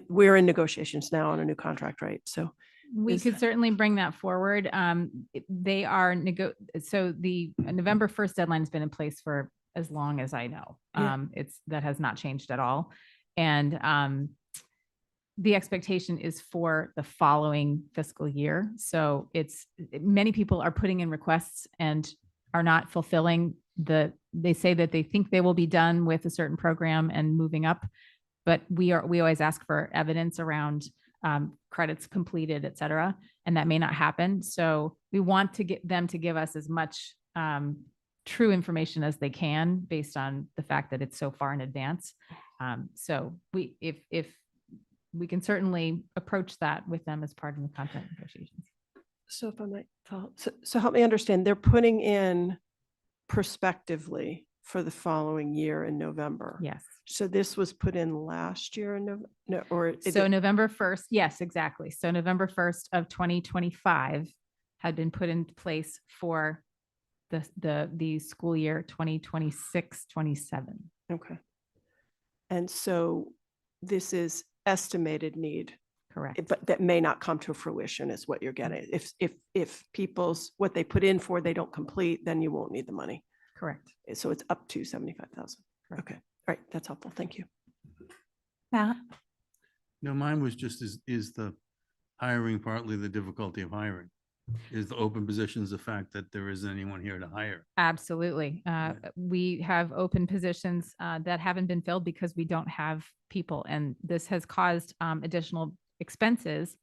Speaker 7: We're in negotiations now on a new contract, right? So
Speaker 13: we could certainly bring that forward. They are so the November 1st deadline has been in place for as long as I know.
Speaker 7: Yeah.
Speaker 13: That has not changed at all. And the expectation is for the following fiscal year. So many people are putting in requests and are not fulfilling they say that they think they will be done with a certain program and moving up, but we always ask for evidence around credits completed, et cetera, and that may not happen. So we want to get them to give us as much true information as they can based on the fact that it's so far in advance. So if we can certainly approach that with them as part of the contract negotiations.
Speaker 7: So if I might follow, so help me understand, they're putting in prospectively for the following year in November.
Speaker 13: Yes.
Speaker 7: So this was put in last year in
Speaker 13: November 1st. Yes, exactly. So November 1st of 2025 had been put in place for the school year 2026-27.
Speaker 7: Okay. And so this is estimated need.
Speaker 13: Correct.
Speaker 7: But that may not come to fruition is what you're getting. If people's, what they put in for, they don't complete, then you won't need the money.
Speaker 13: Correct.
Speaker 7: So it's up to 75,000. Okay. All right. That's helpful. Thank you.
Speaker 2: Matt?
Speaker 4: No, mine was just, is the hiring partly the difficulty of hiring? Is the open positions the fact that there isn't anyone here to hire?
Speaker 13: Absolutely. We have open positions that haven't been filled because we don't have people. And this has caused additional expenses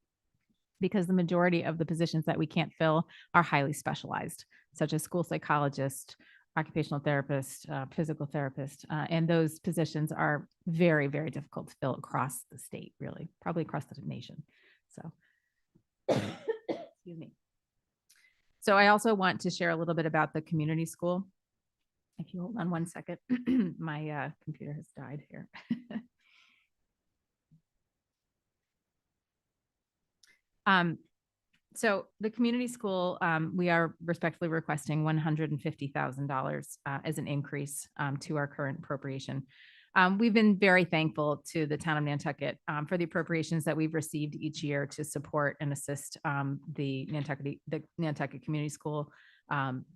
Speaker 13: because the majority of the positions that we can't fill are highly specialized, such as school psychologist, occupational therapist, physical therapist. And those positions are very, very difficult to fill across the state, really, probably across the nation. So, excuse me. So I also want to share a little bit about the community school. If you hold on one second, my computer has died here. So the community school, we are respectfully requesting $150,000 as an increase to our current appropriation. We've been very thankful to the town of Nantucket for the appropriations that we've received each year to support and assist the Nantucket Community School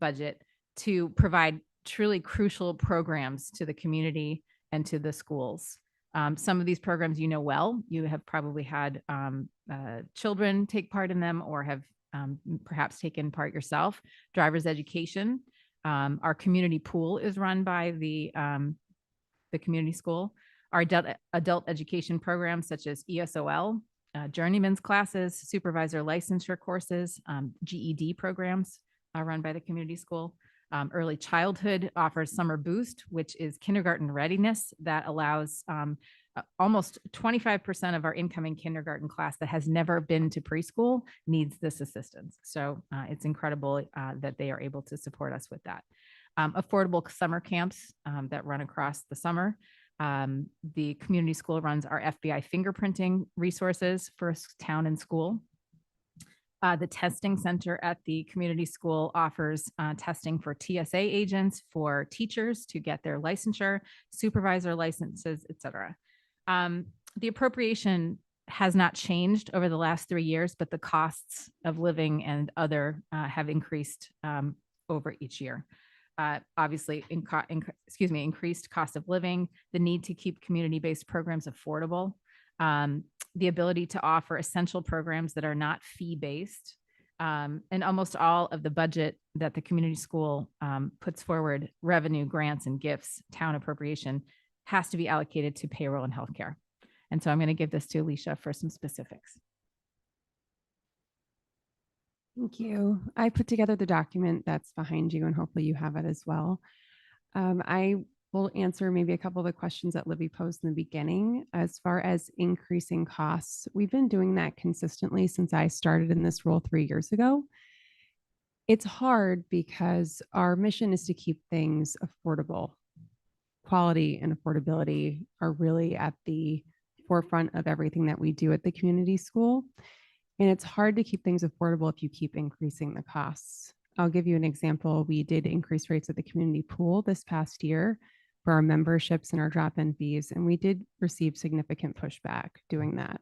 Speaker 13: budget to provide truly crucial programs to the community and to the schools. Some of these programs, you know well, you have probably had children take part in them or have perhaps taken part yourself. Driver's education. Our community pool is run by the community school. Our adult education programs such as ESOL, journeyman's classes, supervisor licensure courses, GED programs are run by the community school. Early childhood offers Summer Boost, which is kindergarten readiness that allows almost 25% of our incoming kindergarten class that has never been to preschool needs this assistance. So it's incredible that they are able to support us with that. Affordable summer camps that run across the summer. The community school runs our FBI fingerprinting resources for town and school. The testing center at the community school offers testing for TSA agents, for teachers to get their licensure, supervisor licenses, et cetera. The appropriation has not changed over the last 3 years, but the costs of living and other have increased over each year. Obviously, increased cost of living, the need to keep community-based programs affordable, the ability to offer essential programs that are not fee-based, and almost all of the budget that the community school puts forward, revenue, grants, and gifts, town appropriation, has to be allocated to payroll and healthcare. And so I'm going to give this to Alicia for some specifics.
Speaker 11: Thank you. I put together the document that's behind you, and hopefully you have it as well. I will answer maybe a couple of the questions that Libby posed in the beginning. As far as increasing costs, we've been doing that consistently since I started in this role 3 years ago. It's hard because our mission is to keep things affordable. Quality and affordability are really at the forefront of everything that we do at the community school. And it's hard to keep things affordable if you keep increasing the costs. I'll give you an example. We did increase rates at the community pool this past year for our memberships and our drop-in fees, and we did receive significant pushback doing that.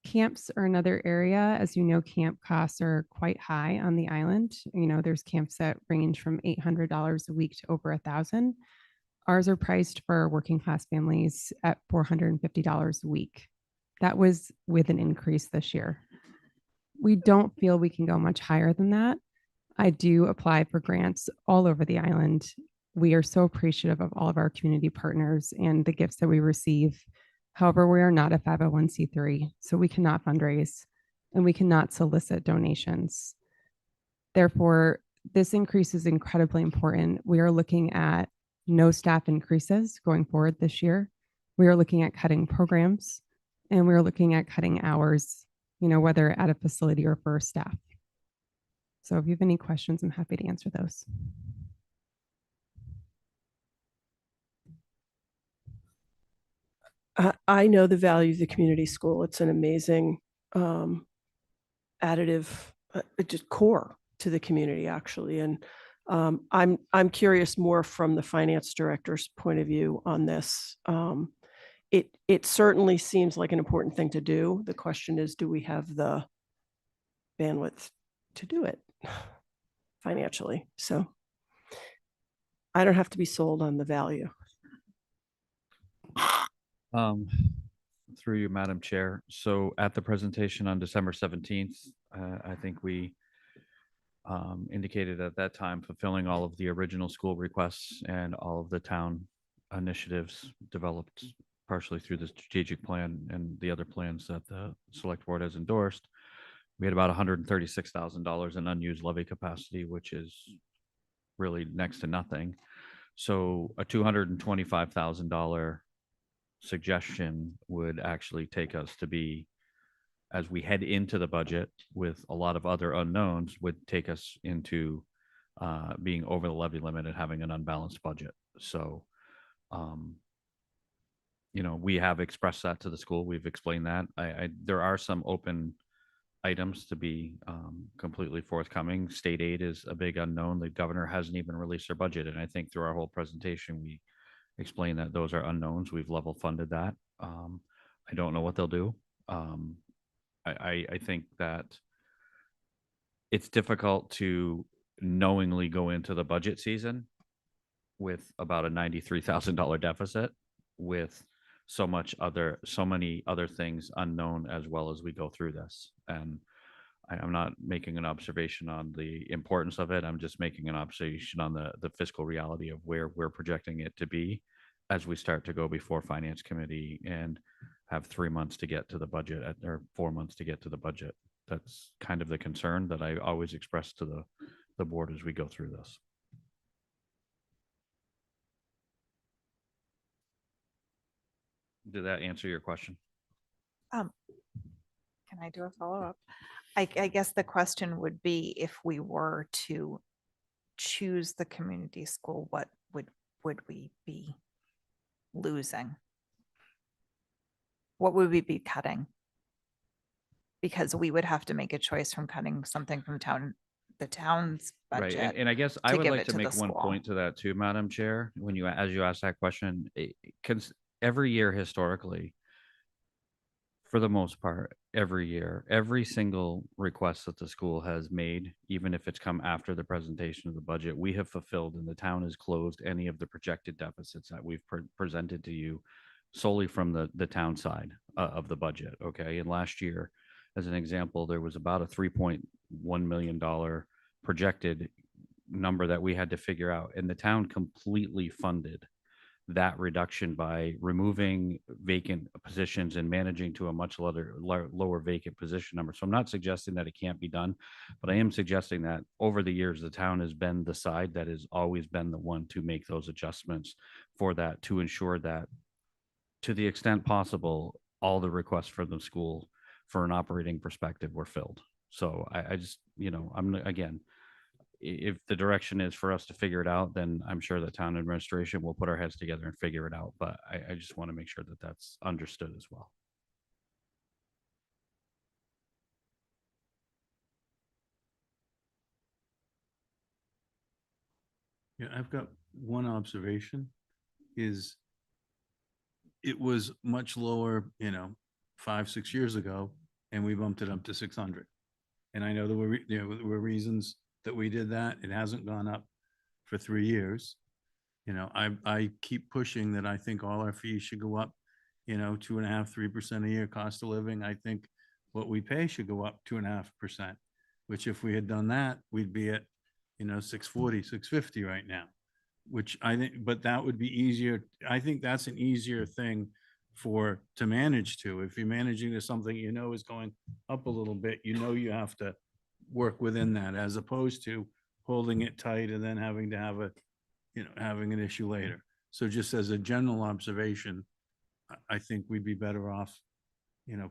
Speaker 11: Camps are another area. As you know, camp costs are quite high on the island. You know, there's camps that range from $800 a week to over $1,000. Ours are priced for working class families at $450 a week. That was with an increase this year. We don't feel we can go much higher than that. I do apply for grants all over the island. We are so appreciative of all of our community partners and the gifts that we receive. However, we are not a 501c3, so we cannot fundraise and we cannot solicit donations. Therefore, this increase is incredibly important. We are looking at no staff increases going forward this year. We are looking at cutting programs, and we're looking at cutting hours, you know, whether at a facility or for staff. So if you have any questions, I'm happy to answer those.
Speaker 7: I know the value of the community school. It's an amazing additive, just core to the community, actually. And I'm curious more from the finance director's point of view on this. It certainly seems like an important thing to do. The question is, do we have the bandwidth to do it financially? So I don't have to be sold on the value.
Speaker 22: Through you, Madam Chair. So at the presentation on December 17th, I think we indicated at that time fulfilling all of the original school requests and all of the town initiatives developed partially through the strategic plan and the other plans that the select board has endorsed. We had about $136,000 in unused levy capacity, which is really next to nothing. So a $225,000 suggestion would actually take us to be, as we head into the budget with a lot of other unknowns, would take us into being over the levy limit and having an unbalanced budget. So, you know, we have expressed that to the school. We've explained that. There are some open items to be completely forthcoming. State aid is a big unknown. The governor hasn't even released their budget. And I think through our whole presentation, we explain that those are unknowns. We've level funded that. I don't know what they'll do. I think that it's difficult to knowingly go into the budget season with about a $93,000 deficit with so many other things unknown as well as we go through this. And I'm not making an observation on the importance of it. I'm just making an observation on the fiscal reality of where we're projecting it to be as we start to go before finance committee and have 3 months to get to the budget or 4 months to get to the budget. That's kind of the concern that I always express to the board as we go through this. Did that answer your question?
Speaker 1: Can I do a follow-up? I guess the question would be, if we were to choose the community school, what would we be losing? What would we be cutting? Because we would have to make a choice from cutting something from the town's budget.
Speaker 22: Right. And I guess I would
Speaker 1: give
Speaker 22: like
Speaker 1: it
Speaker 22: to
Speaker 1: the
Speaker 22: make one
Speaker 1: school.
Speaker 22: point to that too, Madam Chair, when as you ask that question, every year historically, for the most part, every year, every single request that the school has made, even if it's come after the presentation of the budget, we have fulfilled, and the town has closed any of the projected deficits that we've presented to you solely from the town side of the budget. Okay. And last year, as an example, there was about a $3.1 million projected number that we had to figure out, and the town completely funded that reduction by removing vacant positions and managing to a much lower vacant position number. So I'm not suggesting that it can't be done, but I am suggesting that over the years, the town has been the side that has always been the one to make those adjustments for that, to ensure that to the extent possible, all the requests for the school for an operating perspective were filled. So I just, again, if the direction is for us to figure it out, then I'm sure the town administration will put our heads together and figure it out. But I just want to make sure that that's understood as well.
Speaker 4: Yeah, I've got one observation is it was much lower, 5-6 years ago, and we bumped it up to 600. And I know there were reasons that we did that. It hasn't gone up for 3 years. I keep pushing that I think all our fees should go up, 2.5-3% a year cost of living. I think what we pay should go up 2.5%, which if we had done that, we'd be at, 640, 650 right now, which I think, but that would be easier. I think that's an easier thing to manage to. If you're managing to something, is going up a little bit, you have to work within that, as opposed to holding it tight and then having to have having an issue later. So just as a general observation, I think we'd be better off,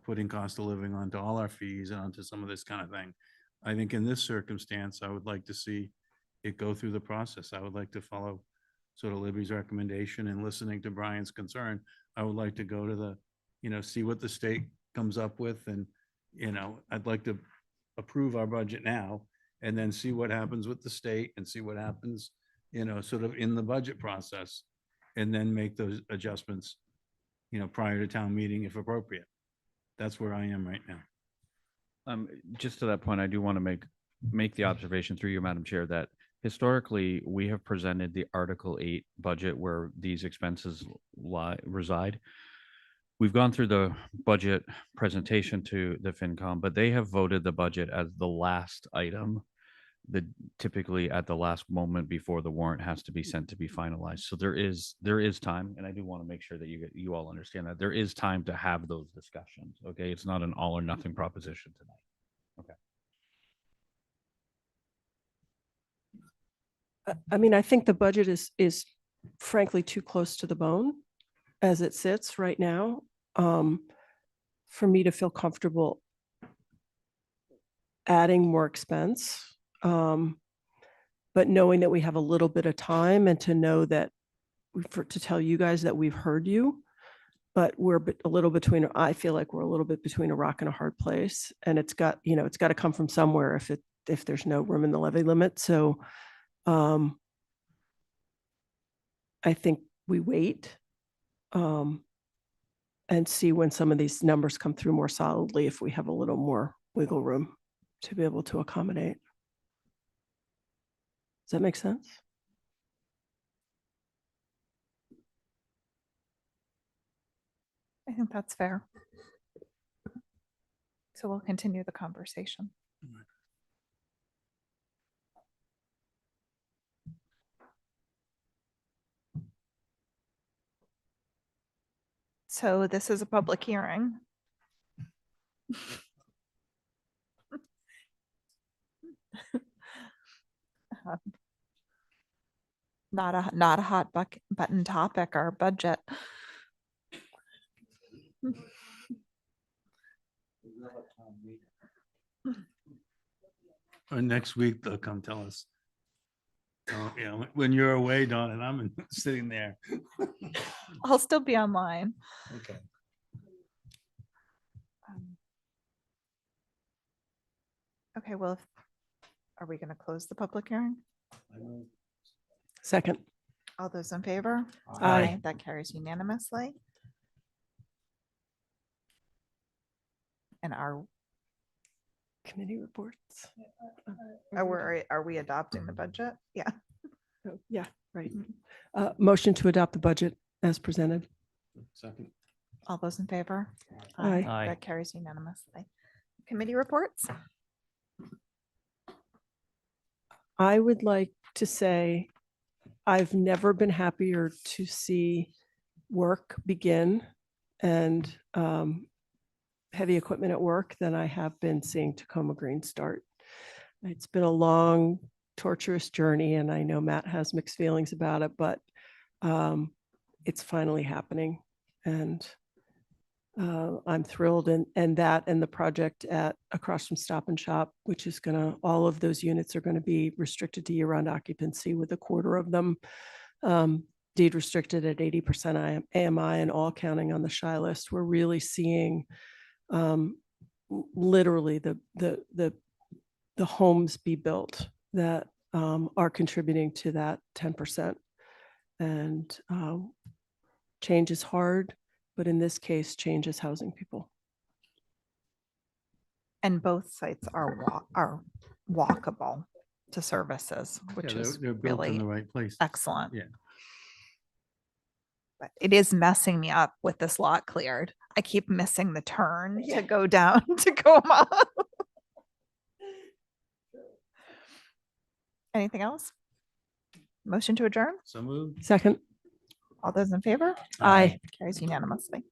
Speaker 4: putting cost of living onto all our fees and onto some of this kind of thing. I think in this circumstance, I would like to see it go through the process. I would like to follow sort of Libby's recommendation, and listening to Brian's concern. I would like to go to the, see what the state comes up with. And, I'd like to approve our budget now and then see what happens with the state and see what happens, sort of in the budget process, and then make those adjustments, prior to town meeting if appropriate. That's where I am right now.
Speaker 22: Just to that point, I do want to make the observation through you, Madam Chair, that historically we have presented the Article 8 budget where these expenses reside. We've gone through the budget presentation to the FinCom, but they have voted the budget as the last item, typically at the last moment before the warrant has to be sent to be finalized. So there is time, and I do want to make sure that you all understand that there is time to have those discussions. Okay, it's not an all or nothing proposition tonight. Okay.
Speaker 7: I mean, I think the budget is frankly too close to the bone as it sits right now, for me to feel comfortable adding more expense. But knowing that we have a little bit of time, and to know that to tell you guys that we've heard you, but we're a little between, I feel like we're a little bit between a rock and a hard place, and it's got to come from somewhere if there's no room in the levy limit. So I think we wait and see when some of these numbers come through more solidly, if we have a little more wiggle room to be able to accommodate. Does that make sense?
Speaker 1: I think that's fair. So we'll continue the conversation. So this is a public hearing. Not a hot button topic, our budget.
Speaker 4: Or next week they'll come tell us. When you're away, Dawn, and I'm sitting there.
Speaker 1: I'll still be online.
Speaker 4: Okay.
Speaker 1: Okay, well, are we going to close the public hearing?
Speaker 7: Second.
Speaker 1: All those in favor?
Speaker 7: Aye.
Speaker 1: That carries unanimously. And our
Speaker 7: committee reports.
Speaker 1: Are we adopting the budget? Yeah.
Speaker 7: Oh, yeah, right. Motion to adopt the budget as presented.
Speaker 4: Second.
Speaker 1: All those in favor?
Speaker 7: Aye.
Speaker 10: Aye.
Speaker 1: That carries unanimously. Committee reports?
Speaker 7: I would like to say I've never been happier to see work begin and heavy equipment at work than I have been seeing Tacoma Green start. It's been a long, torturous journey, and I know Matt has mixed feelings about it, but it's finally happening. And I'm thrilled, and that and the project at across from Stop and Shop, which is all of those units are going to be restricted to year-round occupancy, with a quarter of them deed restricted at 80% AMI, and all counting on the shy list. We're really seeing literally the homes be built that are contributing to that 10%. And change is hard, but in this case, change is housing people.
Speaker 1: And both sites are walkable to services, which is
Speaker 4: They're built in
Speaker 1: really
Speaker 4: the right place.
Speaker 1: excellent.
Speaker 4: Yeah.
Speaker 1: But it is messing me up with this lot cleared. I keep missing the turn to go down to Tacoma. Anything else? Motion to adjourn?
Speaker 4: So moved.
Speaker 7: Second.
Speaker 1: All those in favor?
Speaker 7: Aye.
Speaker 1: Carries unanimously.